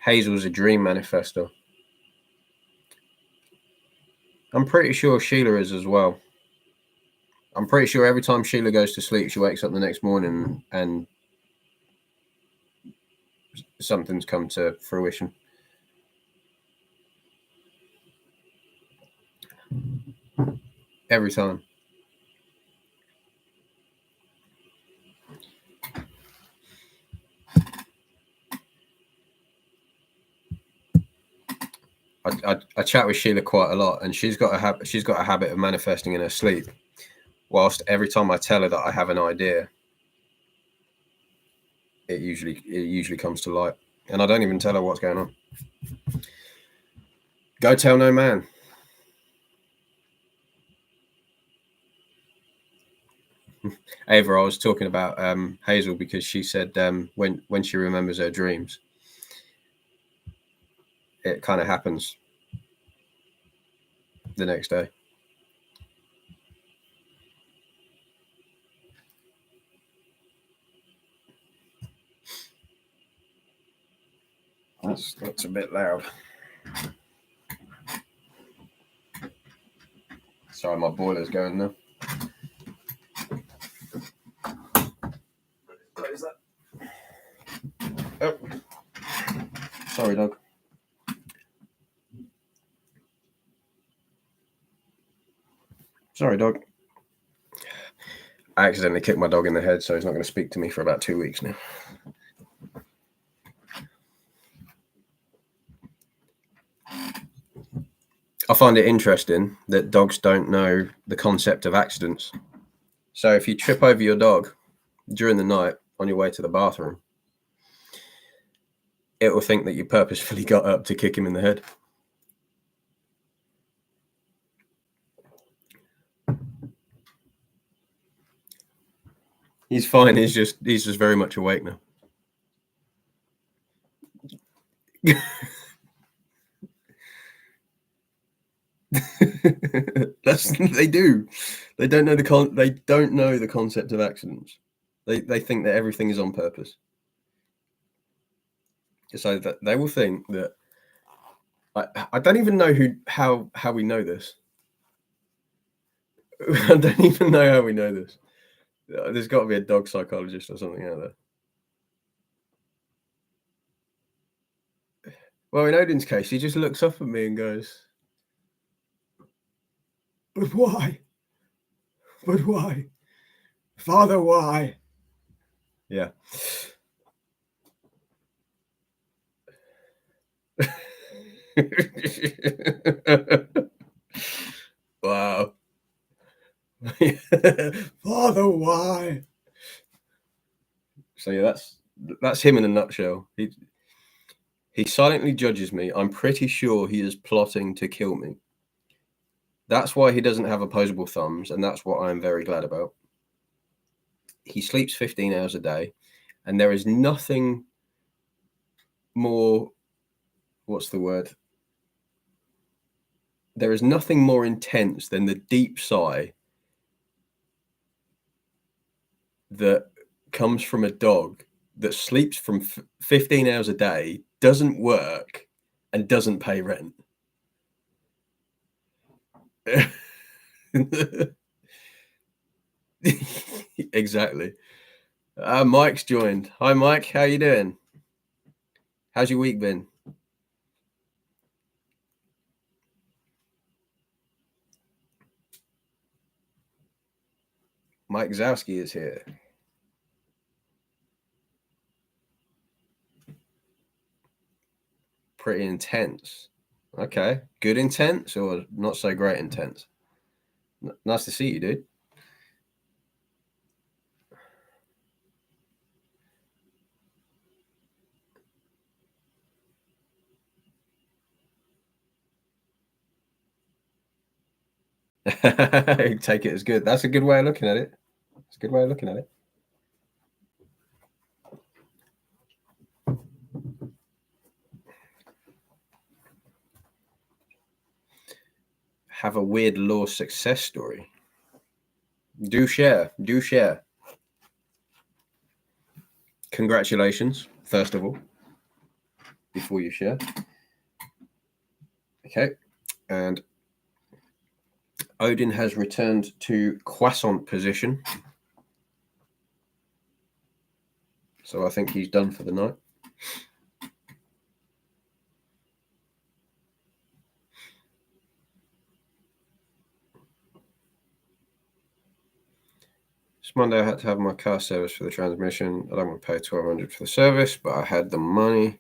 Hazel's a dream manifestor. I'm pretty sure Sheila is as well. I'm pretty sure every time Sheila goes to sleep, she wakes up the next morning and something's come to fruition. Every time. I chat with Sheila quite a lot, and she's got a habit of manifesting in her sleep. Whilst every time I tell her that I have an idea, it usually comes to light, and I don't even tell her what's going on. Go tell no man. Ava, I was talking about Hazel because she said when she remembers her dreams, it kind of happens the next day. That's a bit loud. Sorry, my boiler's going now. Close that. Oh. Sorry, dog. Sorry, dog. I accidentally kicked my dog in the head, so he's not going to speak to me for about 2 weeks now. I find it interesting that dogs don't know the concept of accidents. So if you trip over your dog during the night on your way to the bathroom, it will think that you purposefully got up to kick him in the head. He's fine. He's just very much awake now. They do. They don't know the concept of accidents. They think that everything is on purpose. So that they will think that I don't even know how we know this. I don't even know how we know this. There's got to be a dog psychologist or something out there. Well, in Odin's case, he just looks up at me and goes, "But why? But why? Father, why?" Yeah. Wow. Father, why? So yeah, that's him in a nutshell. He silently judges me. I'm pretty sure he is plotting to kill me. That's why he doesn't have opposable thumbs, and that's what I'm very glad about. He sleeps 15 hours a day, and there is nothing more, what's the word? There is nothing more intense than the deep sigh that comes from a dog that sleeps from 15 hours a day, doesn't work, and doesn't pay rent. Exactly. Mike's joined. Hi, Mike. How you doing? How's your week been? Mike Zowski is here. Pretty intense. Okay. Good intense or not so great intense? Nice to see you, dude. Take it as good. That's a good way of looking at it. It's a good way of looking at it. Have a weird law success story. Do share. Do share. Congratulations, first of all, before you share. Okay. And Odin has returned to croissant position. So I think he's done for the night. This Monday I had to have my car service for the transmission. I don't want to pay $1,200 for the service, but I had the money.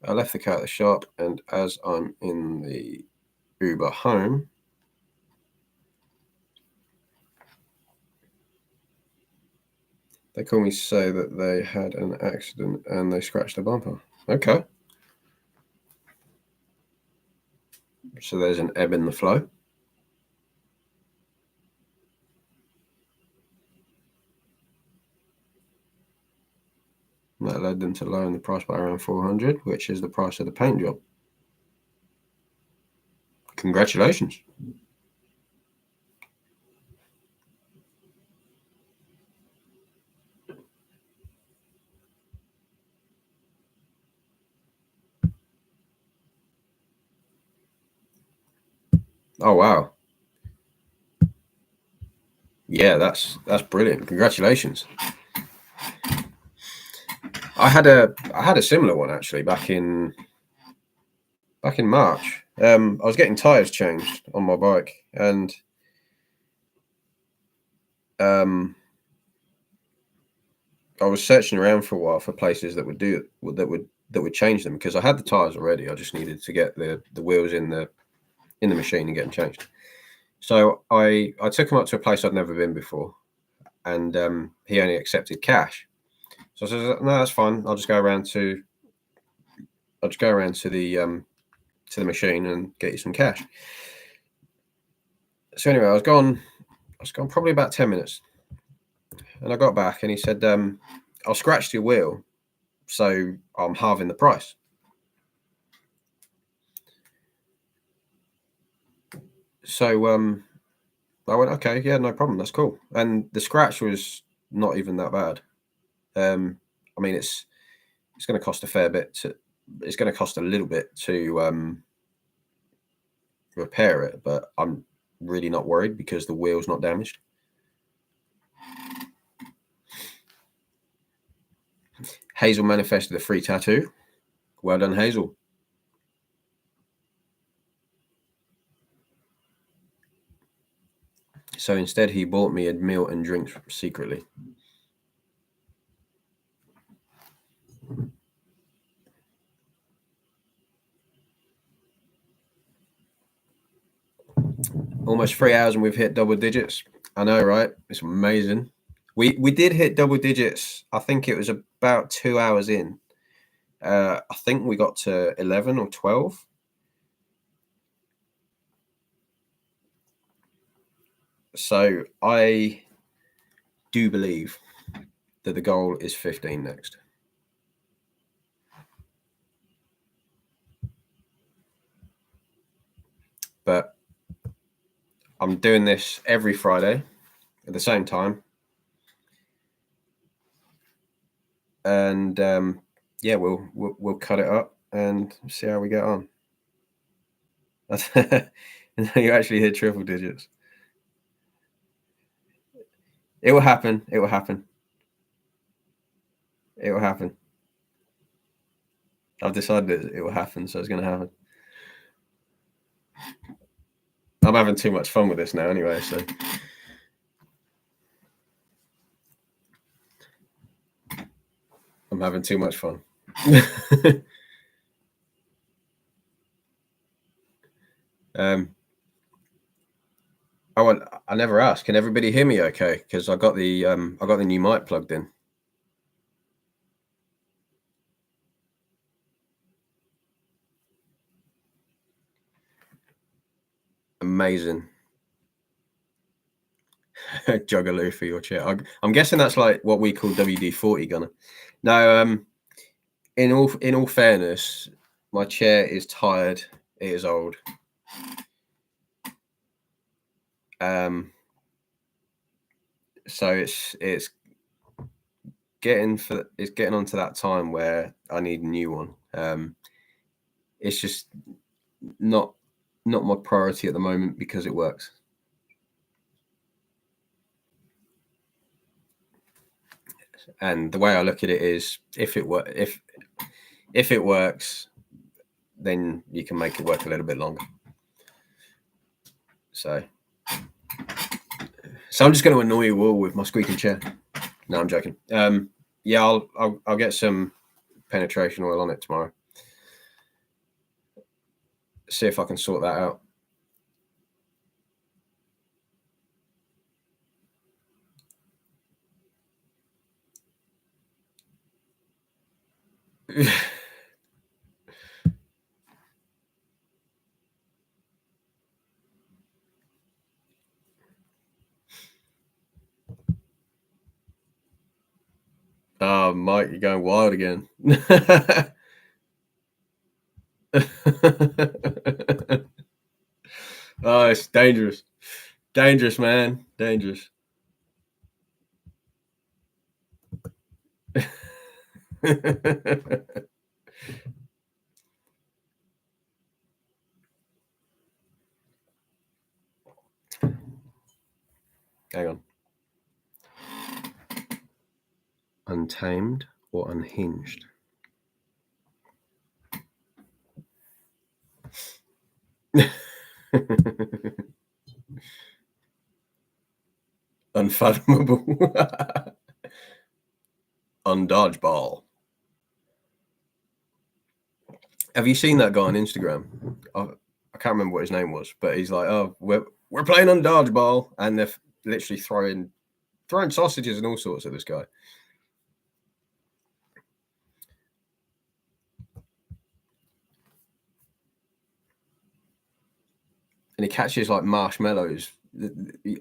I left the car at the shop, and as I'm in the Uber home, they call me to say that they had an accident and they scratched the bumper. Okay. So there's an ebb in the flow. That led them to lowering the price by around $400, which is the price of the paint job. Congratulations. Oh wow. Yeah, that's brilliant. Congratulations. I had a similar one actually back in March. I was getting tires changed on my bike, and I was searching around for a while for places that would do it, that would change them, because I had the tires already. I just needed to get the wheels in the machine and get them changed. So I took him up to a place I'd never been before, and he only accepted cash. So I said, no, that's fine. I'll just go around to the machine and get you some cash. So anyway, I was gone probably about 10 minutes, and I got back, and he said, I'll scratch your wheel, so I'm halving the price. So I went, okay, yeah, no problem, that's cool. And the scratch was not even that bad. I mean, it's going to cost a fair bit it's going to cost a little bit to repair it, but I'm really not worried because the wheel's not damaged. Hazel manifested a free tattoo. Well done, Hazel. So instead, he bought me a meal and drinks secretly. Almost 3 hours and we've hit double digits. I know, right? It's amazing. We did hit double digits. I think it was about 2 hours in. I think we got to 11 or 12. So I do believe that the goal is 15 next. But I'm doing this every Friday at the same time. And yeah, we'll cut it up and see how we get on. You actually hit triple digits. It will happen. It will happen. It will happen. I've decided it will happen, so it's going to happen. I'm having too much fun with this now anyway, so. I'm having too much fun. I never asked. Can everybody hear me okay? Because I got the new mic plugged in. Amazing. Juggaloo for your chair. I'm guessing that's like what we call WD-40 gunner. No, in all fairness, my chair is tired. It is old. So it's getting onto that time where I need a new one. It's just not my priority at the moment because it works. And the way I look at it is, if it works, then you can make it work a little bit longer. So I'm just going to annoy you all with my squeaking chair. No, I'm joking. Yeah, I'll get some penetration oil on it tomorrow. See if I can sort that out. Oh, Mike, you're going wild again. Oh, it's dangerous. Dangerous, man. Dangerous. Hang on. Untamed or unhinged? Unfathomable. Undodgeball. Have you seen that guy on Instagram? I can't remember what his name was, but he's like, "Oh, we're playing on dodgeball," and they're literally throwing sausages and all sorts at this guy. And he catches like marshmallows.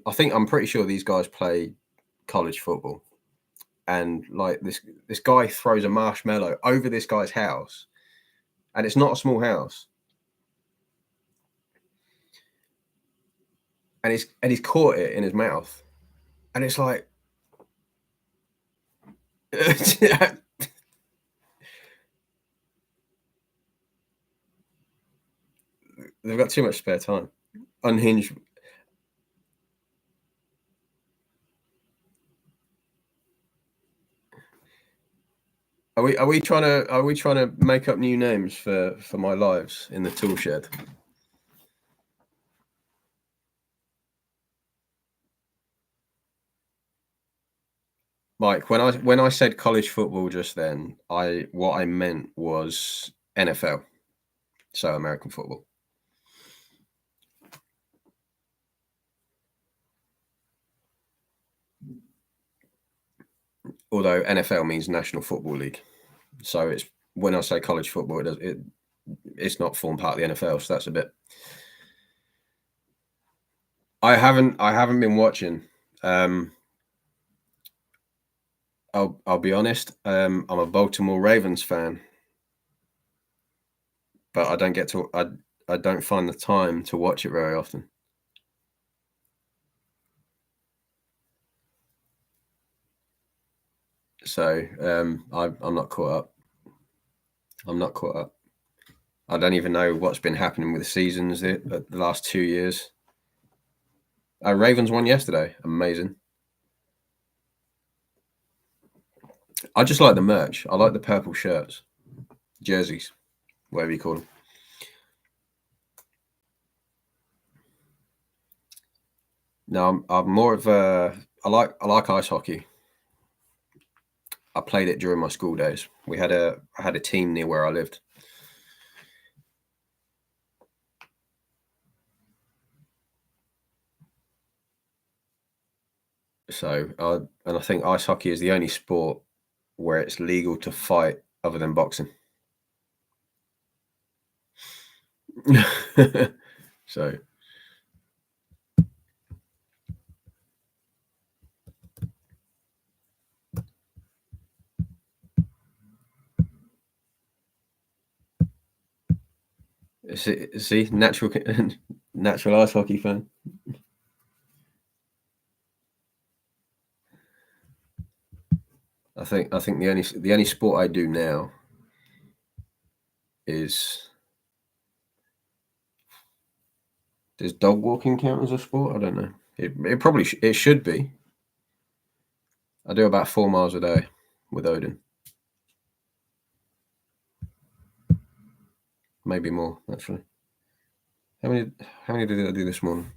I'm pretty sure these guys play college football, and like this guy throws a marshmallow over this guy's house, and it's not a small house, and he's caught it in his mouth, and it's like they've got too much spare time. Unhinged. Are we trying to make up new names for my lives in the Toolshed? Mike, when I said college football just then, what I meant was NFL, so American football. although NFL means National Football League. So it's, when I say college football, it's not formed part of the NFL. So that's a bit. I haven't been watching. I'll be honest. I'm a Baltimore Ravens fan, but I don't get to. I don't find the time to watch it very often. So I'm not caught up. I'm not caught up. I don't even know what's been happening with the seasons the last 2 years. Ravens won yesterday. Amazing. I just like the merch. I like the purple shirts, jerseys, whatever you call them. No, I'm more of a. I like ice hockey. I played it during my school days. I had a team near where I lived. So, and I think ice hockey is the only sport where it's legal to fight other than boxing. So, see, natural ice hockey fan. I think the only sport I do now is, does dog walking count as a sport? I don't know. It probably it should be. I do about 4 miles a day with Odin. Maybe more, actually. How many did I do this morning?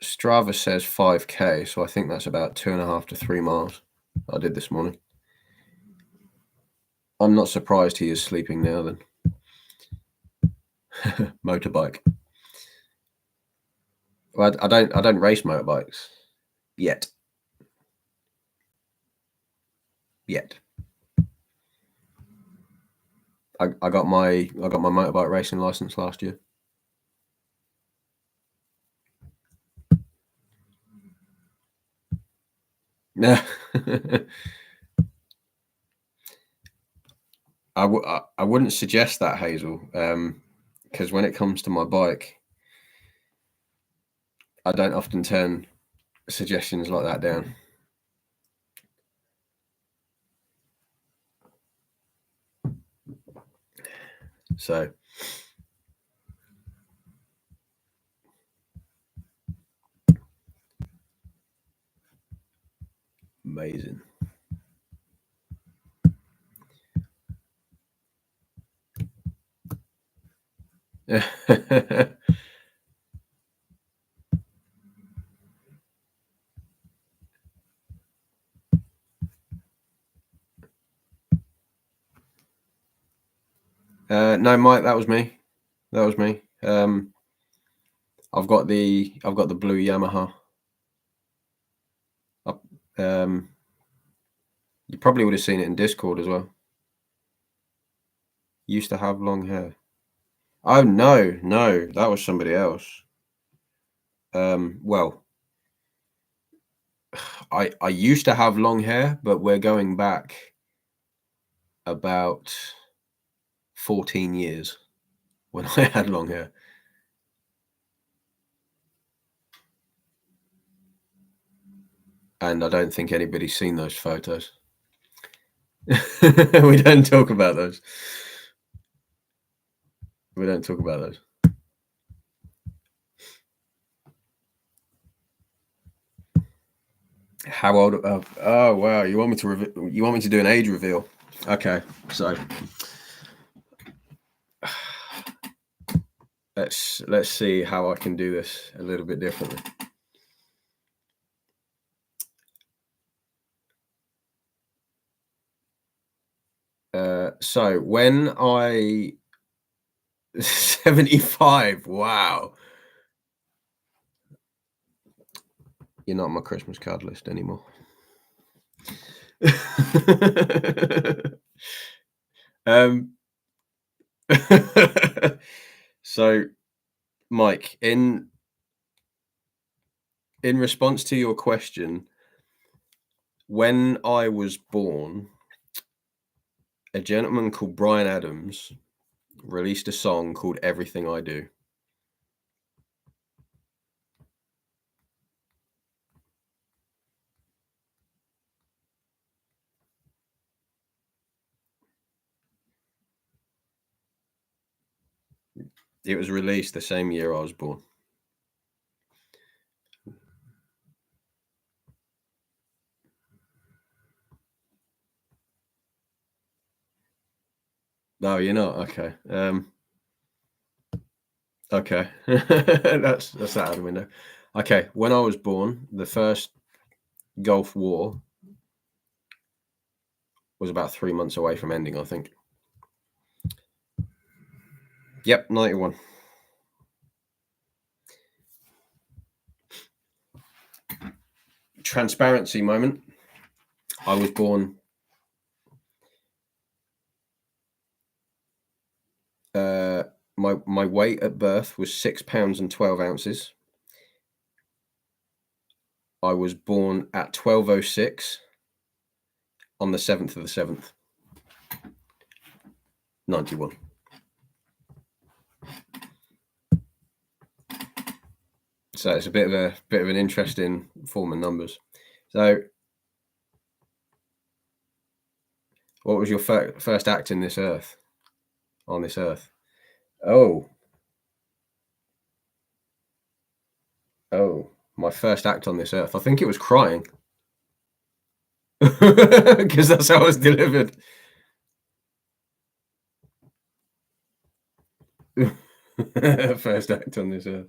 Strava says 5K, so I think that's about 2.5 to 3 miles I did this morning. I'm not surprised he is sleeping now then. Motorbike. Well, I don't race motorbikes yet. I got my motorbike racing license last year. Yeah. I wouldn't suggest that, Hazel, because when it comes to my bike, I don't often turn suggestions like that down. So amazing. No, Mike, that was me. I've got the blue Yamaha. You probably would have seen it in Discord as well. Used to have long hair. Oh no, that was somebody else. Well, I used to have long hair, but we're going back about 14 years when I had long hair. And I don't think anybody's seen those photos. We don't talk about those. We don't talk about those. How old? Oh wow! You want me to do an age reveal? Okay, so let's see how I can do this a little bit differently. So when I 75, wow. You're not on my Christmas card list anymore. So, Mike, in response to your question, when I was born, a gentleman called Bryan Adams released a song called Everything I Do. It was released the same year I was born. No, you're not. Okay. Okay. that's out of the window. Okay. When I was born, the first Gulf War was about 3 months away from ending, I think. Yep, 91. Transparency moment. I was born my weight at birth was 6 pounds and 12 ounces. I was born at 12:06 on the 7th of the 7th, 91. So it's a bit of an interesting form of numbers. So, what was your first act in this earth? On this earth? Oh, my first act on this earth. I think it was crying, because that's how I was delivered. First act on this earth.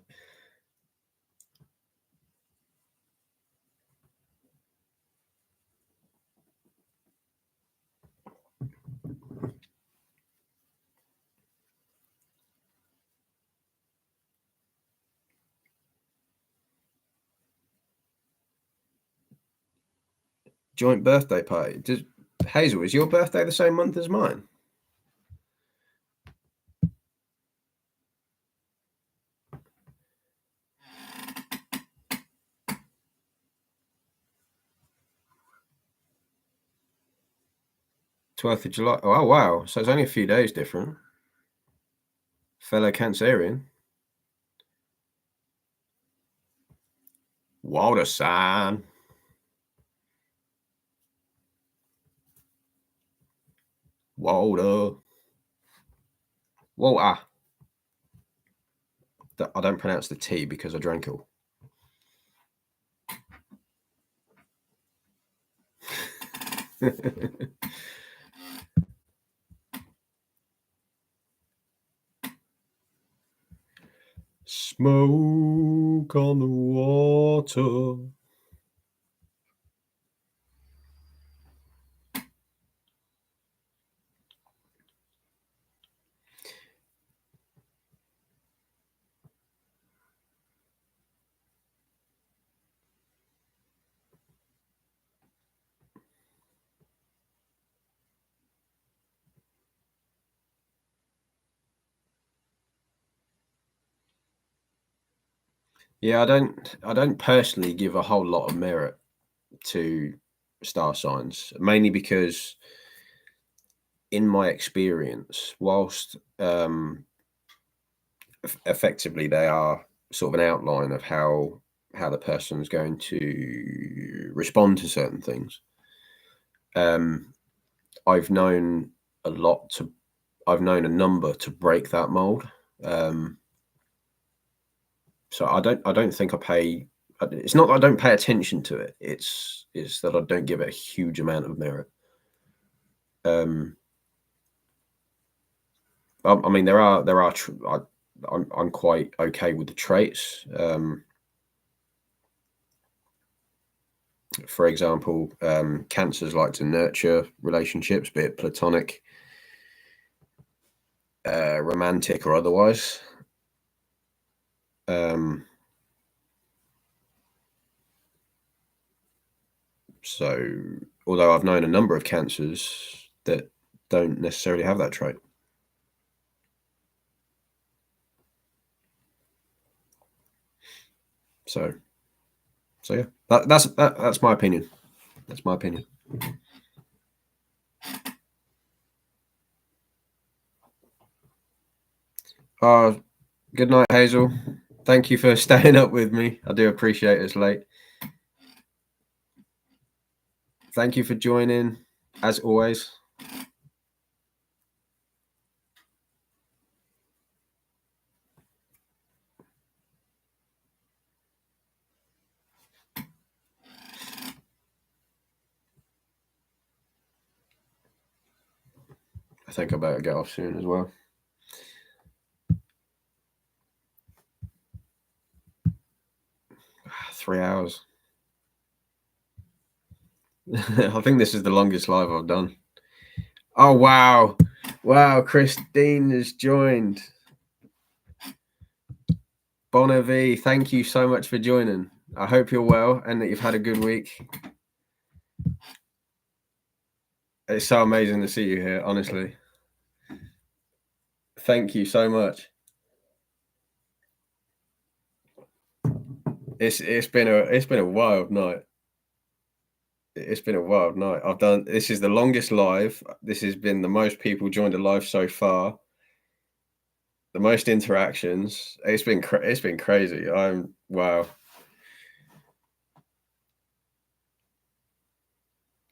Joint birthday party. Hazel, is your birthday the same month as mine? 12th of July. Oh, wow. So it's only a few days different. Fellow Cancerian. Water sign. Water. Water. I don't pronounce the T because I drank it all. Smoke on the water. Yeah, I don't personally give a whole lot of merit to star signs, mainly because in my experience, whilst effectively they are sort of an outline of how the person is going to respond to certain things, I've known a number to break that mold. So I don't think I pay. It's not that I don't pay attention to it. It's that I don't give it a huge amount of merit. I mean, I'm quite okay with the traits. For example, cancers like to nurture relationships, be it platonic, romantic, or otherwise. So, although I've known a number of cancers that don't necessarily have that trait. So yeah, that's my opinion. That's my opinion. Good night, Hazel. Thank you for staying up with me. I do appreciate it's late. Thank you for joining, as always. I think I better get off soon as well. Three hours. I think this is the longest live I've done. Oh, wow. Wow, Christine has joined. Bonavi, thank you so much for joining. I hope you're well and that you've had a good week. It's so amazing to see you here, honestly. Thank you so much. It's been a wild night. It's been a wild night. This is the longest live. This has been the most people joined a live so far. The most interactions. It's been crazy. Wow.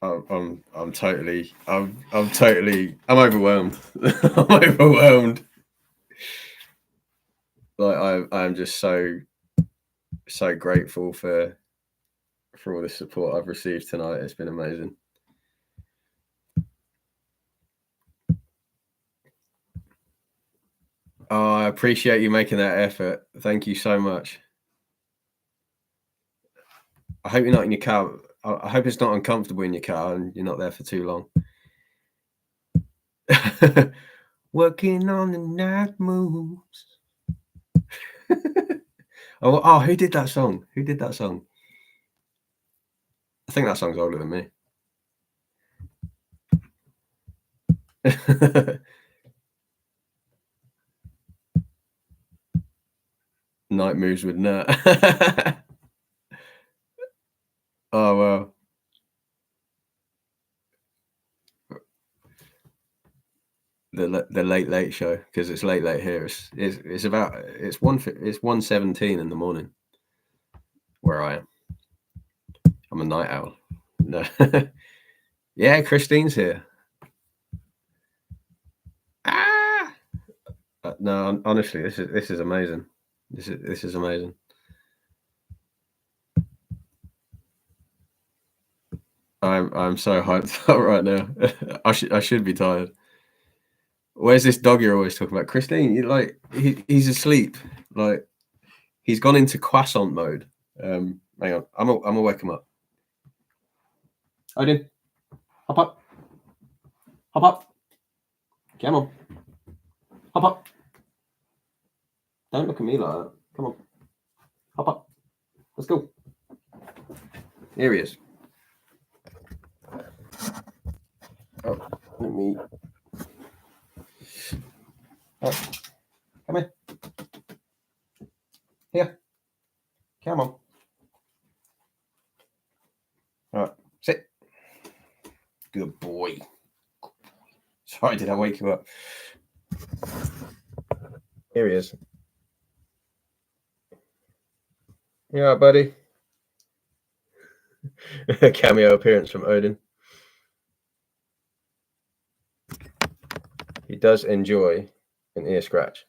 I'm totally I'm overwhelmed. I'm overwhelmed. Like I'm just so grateful for all the support I've received tonight. It's been amazing. Oh, I appreciate you making that effort. Thank you so much. I hope you're not in your car. I hope it's not uncomfortable in your car and you're not there for too long. Working on the night moves. Oh, who did that song? Who did that song? I think that song's older than me. Night moves with Nat. Oh, wow. The late show, because it's late here. It's 1:17 in the morning where I am. I'm a night owl. No. Yeah, Christine's here. No, honestly, this is amazing. This is amazing. I'm so hyped up right now. I should be tired. Where's this dog you're always talking about, Christine? He's asleep. Like he's gone into croissant mode. Hang on, I'm gonna wake him up. Odin, hop up, hop up. Come on, hop up. Don't look at me like that. Come on, hop up. Let's go. Here he is. Oh, let me. Oh, come here. Here. Come on. All right, sit. Good boy. Sorry, did I wake you up? Here he is. Yeah, buddy. Cameo appearance from Odin. He does enjoy an ear scratch.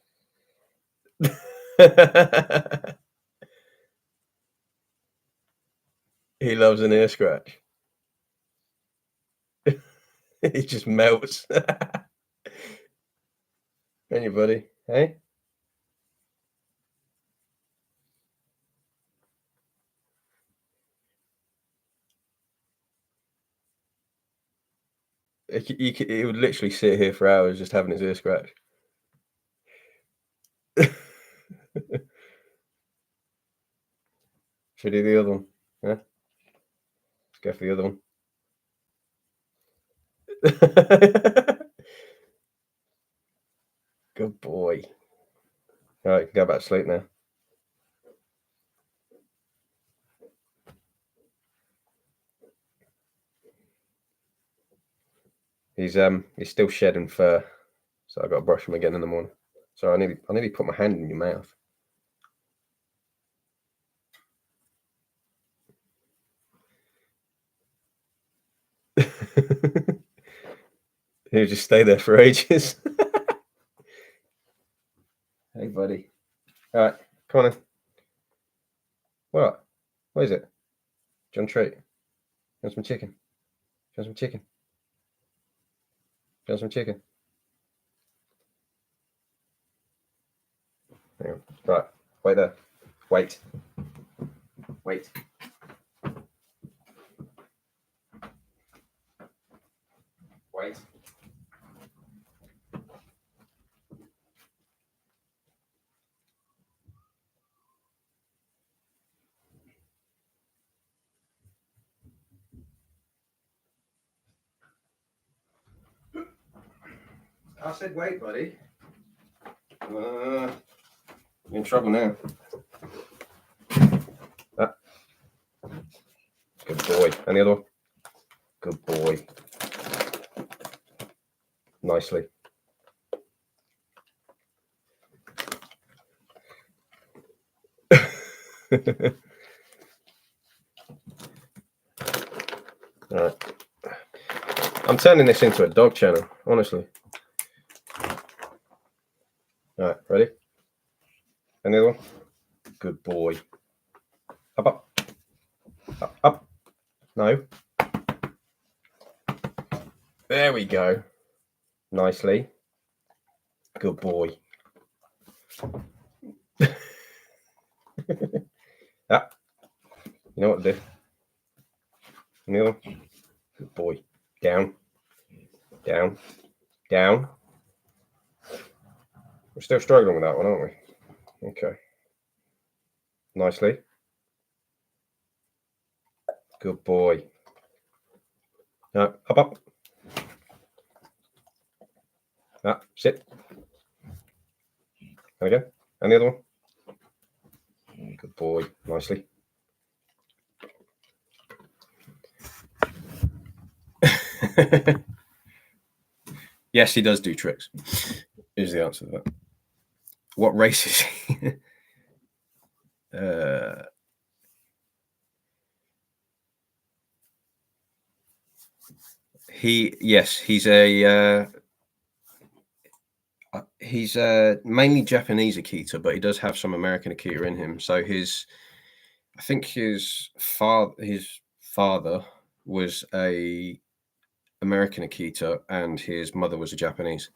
He loves an ear scratch. He just melts. Hey, buddy. Hey? He would literally sit here for hours just having his ear scratched. Should we do the other one? Yeah? Let's go for the other one. Good boy. All right, you can go back to sleep now. He's still shedding fur, so I've got to brush him again in the morning. So I nearly put my hand in your mouth. He'll just stay there for ages. Hey, buddy. All right, come on in. What? What is it? John Treat. Want some chicken? Want some chicken? Want some chicken? Hang on. Right, wait there. Wait. Wait. Wait. I said wait, buddy. You're in trouble now. Good boy. And the other one? Good boy. Nicely. All right. I'm turning this into a dog channel, honestly. All right, ready? And the other one? Good boy. Up, up. Up, up. No. There we go. Nicely. Good boy. Ah. You know what to do. And the other one? Good boy. Down. Down. Down. We're still struggling with that one, aren't we? Okay. Nicely. Good boy. Up, up. Sit. There we go. And the other one? Good boy. Nicely. Yes, he does do tricks. Is the answer to that. What race is he? Yes, he's mainly Japanese Akita, but he does have some American Akita in him. So I think his father was a American Akita and his mother was a Japanese.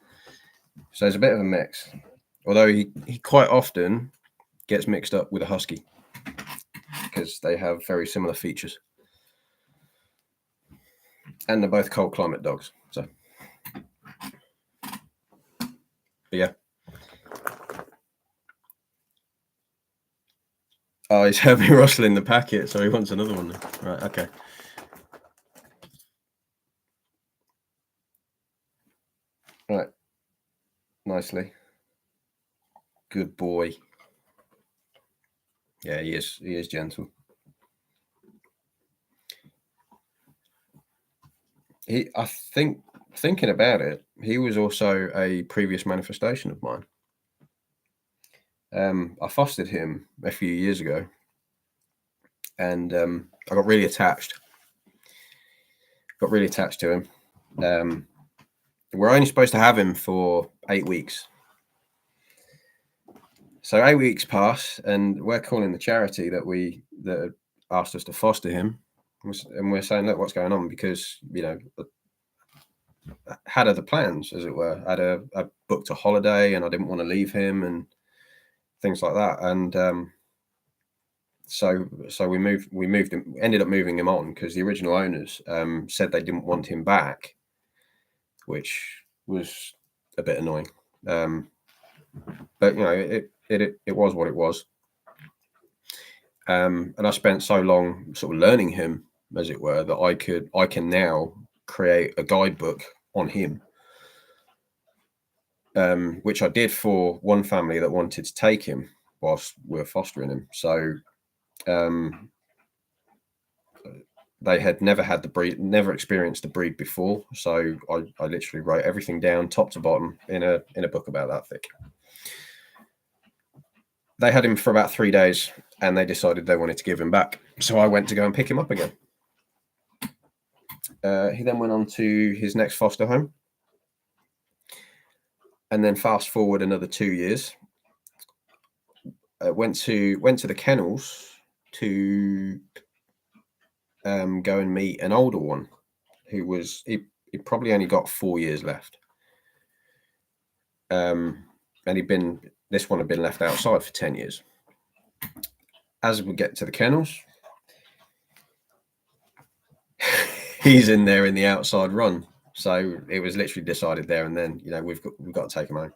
So there's a bit of a mix. Although he quite often gets mixed up with a Husky because they have very similar features. And they're both cold climate dogs. So, but yeah. Oh, he's heard me rustling the packet, so he wants another one. Right, okay. Right. Nicely. Good boy. Yeah, he is gentle. I think, thinking about it, he was also a previous manifestation of mine. I fostered him a few years ago, and I got really attached. To him. We're only supposed to have him for 8 weeks. So 8 weeks pass, and we're calling the charity that asked us to foster him, and we're saying, look, what's going on? Because I had other plans, as it were. I booked a holiday, and I didn't want to leave him, and things like that. And so we ended up moving him on because the original owners said they didn't want him back, which was a bit annoying. But it was what it was. And I spent so long sort of learning him as it were, that I can now create a guidebook on him, which I did for one family that wanted to take him whilst we were fostering him. So they had never had the breed, never experienced the breed before. So I literally wrote everything down, top to bottom, in a book about that thick. They had him for about 3 days, and they decided they wanted to give him back. So I went to go and pick him up again. He then went on to his next foster home. And then fast forward another 2 years, went to the kennels to go and meet an older one who was, he probably only got 4 years left. And this one had been left outside for 10 years. As we get to the kennels, he's in there in the outside run. So it was literally decided there and then, you know, we've got to take him home,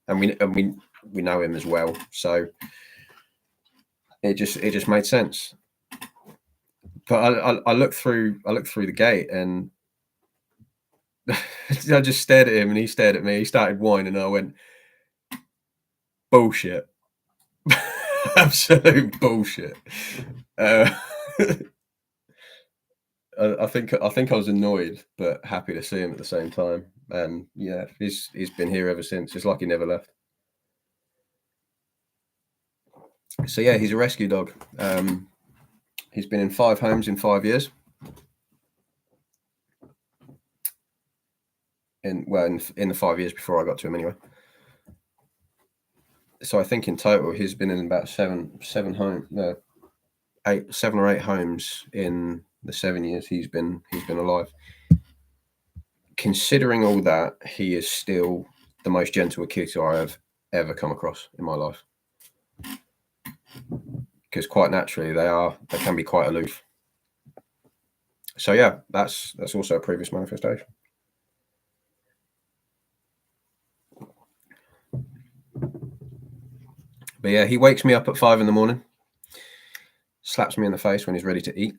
and we know him as well. So it just made sense. But I looked through the gate, and I just stared at him, and he stared at me. He started whining, and I went, bullshit. Absolute bullshit. I think I was annoyed, but happy to see him at the same time. And yeah, he's been here ever since. It's like he never left. So yeah, he's a rescue dog. He's been in 5 homes in 5 years. In the 5 years before I got to him, anyway. So I think in total he's been in about 7 or 8 homes in the 7 years he's been alive. Considering all that, he is still the most gentle kitty I have ever come across in my life. Because quite naturally they can be quite aloof. So yeah, that's also a previous manifestation. But yeah, he wakes me up at 5 in the morning, slaps me in the face when he's ready to eat.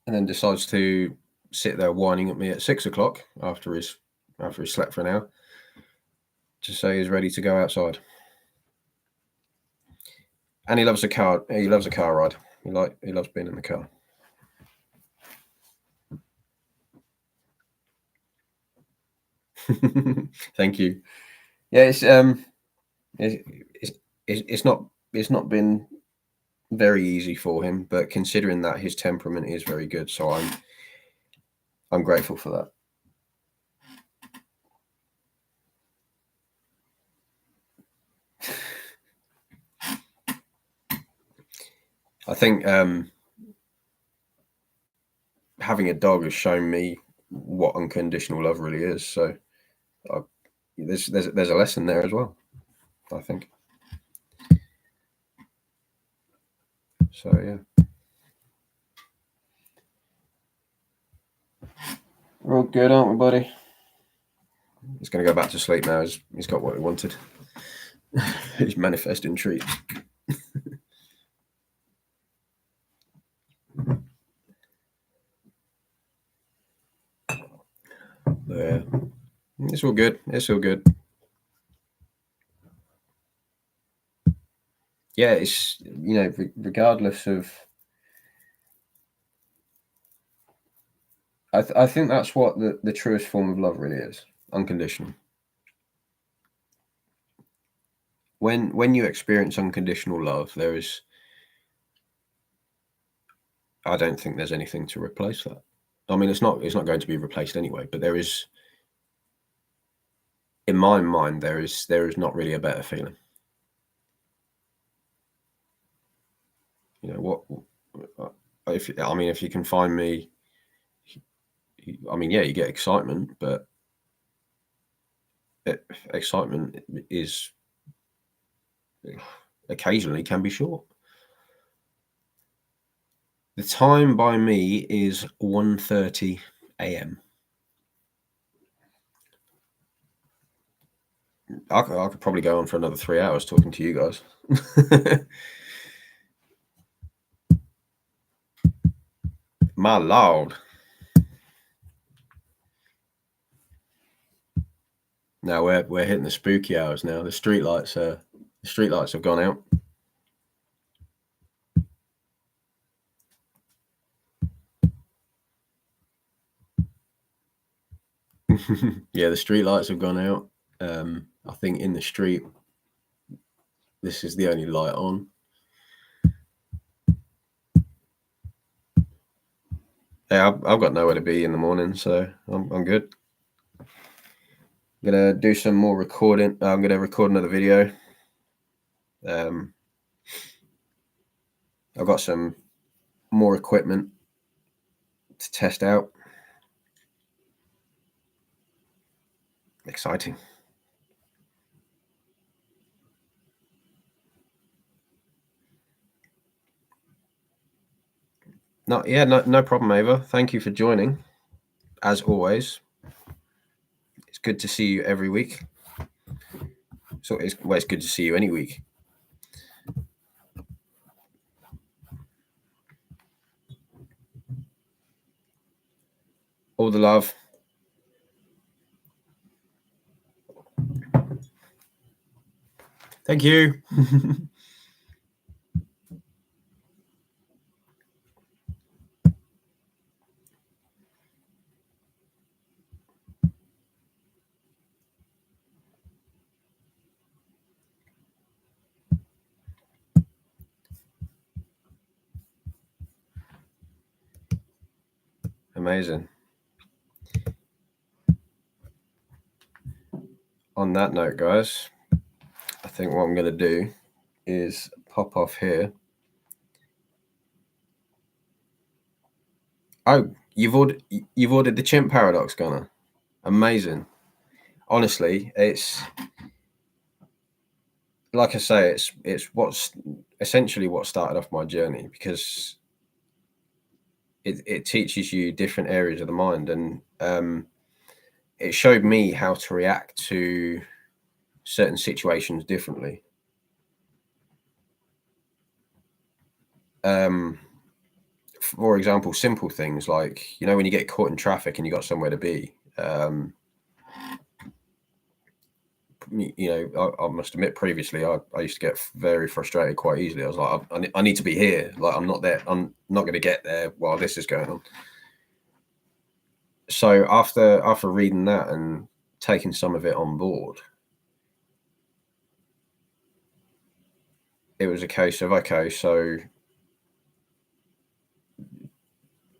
And then decides to sit there whining at me at 6 o'clock after he's slept for an hour to say he's ready to go outside. And he loves a car. He loves a car ride. He loves being in the car. Thank you. Yeah, it's not been very easy for him, but considering that his temperament is very good, so I'm grateful for that. I think having a dog has shown me what unconditional love really is. So there's a lesson there as well, I think. So yeah, we're all good, aren't we, buddy? He's going to go back to sleep now. He's got what he wanted. He's manifesting treats. Yeah, it's all good. It's all good. Yeah, it's, you know, regardless of, I think that's what the truest form of love really is, unconditional. When you experience unconditional love, I don't think there's anything to replace that. I mean, it's not going to be replaced anyway, but there is, in my mind, there is not really a better feeling. You know what? If you can find me, I mean, yeah, you get excitement, but excitement is occasionally can be short. The time by me is 1:30 a.m. I could probably go on for another 3 hours talking to you guys. My lord. Now we're hitting the spooky hours now. The streetlights have gone out. Yeah, the streetlights have gone out. I think in the street, this is the only light on. Yeah, I've got nowhere to be in the morning, so I'm good. I'm gonna do some more recording. I'm gonna record another video. I've got some more equipment to test out. Exciting. No problem, Ava. Thank you for joining. As always, it's good to see you every week. So it's good to see you any week. All the love. Thank you. Amazing. On that note, guys, I think what I'm going to do is pop off here. Oh, you've ordered the chimp paradox, Gunner. Amazing. Honestly, it's like I say, it's what's essentially what started off my journey, because it teaches you different areas of the mind, and it showed me how to react to certain situations differently. For example, simple things like, when you get caught in traffic and you got somewhere to be. I must admit, previously I used to get very frustrated quite easily. I was like, I need to be here. Like, I'm not there. I'm not going to get there while this is going on. So after reading that and taking some of it on board, it was a case of, okay, so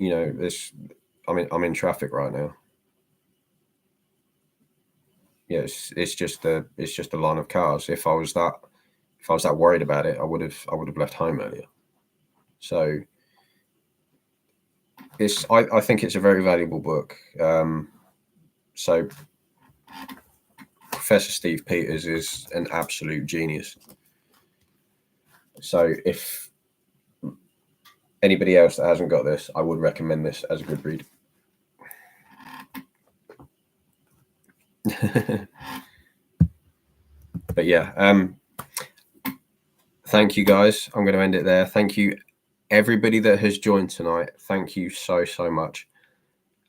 this, I'm in traffic right now. Yeah, it's just a line of cars. If I was that worried about it, I would have left home earlier. So I think it's a very valuable book. So Professor Steve Peters is an absolute genius. So if anybody else that hasn't got this, I would recommend this as a good read. But yeah, thank you guys. I'm going to end it there. Thank you everybody that has joined tonight. Thank you so much.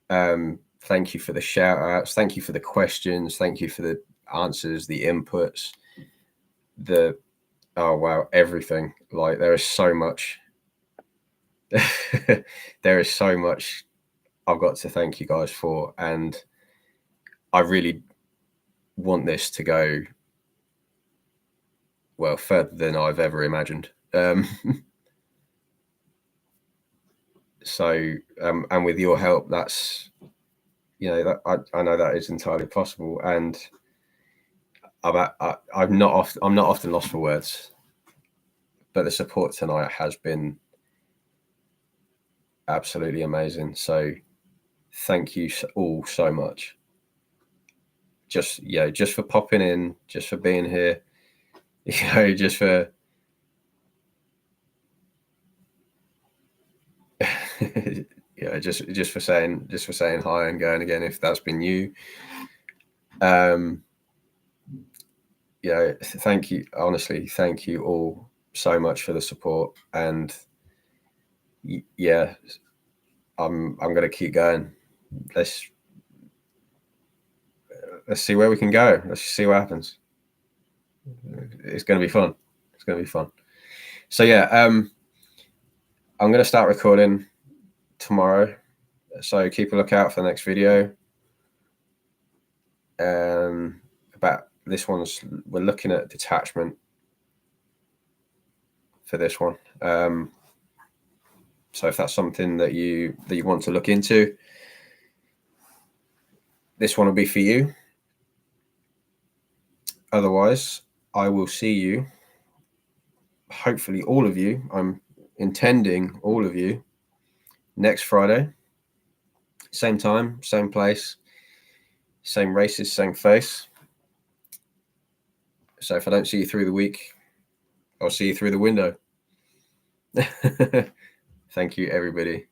Thank you for the shout outs. Thank you for the questions. Thank you for the answers, the inputs, oh wow, everything. Like, there is so much. There is so much I've got to thank you guys for, and I really want this to go well further than I've ever imagined. So and with your help, that's that I know that is entirely possible, and I'm not often lost for words, but the support tonight has been absolutely amazing. So thank you all so much. Just for popping in, just for being here, just for just for saying hi and going again if that's been you. thank you. Honestly, thank you all so much for the support. And yeah, I'm going to keep going. Let's see where we can go. Let's see what happens. It's going to be fun. It's going to be fun. So yeah, I'm going to start recording tomorrow. So keep a lookout for the next video. About this one's, we're looking at detachment for this one. So if that's something that you want to look into, this one will be for you. Otherwise, I will see you, hopefully all of you, I'm intending all of you, next Friday. Same time, same place, same races, same face. So if I don't see you through the week, I'll see you through the window. Thank you, everybody.